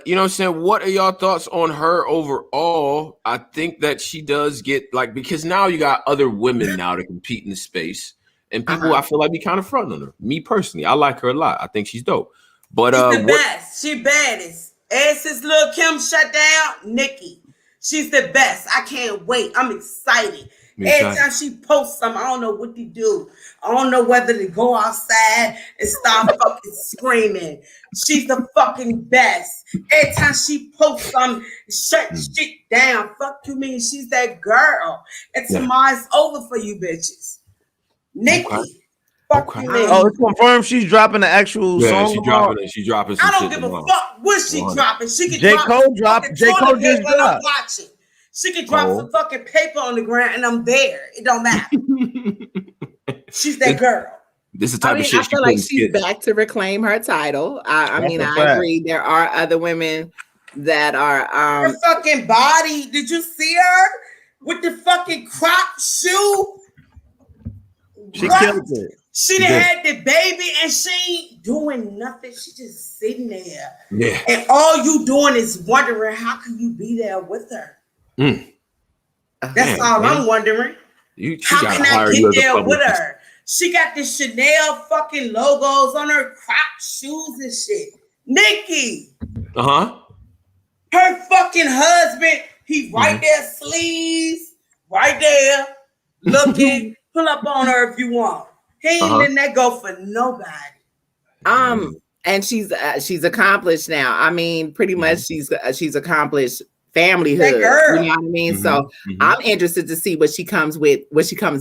you know what I'm saying? What are y'all thoughts on her overall? I think that she does get because now you got other women now to compete in the space. And people, I feel like be kind of fronting on her. Me personally, I like her a lot. I think she's dope. But she's the best. She baddest. Ever since Lil' Kim shut down, Nicki. She's the best. I can't wait. I'm excited. Every time she posts something, I don't know what to do. I don't know whether to go outside and start fucking screaming. She's the fucking best. Every time she posts something, shut shit down. Fuck you mean she's that girl. And tomorrow's over for you bitches. Nicki. Fuck you mean. Oh, it's confirmed she's dropping the actual song. She's dropping some I don't shit give a fuck what she dropping. She can J. Cole dropped. J. Cole just dropped. Watching. She can drop some fucking paper on the ground and I'm there. It don't matter. She's that girl. This is the type of shit I feel like she's back to reclaim her title. I mean, I agree. There are other women that are her fucking body. Did you see her with the fucking crop shoe? She killed it. She done had the baby and she ain't doing nothing. She just sitting there. Yeah. And all you doing is wondering how can you be there with her? That's all I'm wondering. How can I get there with her? She got the Chanel fucking logos on her crop shoes and shit. Nicki. Her fucking husband, he right there, sleeves, right there, looking. Pull up on her if you want. He ain't letting that go for nobody. And she's accomplished now. I mean, pretty much she's accomplished familyhood. You know what I mean? So I'm interested to see what she comes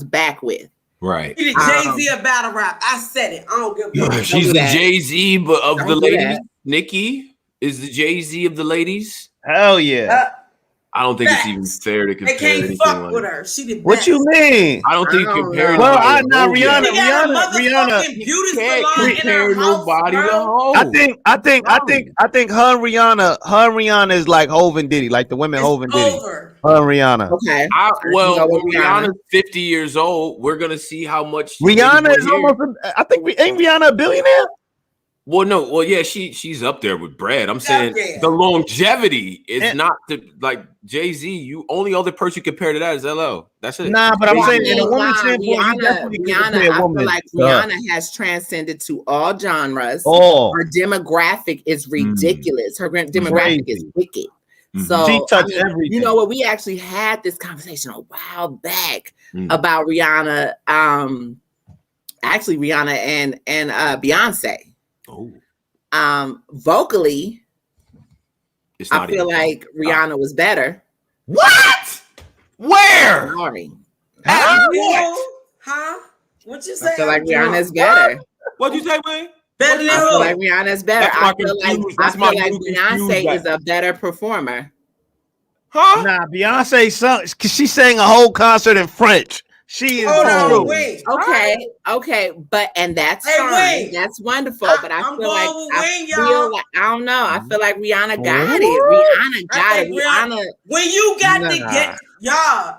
back with. Right. She's the Jay-Z of battle rap. I said it. I don't give a fuck. She's the Jay-Z of the ladies. Nicki is the Jay-Z of the ladies. Hell yeah. I don't think it's even fair to compare. They can't anything fuck with her. She the best. What you mean? I don't think comparing. Well, I know Rihanna. Beauty can't salon compare in her house, nobody to bro. I think her and Rihanna is like Hov and Diddy, like the women Hov and Diddy. Her and Rihanna. Okay. When Rihanna's 50 years old, we're gonna see how much Rihanna is almost. I think ain't Rihanna a billionaire? Well, no. Well, yeah, she's up there with Brad. I'm saying the longevity is not like Jay-Z. You only other person you compare to that is LL. That's it. Nah, but I'm saying in a woman's standpoint, Rihanna, I feel like Rihanna has transcended to all genres. Her demographic is ridiculous. Her demographic is wicked. So she touched everything. You know what? We actually had this conversation a while back about Rihanna. Actually, Rihanna and Beyonce. Vocally, I feel like Rihanna was better. What? Where? Sorry. Huh? What you say? I feel like Rihanna's better. What'd you say, Wayne? Better than I feel like Rihanna's better. I feel like Beyonce is a better performer. Huh? Nah, Beyonce sung. She sang a whole concert in French. She is okay, but that's fine. That's wonderful. But I don't know. I feel like Rihanna got it. Rihanna got it. Rihanna. When you got to get y'all,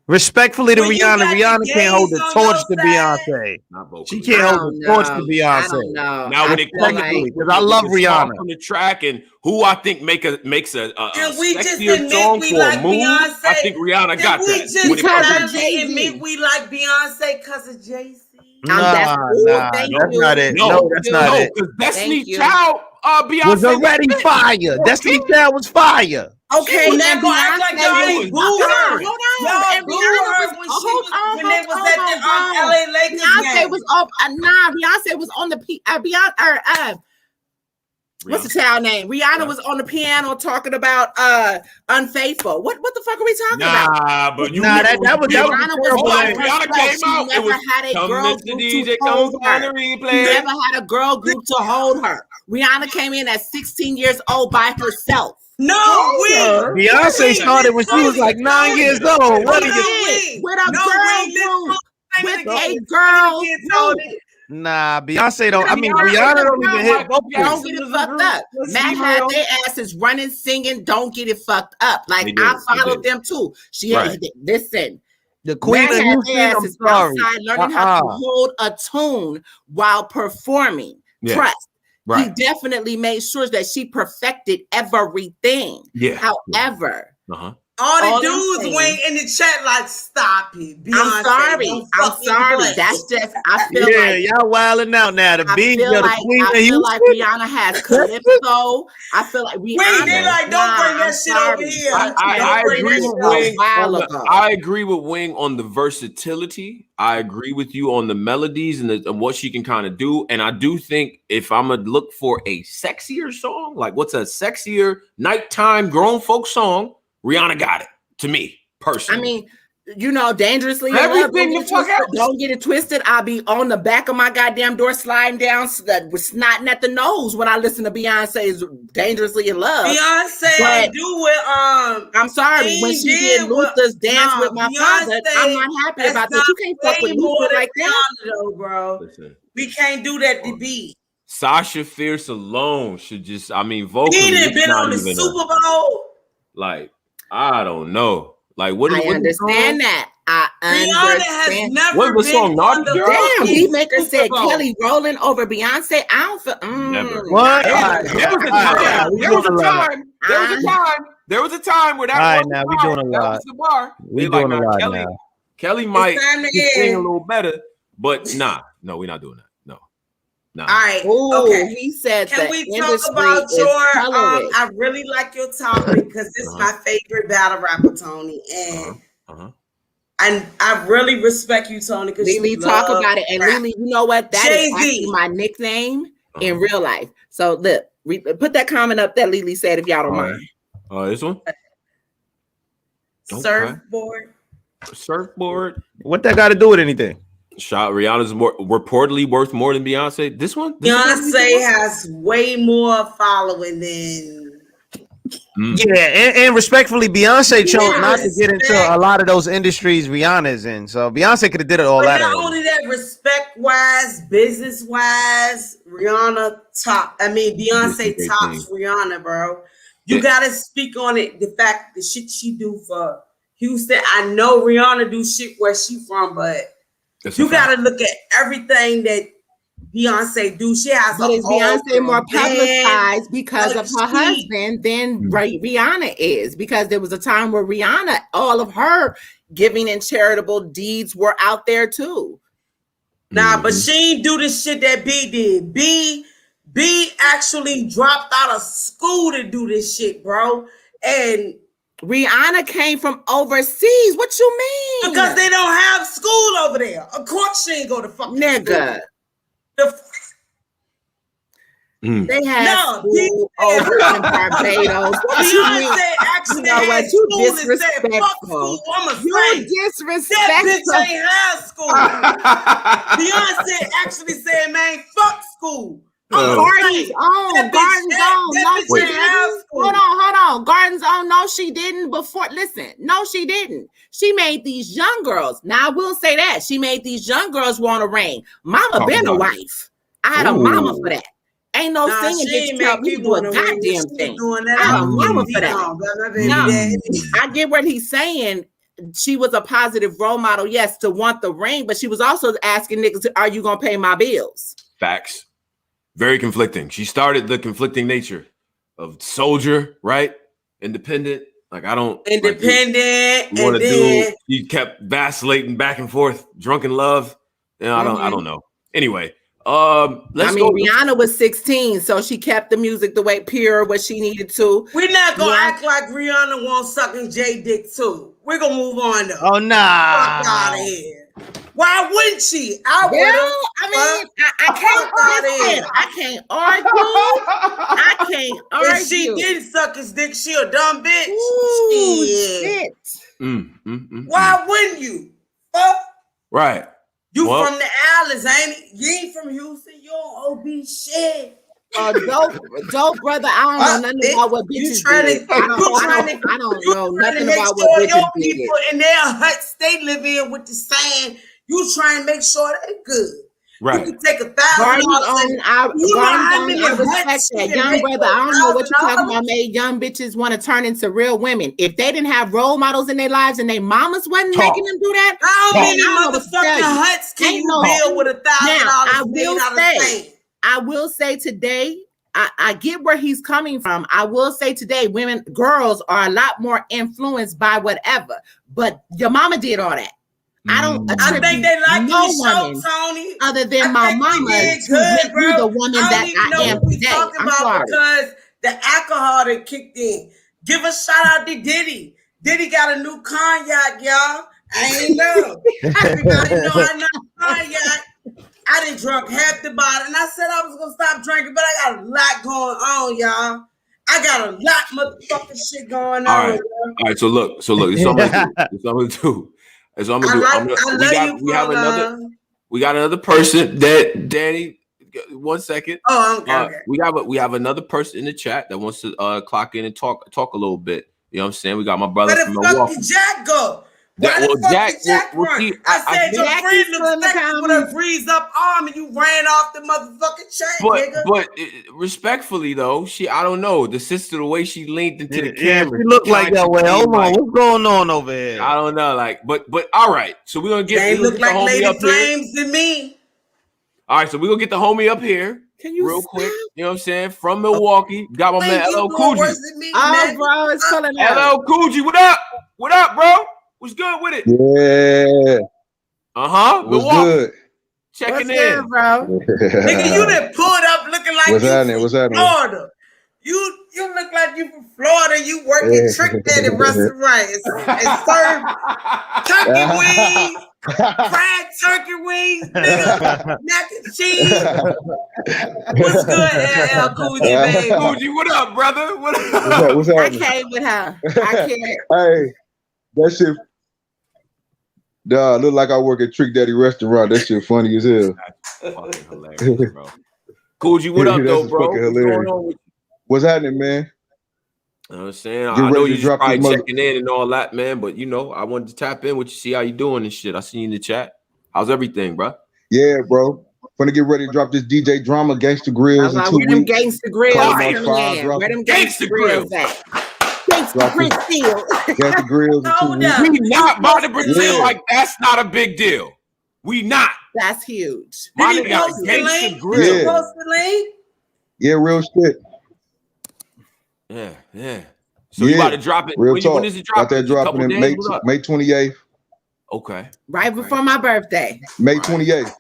respectfully to Rihanna, Rihanna can't hold the torch to Beyonce. She can't hold the torch to Beyonce. Now, when it comes to because I love Rihanna on the track and who I think makes a sexier song for like a move, Beyonce? I think Rihanna got that. We just admit we like Beyonce because of Jay-Z. That's not it. No, that's not it. Because Destiny Child, Beyonce was already fire. Destiny Child was fire. Okay, now go act like y'all ain't booed her. Hold on. Y'all booed her when they was at the LA Lakers game. Beyonce was off. Beyonce was on the Beyonce. What's the child name? Rihanna was on the piano talking about Unfaithful. What the fuck are we talking about? But that was Rihanna came out. Never had a girl group to hold her. Never had a girl group to hold her. Rihanna came in at 16 years old by herself. No, Beyonce started when she was like 9 years old. What are you? With a girl group. With a girl group. Nah, Beyonce don't. I mean, Rihanna don't even hit vocals. Don't get it fucked up. Matt had their asses running, singing. Don't get it fucked up. Like I followed them too. She had listen. The Queen of Houston. I'm sorry. Outside learning how to hold a tune while performing. Trust. He definitely made sure that she perfected everything. Yeah. However, all the dudes went in the chat like, stop it. Beyonce, I'm sorry. That's just, I feel like. Y'all wilding out now. The Queen of Houston. I feel like Rihanna has Calypso. I feel like Rihanna. They like, don't bring that shit over here. I agree with Wing on the versatility. I agree with you on the melodies and what she can kind of do. And I do think if I'm going to look for a sexier song, like what's a sexier nighttime grown folk song, Rihanna got it, to me, personally. I mean, you know, dangerously. Everything the fuck else. Don't get it twisted. I'll be on the back of my goddamn door sliding down with snotting at the nose when I listen to Beyonce's Dangerously in Love. Beyonce do it. I'm sorry. When she did Luther's Dance with My Father, I'm not happy about that. You can't fuck with Luther like that. Though, bro. Listen. We can't do that to be. Sasha Fierce alone should just, I mean, vocally. He done been on the Super Bowl. Like, I don't know. Like, what? I understand that. I understand. Rihanna has never what was the song? Naughty Girl? Damn, Beatmaker said Kelly rolling over Beyonce. I don't feel. Never. What? There was a time where that. All right, now we doing a lot. Was the bar. We doing a lot now. Kelly might sing a little better, but no, we're not doing that. No. All right. Okay. He said, can we talk about your? I really like your topic because this is my favorite battle rapper, Tony, and I really respect you, Tony. Because Lily talk about it, and Lily, you know what? That is actually my nickname in real life. So look, put that comment up that Lily said, if y'all don't mind. This one. Surfboard. What that got to do with anything? Rihanna's reportedly worth more than Beyonce. This one? Beyonce has way more following than. Yeah, and respectfully, Beyonce chose not to get into a lot of those industries Rihanna's in. So Beyonce could have did it all that. Not only that, respect-wise, business-wise, Rihanna top. I mean, Beyonce tops Rihanna, bro. You gotta speak on it. The fact the shit she do for Houston. I know Rihanna do shit where she from, but. You got to look at everything that Beyonce do. She has, but is Beyonce more publicized because of her husband than Rihanna is? Because there was a time where Rihanna, all of her giving and charitable deeds were out there too. Nah, but she ain't do the shit that B did. B actually dropped out of school to do this shit, bro. And Rihanna came from overseas. What you mean? Because they don't have school over there. Of course she ain't go to fucking nigga. They have school over in Barbados. Beyonce actually had you disrespectful. You disrespectful. That bitch ain't have school. Beyonce actually said, man, fuck school. Garden's own. No, she didn't. Hold on. Garden's own. No, she didn't before. Listen, no, she didn't. She made these young girls. Now, I will say that. She made these young girls want to reign. Mama been a wife. I had a mama for that. Ain't no singing bitch tell me to do a goddamn thing. I had a mama for that. I get what he's saying. She was a positive role model, yes, to want the ring, but she was also asking niggas, are you going to pay my bills? Facts. Very conflicting. She started the conflicting nature of soldier, right? Independent. Like I don't independent. Like, and then she kept vacillating back and forth, drunken love. And I don't know. Anyway, Rihanna was 16, so she kept the music the way pure what she needed to. We're not gonna act like Rihanna wants sucking J dick too. We're gonna move on though. Oh nah. Fuck out of here. Why wouldn't she? I would. I can't argue. If she didn't suck his dick, she a dumb bitch. Ooh, shit. Why wouldn't you? Right. You from the islands, ain't it? You ain't from Houston. You don't OB shit. dope brother. I don't know nothing about what bitches did. I don't know nothing about what bitches did. People in their huts they live in with the sand. You trying to make sure they good. Right. You can take $1,000. I respect that. Young brother, I don't know what you're talking about. Made young bitches want to turn into real women. If they didn't have role models in their lives and their mamas wasn't making them do that, how many motherfucking huts can you build with $1,000? I will say today, I get where he's coming from. I will say today, girls are a lot more influenced by whatever. But your mama did all that. I think they like no woman, Tony. Other than my mama, to make me the woman that I am today. I'm sorry. Because the alcohol that kicked in. Give a shout out to Diddy. Diddy got a new cognac, y'all. I ain't know. Everybody know I know cognac. I done drunk half the bottle, and I said I was gonna stop drinking, but I got a lot going on, y'all. I got a lot motherfucking shit going on. All right. So look. This is what I'm gonna do. We got another person that Dani. 1 second. Oh, okay. We have another person in the chat that wants to clock in and talk a little bit. You know what I'm saying? We got my brother from Milwaukee. Where the fuck did Jack go? Jack I said your friend looks like with a freeze up arm and you ran off the motherfucking chain, nigga. But respectfully though, I don't know. The sister, the way she leaned into the camera, she looked like that way. Hold on, what's going on over here? I don't know, but all right. So we're gonna get. They look like Lady Flames to me. All right, so we're gonna get the homie up here. Can you real quick? You know what I'm saying? From Milwaukee, got my man LL Cool G. Oh, bro, it's pulling out. LL Cool G, what up? What up, bro? What's good with it? Yeah. What's good? Checking in, bro. Nigga, you done pulled up looking like what's you happening? What's happening? Florida. You look like you from Florida. You working Trick Daddy restaurants and serve turkey wings, fried turkey wings, nigga, mac and cheese. What's good, LL Cool G, baby? Cool G, what up, brother? What up? What's happening? I came with her. I can't. Hey, that shit. Look like I work at Trick Daddy restaurant. That shit funny as hell. That's fucking hilarious, bro. Cool G, what up, though, bro? What's going on with you? What's happening, man? You know what I'm saying? I know you're probably checking in and all that, man, but I wanted to tap in with you, see how you doing and shit. I see you in the chat. How's everything, bro? Yeah, bro. Gonna get ready to drop this DJ Drama Gangsta Grills in 2 weeks. Where them Gangsta Grills Where them Gangsta Grills at? Gangsta Grills in 2 weeks. We not about to pretend like that's not a big deal. We not. That's huge. Did he post the link? Did you post the link? Yeah, real shit. Yeah. So you about to drop it? Real talk. When is it dropping? Got that dropping in May 28th. Okay. Right before my birthday. May 28th.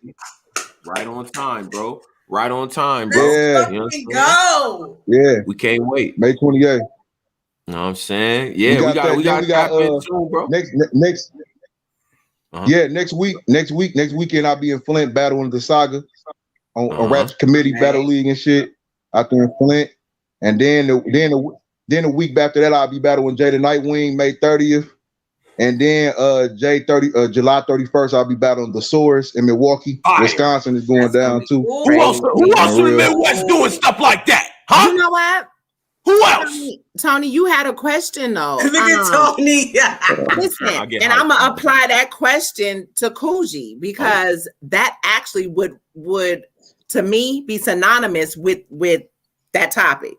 Right on time, bro. Right on time, bro. Yeah. You know go. Yeah. We can't wait. May 28th. You know what I'm saying? Yeah, we got tap in soon, bro. Next weekend I'll be in Flint battling the Saga on Rap Committee Battle League and shit out there in Flint. And then the week after that I'll be battling Jay the Nightwing May 30th. And then July 31st I'll be battling the Source in Milwaukee. Fire. Wisconsin is going down too. Who else in the Midwest doing stuff like that? Huh? You know what? Who else? Tony, you had a question though. Look at Tony. Listen, and I'm gonna apply that question to Coogee because that actually would to me be synonymous with that topic.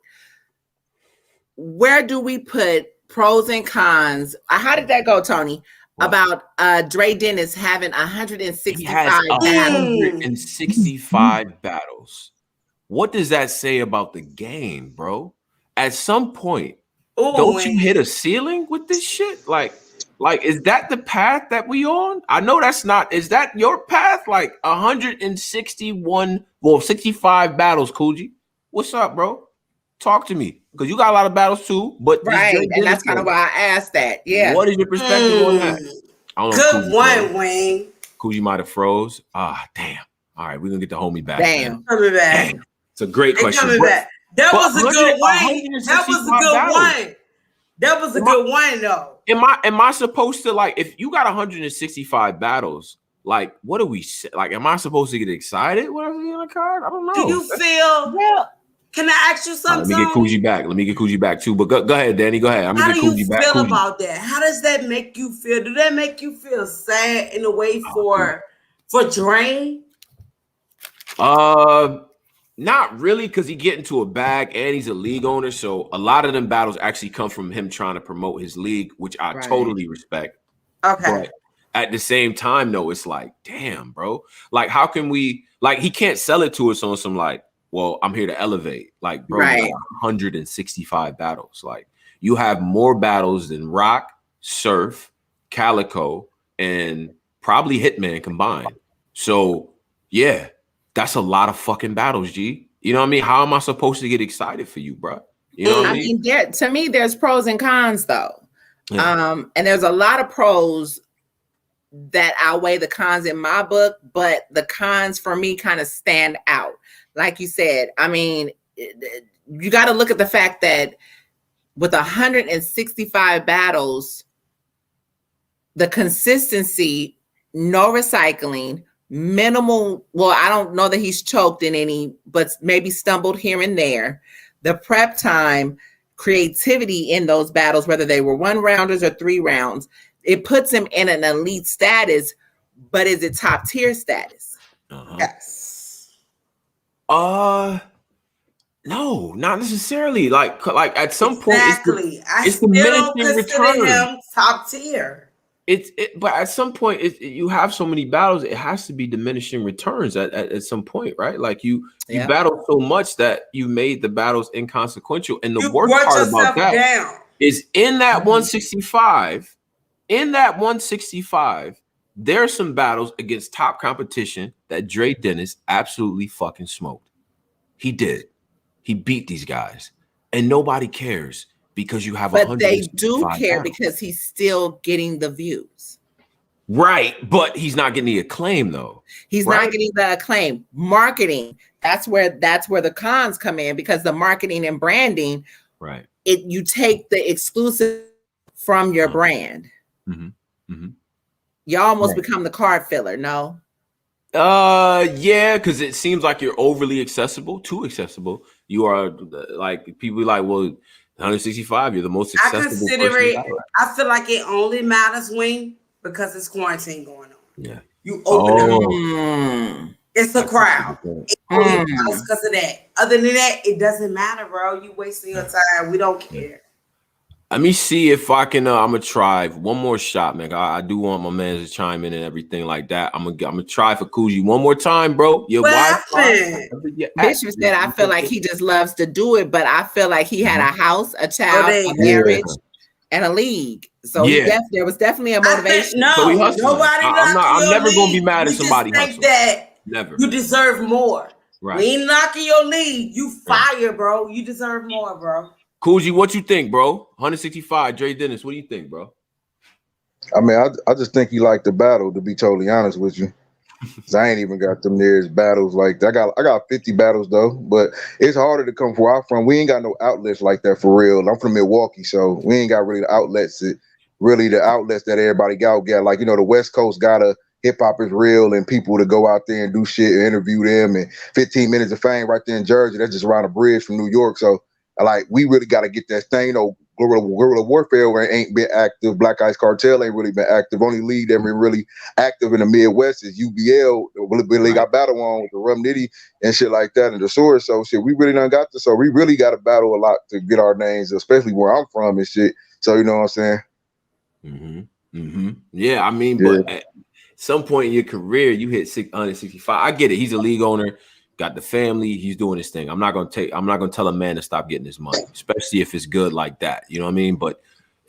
Where do we put pros and cons? How did that go, Tony? About Dre Dennis having 165 he has 165 battles. What does that say about the game, bro? At some point, don't you hit a ceiling with this shit? Like, is that the path that we on? I know that's not. Is that your path? Like 65 battles, Coogee. What's up, bro? Talk to me. Because you got a lot of battles too, but right, and that's kind of why I asked that. Yeah. What is your perspective on that? I don't know. Good one, Wayne. Coogee might have froze. Damn. All right, we're gonna get the homie back. Damn. Coming back. Damn. It's a great question. Coming back. That was a good one. That was a good one. That was a good one, though. Am I supposed to, like, if you got 165 battles, like, what do we say? Like, am I supposed to get excited when I see on the card? I don't know. Do you feel? Can I ask you something? Let me get Coogee back. Let me get Coogee back too. But go ahead, Danny. Go ahead. I'm gonna get Coogee back. How do you feel about that? How does that make you feel? Do that make you feel sad in a way for Drain? Not really, because he get into a bag and he's a league owner. So a lot of them battles actually come from him trying to promote his league, which I totally respect. Okay. But at the same time, though, it's like, damn, bro. Like, how can we, like, he can't sell it to us on some, like, well, I'm here to elevate. Like, bro, you got 165 battles. Like, you have more battles than Rock, Surf, Calico, and probably Hitman combined. So, yeah, that's a lot of fucking battles, G. You know what I mean? How am I supposed to get excited for you, bro? You know what I mean? To me, there's pros and cons, though. Yeah. And there's a lot of pros that outweigh the cons in my book, but the cons for me kind of stand out. Like you said, I mean, you got to look at the fact that with 165 battles, the consistency, no recycling, minimal. Well, I don't know that he's choked in any, but maybe stumbled here and there. The prep time, creativity in those battles, whether they were 1 rounders or 3 rounds, it puts him in an elite status, but is it top tier status? Yes. No, not necessarily. Like at some point, it's diminishing returns. Him top tier. But at some point, you have so many battles, it has to be diminishing returns at some point, right? Like you battle so much that you made the battles inconsequential. And the worst part about that is in that 165, there are some battles against top competition that Dre Dennis absolutely fucking smoked. He did. He beat these guys, and nobody cares. Because you have, but they do care because he's still getting the views, right? But he's not getting the acclaim, though. He's not getting the acclaim. Marketing. That's where the cons come in, because the marketing and branding, right? You take the exclusive from your brand. You almost become the card filler. No. Yeah, because it seems like you're overly accessible, too accessible. You are like people like, well, 165, you're the most accessible person. I feel like it only matters when, because it's quarantine going on. Yeah. You open up. It's a crowd. It only matters because of that. Other than that, it doesn't matter, bro. You wasting your time. We don't care. Let me see if I can. I'm gonna try one more shot, man. I do want my man to chime in and everything like that. I'm gonna try for Coogee one more time, bro. Bishop said, I feel like he just loves to do it, but I feel like he had a house, a child, a marriage, and a league. So there was definitely a motivation. So nobody. I'm never gonna be mad at somebody. Think that never. You deserve more. Right. We ain't knocking your league. You fire, bro. You deserve more, bro. Coogee, what you think, bro? 165, Dre Dennis. What do you think, bro? I mean, I just think he liked the battle, to be totally honest with you. I ain't even got them nearest battles like that. I got 50 battles though, but it's harder to come from where I'm from. We ain't got no outlets like that for real. I'm from Milwaukee, so we ain't got really the outlets that everybody got. Like, the West Coast got a hip hop is real and people to go out there and do shit and interview them, and 15 minutes of fame right there in Jersey. That's just around the bridge from New York. So like, we really got to get that thing. Guerrilla warfare ain't been active. Black Ice Cartel ain't really been active. Only league that been really active in the Midwest is UBL. Really got battle on with the Rum Nitty and shit like that, and the Sword. So shit, we really done got this. So we really got to battle a lot to get our names, especially where I'm from and shit. So you know what I'm saying? Yeah, I mean, but at some point in your career, you hit 165. I get it. He's a league owner. Got the family, he's doing his thing. I'm not gonna tell a man to stop getting his money, especially if it's good like that. You know what I mean? But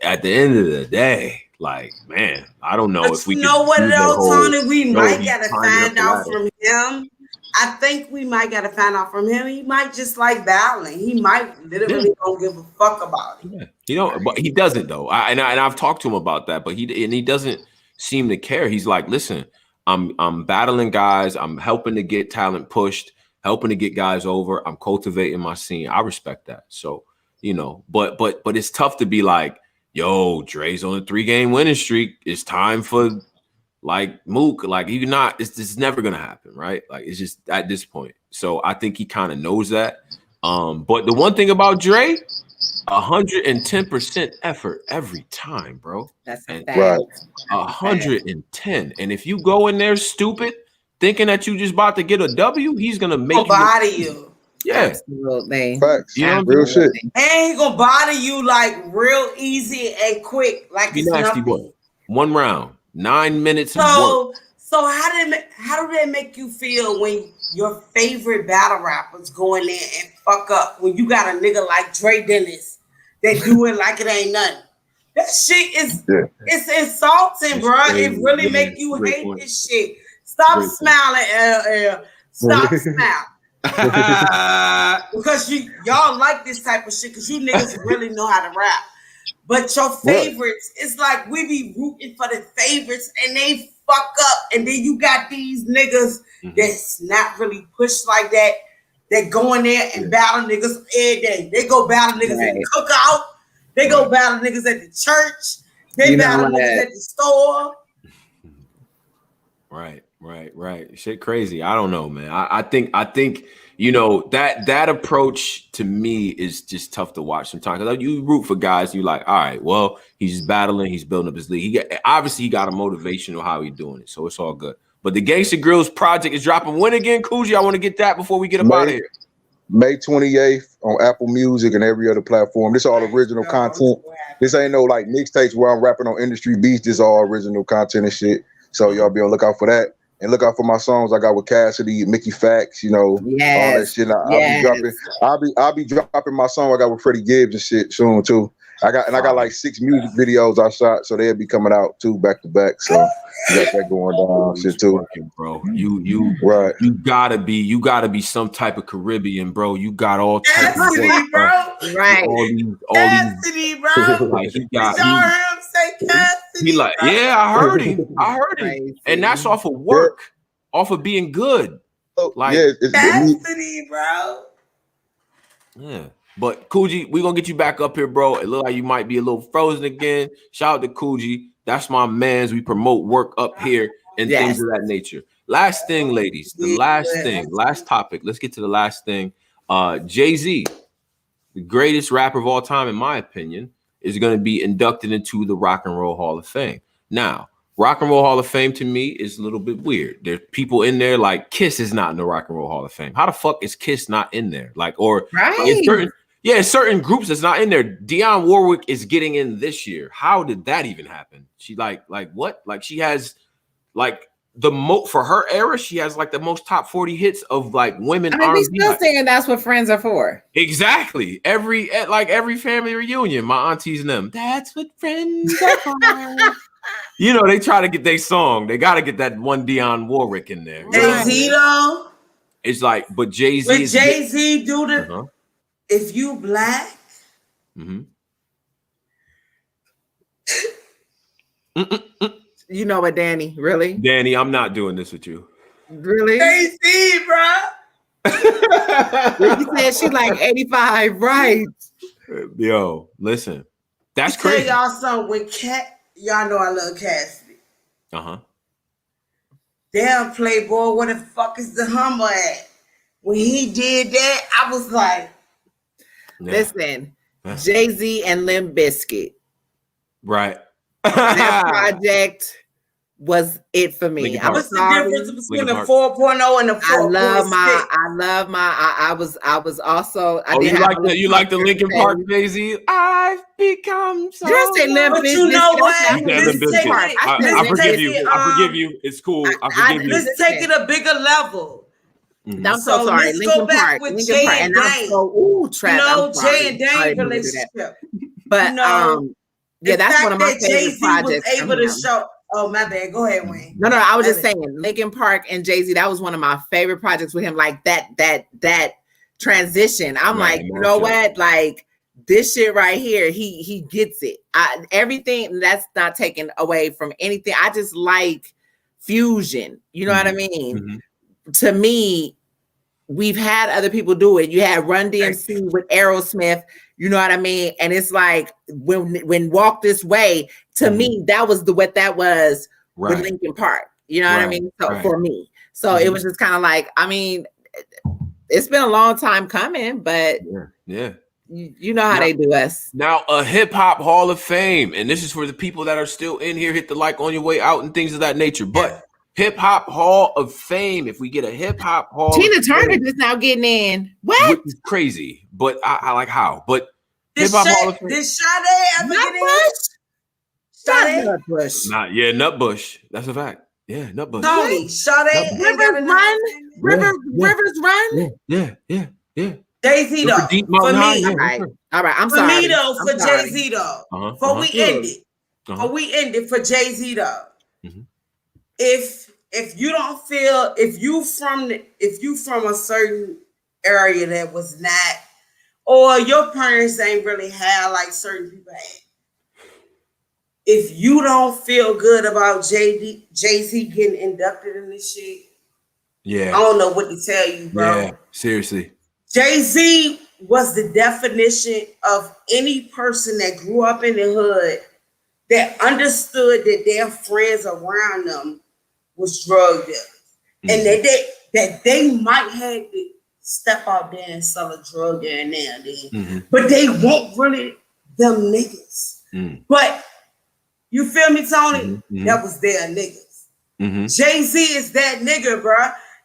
at the end of the day, like, man, I don't know if we know what though, Tony. We might gotta find out from him. I think we might gotta find out from him. He might just like battling. He might literally don't give a fuck about it. Yeah. But he doesn't though. I've talked to him about that, but he doesn't seem to care. He's like, listen, I'm battling guys. I'm helping to get talent pushed. Helping to get guys over. I'm cultivating my scene. I respect that. So, but it's tough to be like, yo, Dre's on a 3-game winning streak. It's time for like Mook. Like, this is never gonna happen, right? Like, it's just at this point. So I think he kind of knows that. But the one thing about Dre, 110% effort every time, bro. That's and Right. 110. And if you go in there stupid, thinking that you just about to get a W, he's gonna make you body you. Yeah, absolutely. Facts. You know, real shit. And he gonna body you like real easy and quick, like it's nasty nothing. boy. 1 round, 9 minutes of work. So how did that make you feel when your favorite battle rappers go in there and fuck up when you got a nigga like Dre Dennis that do it like it ain't nothing? That shit is it's insulting, bro. It really make you hate this shit. Stop smiling, LL. Stop smiling. Because y'all like this type of shit because you niggas really know how to rap. But your favorites, it's like we be rooting for the favorites and they fuck up. And then you got these niggas that's not really pushed like that. They go in there and battle niggas every day. They go battle niggas at the cookout. They go battle niggas at the church. They battle niggas at the store. Right. Shit crazy. I don't know, man. I think you know that approach to me is just tough to watch sometimes. Cause you root for guys, you like, all right, well, he's battling, he's building up his league. He got a motivation of how he's doing it, so it's all good. But the Gangsta Grills project is dropping when again, Coogee? I want to get that before we get up out of here. May 28th on Apple Music and every other platform. This all original content. This ain't no like mixtapes where I'm rapping on industry beats. This all original content and shit. So y'all be on the lookout for that. And look out for my songs I got with Cassidy, Mickey Fax, you know, all that shit. I'll be dropping my song I got with Freddie Gibbs and shit soon too. I got like 6 music videos I shot, so they'll be coming out too back to back. So you got that going down, shit too, working, bro. You gotta be some type of Caribbean, bro. You got all types of work, bro. Right. All Cassidy, bro. Like Did y'all hear him say Cassidy? He like, yeah, I heard him. And that's off of work, off of being good. Like Cassidy, bro. Yeah. But Coogee, we're gonna get you back up here, bro. It look like you might be a little frozen again. Shout out to Coogee. That's my mans. We promote work up here and things of that nature. Last thing, ladies. The last topic. Let's get to the last thing. Jay-Z, the greatest rapper of all time, in my opinion, is going to be inducted into the Rock and Roll Hall of Fame. Now, Rock and Roll Hall of Fame to me is a little bit weird. There's people in there like Kiss is not in the Rock and Roll Hall of Fame. How the fuck is Kiss not in there? Like, or certain groups that's not in there. Dionne Warwick is getting in this year. How did that even happen? She like what? Like she has like for her era, she has like the most top 40 hits of like women. I mean, we still saying that's what friends are for. Exactly. Every family reunion, my aunties and them. That's what friends are for. You know, they try to get their song. They got to get that one Dionne Warwick in there. Jay-Z though. It's like, but Jay-Z. But Jay-Z do the. If you black. You know what, Dani? Really? Dani, I'm not doing this with you. Really? Jay-Z, bro. You said she like 85, right? Yo, listen. That's crazy. Tell y'all something. When y'all know I love Cassidy. Damn, Playboy, where the fuck is the Hummer at? When he did that, I was like, listen, Jay-Z and Limp Bizkit. Right. That project was it for me. What's the difference between the 4.0 and the 4.6? I was also. You like the Linkin Park Jay-Z? I've become so. Just say Limp Bizkit. You know what? I forgive you. I forgive you. It's cool. I forgive you. Let's take it a bigger level. I'm so sorry. Let's go back with Jay and Dane. Jay and Dane relationship. But that's one of my favorite projects. Was able to show. Oh, my bad. Go ahead, Wayne. No, I was just saying, Linkin Park and Jay-Z, that was one of my favorite projects with him. Like that transition. I'm like, you know what? Like this shit right here, he gets it. Everything that's not taken away from anything. I just like fusion. You know what I mean? To me, we've had other people do it. You had Run DMC with Aerosmith. You know what I mean? And it's like when Walk This Way, to me, that was what that was with Linkin Park. You know what I mean? So for me. So it was just kind of like, I mean, it's been a long time coming, but yeah. You know how they do us. Now, a hip hop Hall of Fame, and this is for the people that are still in here. Hit the like on your way out and things of that nature. But hip hop Hall of Fame, if we get a hip hop Hall, Tina Turner just now getting in. What? Which is crazy, but I like how. But hip hop Hall of Fame. Did Sade ever get in? Nutbush. Not Nutbush. That's a fact. Yeah, Nutbush. Tony, Sade, Rivers Run. Yeah. Jay-Z though. For me, all right. I'm for sorry. Me though, for Jay-Z though. We ended for Jay-Z though. If you don't feel, if you from a certain area that was not, or your parents ain't really had like certain people had, if you don't feel good about Jay-Z getting inducted in this shit, I don't know what to tell you, bro. Yeah, seriously. Jay-Z was the definition of any person that grew up in the hood that understood that their friends around them was drug dealers, and that they might have to step out there and sell a drug there and there, but they won't really them niggas. But you feel me, Tony? That was their niggas. Jay-Z is that nigga, bro.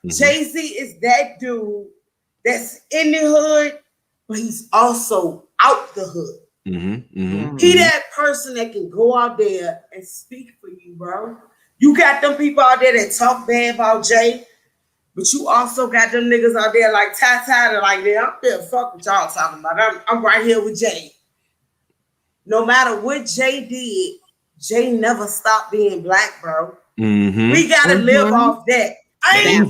Jay-Z is that dude that's in the hood, but he's also out the hood. He that person that can go out there and speak for you, bro. You got them people out there that talk bad about Jay, but you also got them niggas out there like Ty that like, man, I'm there fuck what y'all talking about. I'm right here with Jay. No matter what Jay did, Jay never stopped being black, bro. We gotta live off that. I ain't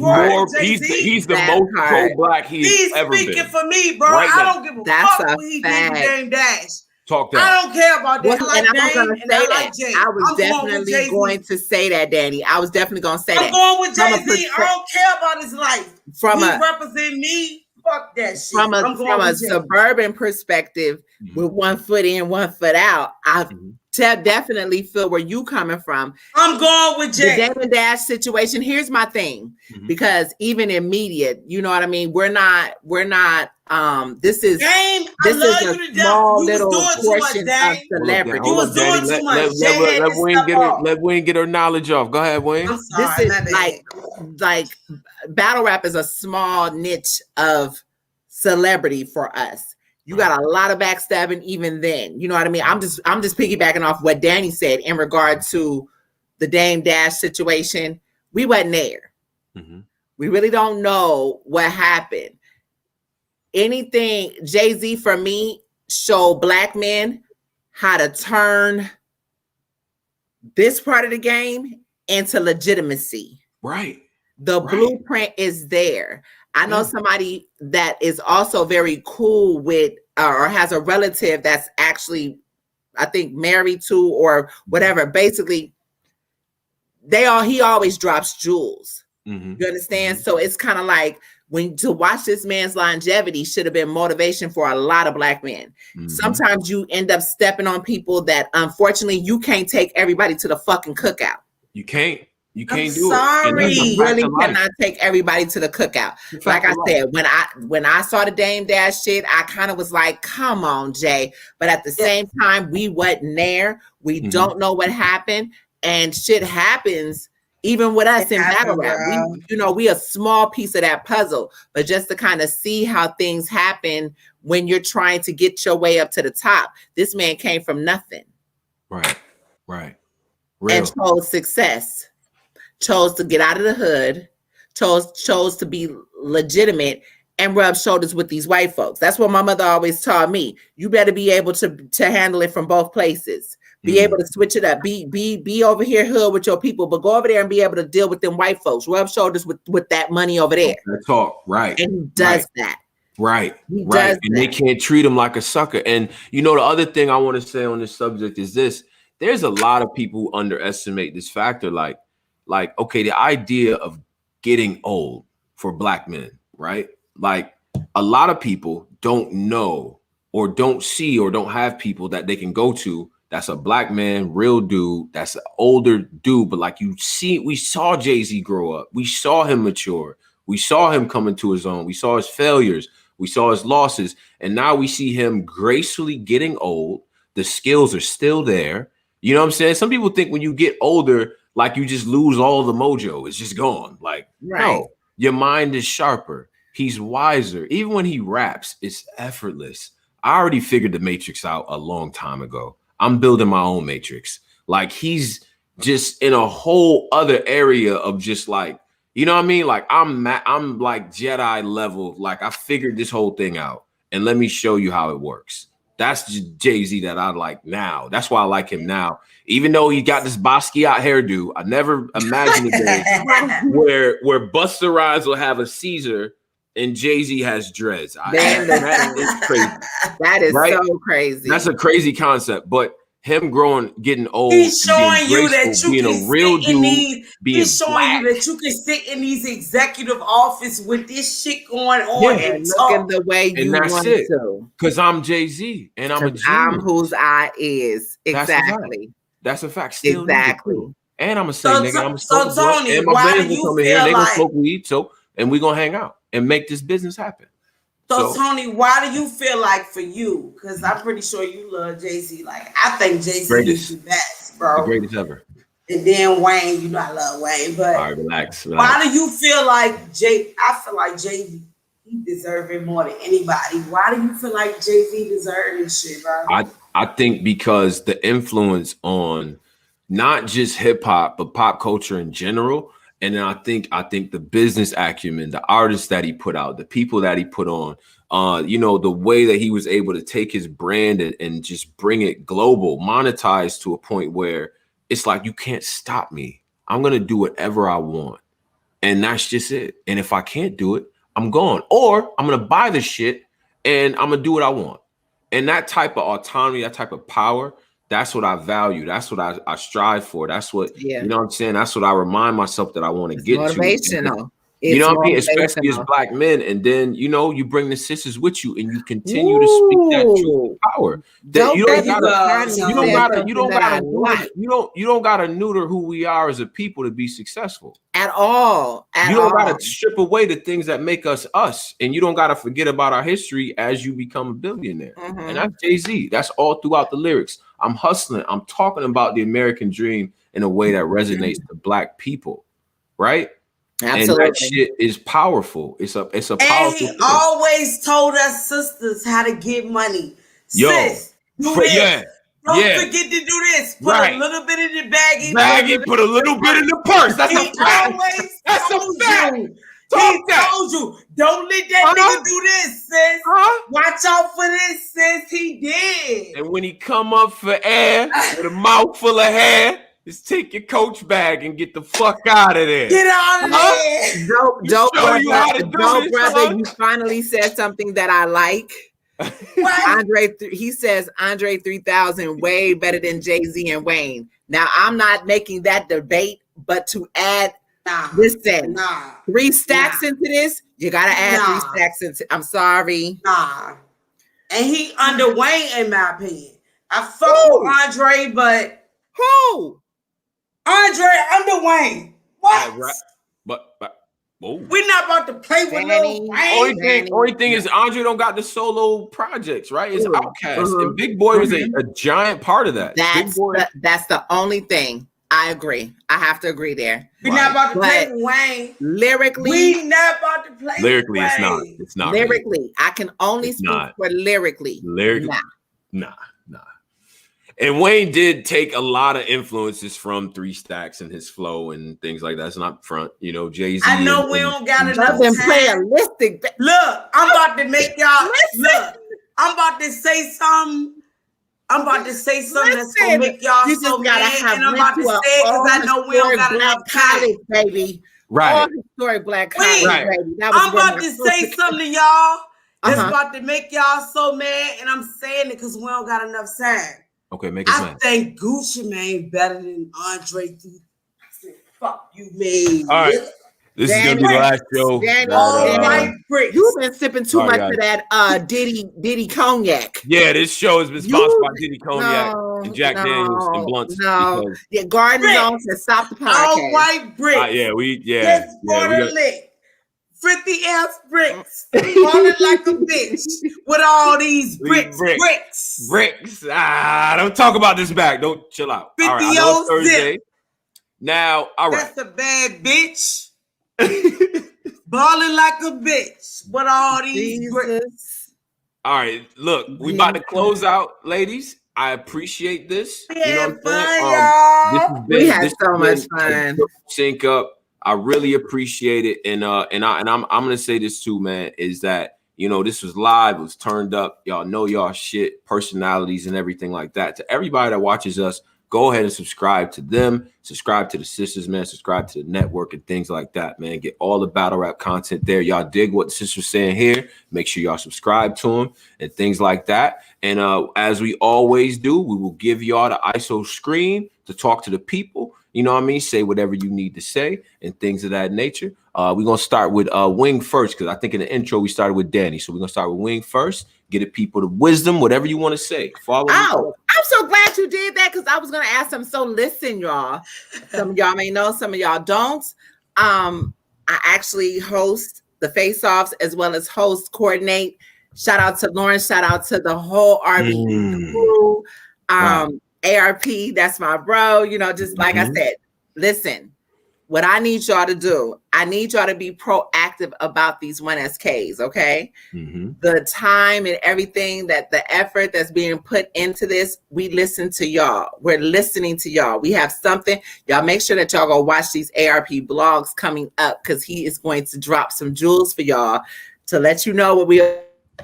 he's the most pro-black he's ever been. He's speaking for me, bro. Right, I don't give a fuck what he did with Dame Dash. Talk that. I don't care about that. I like Jay. I was definitely going to say that, Dani. I was definitely going to say that. I'm going with Jay-Z. I don't care about his life. He represent me. Fuck that shit. From a suburban perspective, with 1 foot in, 1 foot out, I definitely feel where you coming from. I'm going with Jay. The Dame Dash situation. Here's my thing, because even in media, you know what I mean. We're not. This is Dame, this is a small little portion of celebrity. You was doing too much. Let Wayne get her knowledge off. Go ahead, Wayne. This is like battle rap is a small niche of celebrity for us. You got a lot of backstabbing even then. You know what I mean? I'm just piggybacking off what Dani said in regard to the Dame Dash situation. We wasn't there. We really don't know what happened. Anything Jay-Z for me showed black men how to turn this part of the game into legitimacy. Right. The blueprint is there. I know somebody that is also very cool with or has a relative that's actually, I think, married to or whatever. Basically, he always drops jewels. You understand? So it's kind of like to watch this man's longevity should have been motivation for a lot of black men. Sometimes you end up stepping on people that unfortunately you can't take everybody to the fucking cookout. You can't. You can't do it. You really cannot take everybody to the cookout. Like I said, when I saw the Dame Dash shit, I kind of was like, come on, Jay. But at the same time, we wasn't there. We don't know what happened. And shit happens even with us in battle rap. We a small piece of that puzzle. But just to kind of see how things happen when you're trying to get your way up to the top. This man came from nothing. Right. Real. And chose success. Chose to get out of the hood, chose to be legitimate and rub shoulders with these white folks. That's what my mother always taught me. You better be able to handle it from both places. Be able to switch it up. Be over here hood with your people, but go over there and be able to deal with them white folks. Rub shoulders with that money over there. Talk right. And he does that. Right. And they can't treat him like a sucker. And the other thing I want to say on this subject is this: there's a lot of people who underestimate this factor. Like, okay, the idea of getting old for black men, right? Like, a lot of people don't know or don't see or don't have people that they can go to that's a black man, real dude, that's an older dude. But like we saw Jay-Z grow up. We saw him mature. We saw him come into his own. We saw his failures. We saw his losses. And now we see him gracefully getting old. The skills are still there. You know what I'm saying? Some people think when you get older, like you just lose all the mojo. It's just gone. Like, no, your mind is sharper. He's wiser. Even when he raps, it's effortless. I already figured the matrix out a long time ago. I'm building my own matrix. Like, he's just in a whole other area of just like, you know what I mean? Like, I'm like Jedi level. Like, I figured this whole thing out, and let me show you how it works. That's Jay-Z that I like now. That's why I like him now. Even though he got this Basquiat hairdo, I never imagined a day where Busta Rhymes will have a Caesar and Jay-Z has dreads. That is crazy. That is so crazy. That's a crazy concept, but him getting old, he's showing you that you being can a real sit in dude, these. He's showing you that you can sit in these executive office with this shit going on and looking the way you want to. Because I'm Jay-Z and I'm a genius. I'm whose I is. Exactly. That's a fact. Still exactly. And I'm gonna say, nigga, I'm so Tony, and my why friends do you come in feel here, they gonna like smoke weed, and we're gonna hang out and make this business happen. So Tony, why do you feel like for you? Because I'm pretty sure you love Jay-Z. Like, I think Jay-Z is the best, bro. The greatest ever. And then Wayne, you know I love Wayne, but all right, relax. Why do you feel like I feel like Jay-Z, he deserves it more than anybody. Why do you feel like Jay-Z deserves this shit, bro? I think because the influence on not just hip hop, but pop culture in general. And then I think the business acumen, the artists that he put out, the people that he put on, you know, the way that he was able to take his brand and just bring it global, monetize to a point where it's like, you can't stop me. I'm going to do whatever I want. And that's just it. And if I can't do it, I'm gone. Or I'm going to buy the shit and I'm going to do what I want. And that type of autonomy, that type of power, that's what I value. That's what I strive for. That's what, you know what I'm saying? That's what I remind myself that I want to get motivational. to. You know what I mean? Especially as black men. And then, you know, you bring the sisters with you and you continue to speak that truth power. That you don't gotta neuter who we are as a people to be successful. At all. You don't gotta strip away the things that make us us. And you don't gotta forget about our history as you become a billionaire. And that's Jay-Z. That's all throughout the lyrics. I'm hustling. I'm talking about the American dream in a way that resonates to black people. Right? Absolutely. And that shit is powerful. It's a powerful thing. He always told us sisters how to get money. Sis, do this. Don't forget to do this. Put a little bit in the baggie. Put a little bit in the purse. That's a fact. That's a fact. He told you, don't let that nigga do this, sis. Watch out for this, sis. He did. And when he come up for air with a mouth full of hair, just take your coach bag and get the fuck out of there. Get out of there. Dope brother, you finally said something that I like. He says Andre 3000 way better than Jay-Z and Wayne. Now, I'm not making that debate, but to add, listen, 3 stacks into this, you got to add 3 stacks into I'm sorry. And he under Wayne, in my opinion. I fuck with Andre, but who? Andre under Wayne. What? But we're not about to play with Lil Wayne. Only thing is Andre don't got the solo projects, right? It's Outkast. And Big Boy was a giant part of that. That's the only thing. I agree. I have to agree there. We're not about to play with Wayne. Lyrically, we not about to play lyrically, with Wayne. It's not. Lyrically, really. I can only speak for lyrically. Nah. And Wayne did take a lot of influences from 3 Stacks and his flow and things like that. It's not front, you know, Jay-Z. I know we don't got enough time. Playalistic. Look, I'm about to make y'all look. I'm about to say something. That's gonna make y'all so mad, and I'm about to say it because I know we don't got enough time, baby. Right. All historic black college, baby. I'm about to say something to y'all that's about to make y'all so mad, and I'm saying it because we don't got enough time. Okay, make it I think Gucci Mane better than Andre 3000. I said, fuck you, man. All right. This is gonna be the last show. Dani, you've been sipping too much of that Diddy cognac. Yeah, this show has been sponsored by Diddy Cognac and Jack Daniels and Blunts. Garden Zone said stop the podcast. All white bricks. We 50 ounce bricks, falling like a bitch with all these bricks. Don't talk about this back. Don't chill out. 50 all right, I know it's Thursday. Zip. Now, all right. That's a bad bitch. Balling like a bitch with all these bricks. All right, look, we about to close out, ladies. I appreciate this. Yeah, fun, y'all. We had so much fun. Sync up. I really appreciate it, and I'm gonna say this too, man. Is that this was live, it was turned up. Y'all know y'all shit, personalities, and everything like that. To everybody that watches us, go ahead and subscribe to them. Subscribe to the sisters, man. Subscribe to the network and things like that, man. Get all the battle rap content there. Y'all dig what the sisters saying here. Make sure y'all subscribe to them and things like that. And as we always do, we will give y'all the ISO screen to talk to the people. You know what I mean? Say whatever you need to say and things of that nature. We're going to start with Wing first, because I think in the intro we started with Dani. So we're going to start with Wing first. Get the people the wisdom, whatever you want to say. Follow me. I'm so glad you did that, because I was going to ask them. So listen, y'all. Some of y'all may know, some of y'all don't. I actually host the face-offs as well as coordinate. Shout out to Lauren. Shout out to the whole RBE crew. Wow. ARP, that's my bro. Just like I said, listen, what I need y'all to do, I need y'all to be proactive about these 1SKs, okay? The time and everything, the effort that's being put into this, we listen to y'all. We're listening to y'all. We have something. Y'all make sure that y'all go watch these ARP blogs coming up, because he is going to drop some jewels for y'all to let you know what we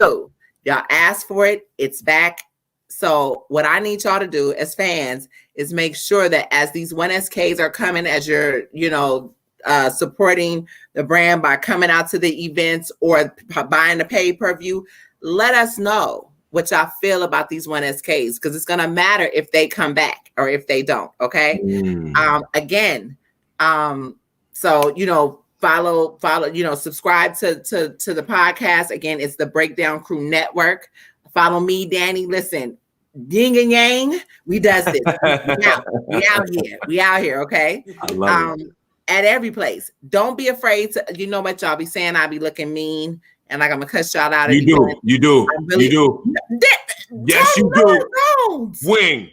do. Y'all asked for it. It's back. So what I need y'all to do as fans is make sure that as these 1SKs are coming, as you're, supporting the brand by coming out to the events or buying the pay-per-view, let us know what y'all feel about these 1SKs, because it's going to matter if they come back or if they don't. Okay. So, follow, subscribe to the podcast. Again, it's the Breakdown Crew Network. Follow me, Dani. Listen, yin and yang, we does this. We out here, okay? I love it. At every place. Don't be afraid to, what y'all be saying, I be looking mean and like I'm gonna cuss y'all out. You do. Yes, you do. Wing.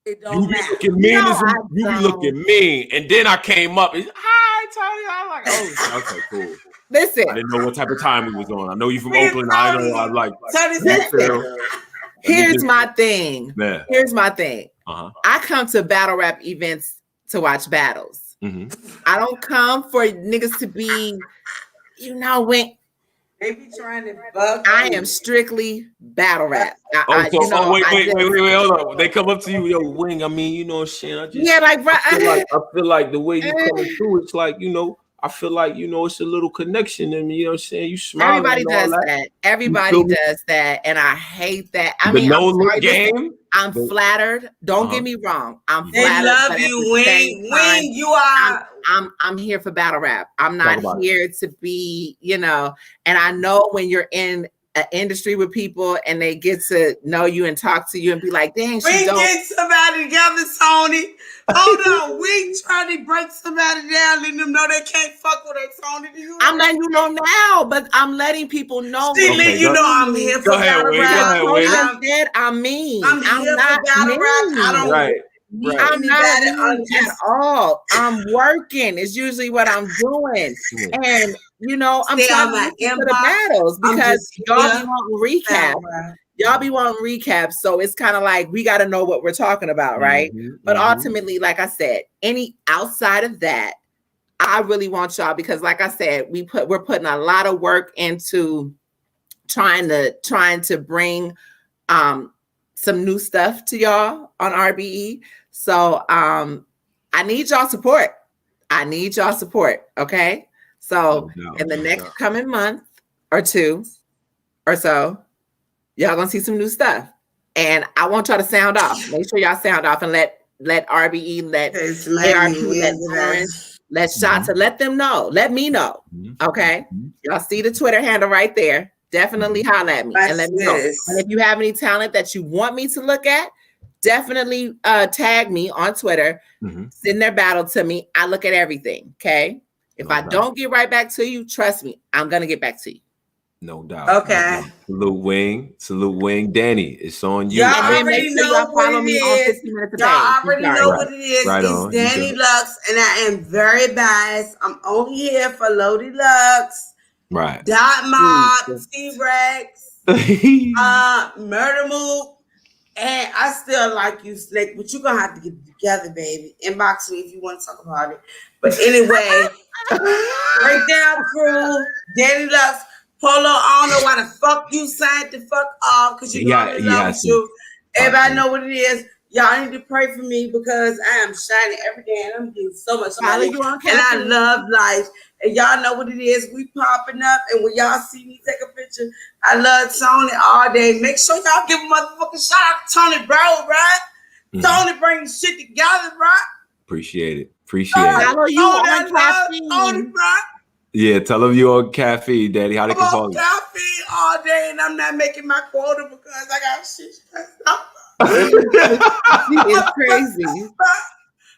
You be looking mean you be looking mean. And then I came up and hi, Tony. I'm like, oh, okay, cool. Listen. I didn't know what type of time we was on. I know you from Oakland. I know I'm like Here's my thing. Man. Here's my thing. I come to battle rap events to watch battles. I don't come for niggas to be, when they be trying to bug. I am strictly battle rap. Wait, hold on. They come up to you, yo, Wing. I mean, shit. I feel like the way you coming through, it's like, I feel like, it's a little connection in me. You know what I'm saying? You smile. Everybody does that. Everybody does that. And I hate that. I mean, I'm flattered. Don't get me wrong. I'm flattered. They love you, Wing. Wing, you are. I'm here for battle rap. I'm not here to be, and I know when you're in an industry with people and they get to know you and talk to you and be like, dang, we get somebody together, Tony. Hold on, we trying to break somebody down, letting them know they can't fuck with us, Tony. I'm letting you know now, but I'm letting people know. I'm here for battle rap. I'm mean. I'm here for battle rap. Right. I'm not at all. I'm working. It's usually what I'm doing. And I'm trying to get to the battles because y'all be wanting recap. Y'all be wanting recaps. So it's kind of like we got to know what we're talking about, right? But ultimately, like I said, any outside of that, I really want y'all, because like I said, we're putting a lot of work into trying to bring some new stuff to y'all on RBE. So I need y'all support. Okay. So in the next coming month or two or so, y'all gonna see some new stuff. And I want y'all to sound off. Make sure y'all sound off and let RBE, let ARP, let Shot to let them know. Let me know. Okay. Y'all see the Twitter handle right there. Definitely holler at me and let me know. And if you have any talent that you want me to look at, definitely tag me on Twitter. Send their battle to me. I look at everything. Okay. If I don't get right back to you, trust me, I'm gonna get back to you. No doubt. Okay. Salute Wing. Dani, it's on you. Y'all And then already make sure know y'all what follow it me on is. 15 Minutes of Y'all Fame. already know what it is. Right It's on. Dani Lux, and I am very biased. I'm only here for Lodi Lux, Right. Dot Mob, T-Rex, Murder Move, and I still like you, Slick, but you're going to have to get it together, baby. Inbox me if you want to talk about it. But anyway, Breakdown Crew, Dani Lux, Polo, I don't know why the fuck you signed the fuck off, because you know I'm in love with you. Everybody know what it is. Y'all need to pray for me because I am shining every day and I'm getting so much money. And I love life. And y'all know what it is. We popping up, and when y'all see me take a picture, I love Tony all day. Make sure y'all give a motherfucking shout out to Tony, bro, right? Tony bring shit together, right? Appreciate it. Follow you on caffeine. Tony, bro. Yeah, tell them you on caffeine, Daddy. How they can follow you? Caffeine all day, and I'm not making my quota because I got shit stressed out. It's crazy.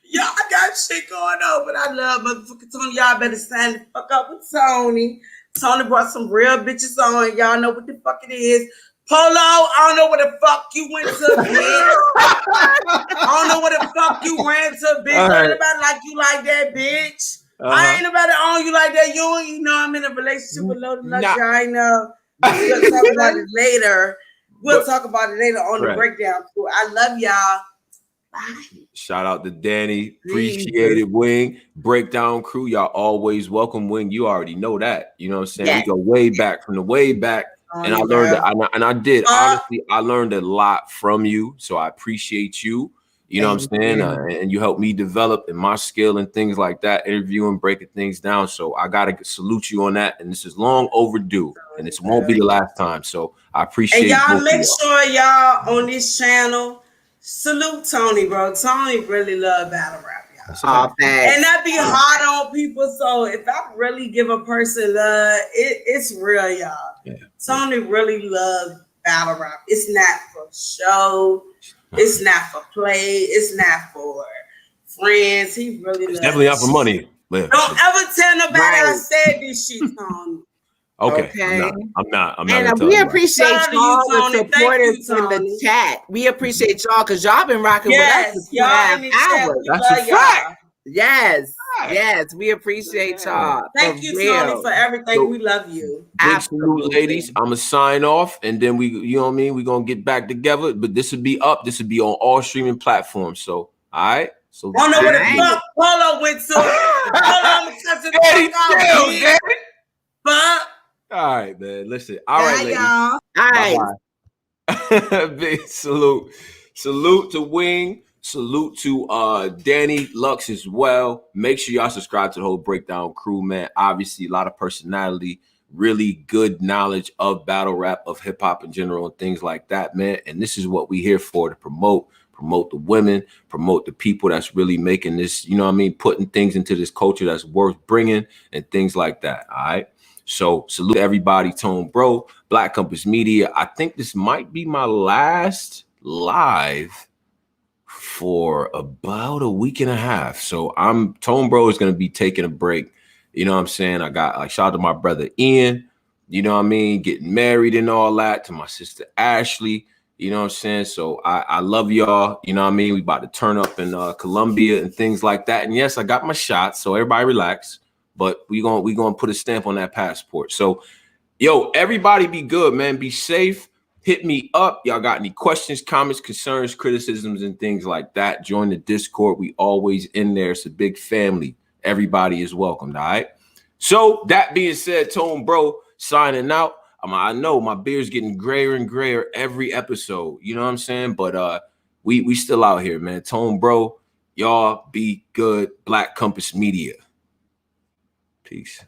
Y'all got shit going on, but I love motherfucking Tony. Y'all better stand the fuck up with Tony. Tony brought some real bitches on. Y'all know what the fuck it is. Polo, I don't know where the fuck you went to, bitch. I don't know where the fuck you ran to, bitch. Ain't nobody like you like that, bitch. I ain't nobody on you like that. You know I'm in a relationship with Lodi Lux. I know. We'll talk about it later. We'll talk about it later on the breakdown crew. I love y'all. Bye. Shout out to Dani. Appreciate it, Wing. Breakdown crew, y'all always welcome, Wing. You already know that. You know what I'm saying? Yes. We go way back from the way back. And I learned that, and I did. Honestly, I learned a lot from you. So I appreciate you. You know what I'm saying? And you helped me develop in my skill and things like that, interviewing, breaking things down. So I got to salute you on that. And this is long overdue. And this won't be the last time. So I appreciate it. And y'all make sure y'all on this channel salute Tony, bro. Tony really love battle rap, y'all. And that be hard on people. So if I really give a person love, it's real, y'all. Yeah. Tony really loves battle rap. It's not for show. It's not for play. It's not for friends. He really loves. Definitely not for money. Don't ever tell nobody I said this shit, Tony. Okay. I'm not. And we appreciate y'all the supporters in the chat. We appreciate y'all because y'all been rocking with us for 2.5 hours. That's a fact. Yes, we appreciate y'all. Thank you, Tony, for everything. We love you. Big salute, ladies. I'm gonna sign off, and then you know what I mean. We're gonna get back together, but this will be up. This will be on all streaming platforms. So, all right. So I don't know where the fuck Polo went to. All right, man. Listen. All right, ladies. Y'all. All right. Big salute. Salute to Wing. Salute to Dani Lux as well. Make sure y'all subscribe to the whole Breakdown crew, man. Obviously, a lot of personality, really good knowledge of battle rap, of hip hop in general, and things like that, man. And this is what we here for, to promote the women, promote the people that's really making this, you know what I mean, putting things into this culture that's worth bringing and things like that. All right. So salute everybody. Tone Bro, Black Compass Media. I think this might be my last live for about a week and a half. So Tone Bro is going to be taking a break. You know what I'm saying? I got shout out to my brother Ian, you know what I mean, getting married and all that, to my sister Ashley, you know what I'm saying? So I love y'all, you know what I mean? We about to turn up in Colombia and things like that. And yes, I got my shots, so everybody relax, but we gonna put a stamp on that passport. So yo, everybody be good, man. Be safe. Hit me up. Y'all got any questions, comments, concerns, criticisms, and things like that? Join the Discord. We always in there. It's a big family. Everybody is welcomed, all right? So that being said, Tone Bro signing out. I know my beard's getting grayer and grayer every episode. You know what I'm saying? But we still out here, man. Tone Bro, y'all be good. Black Compass Media. Peace.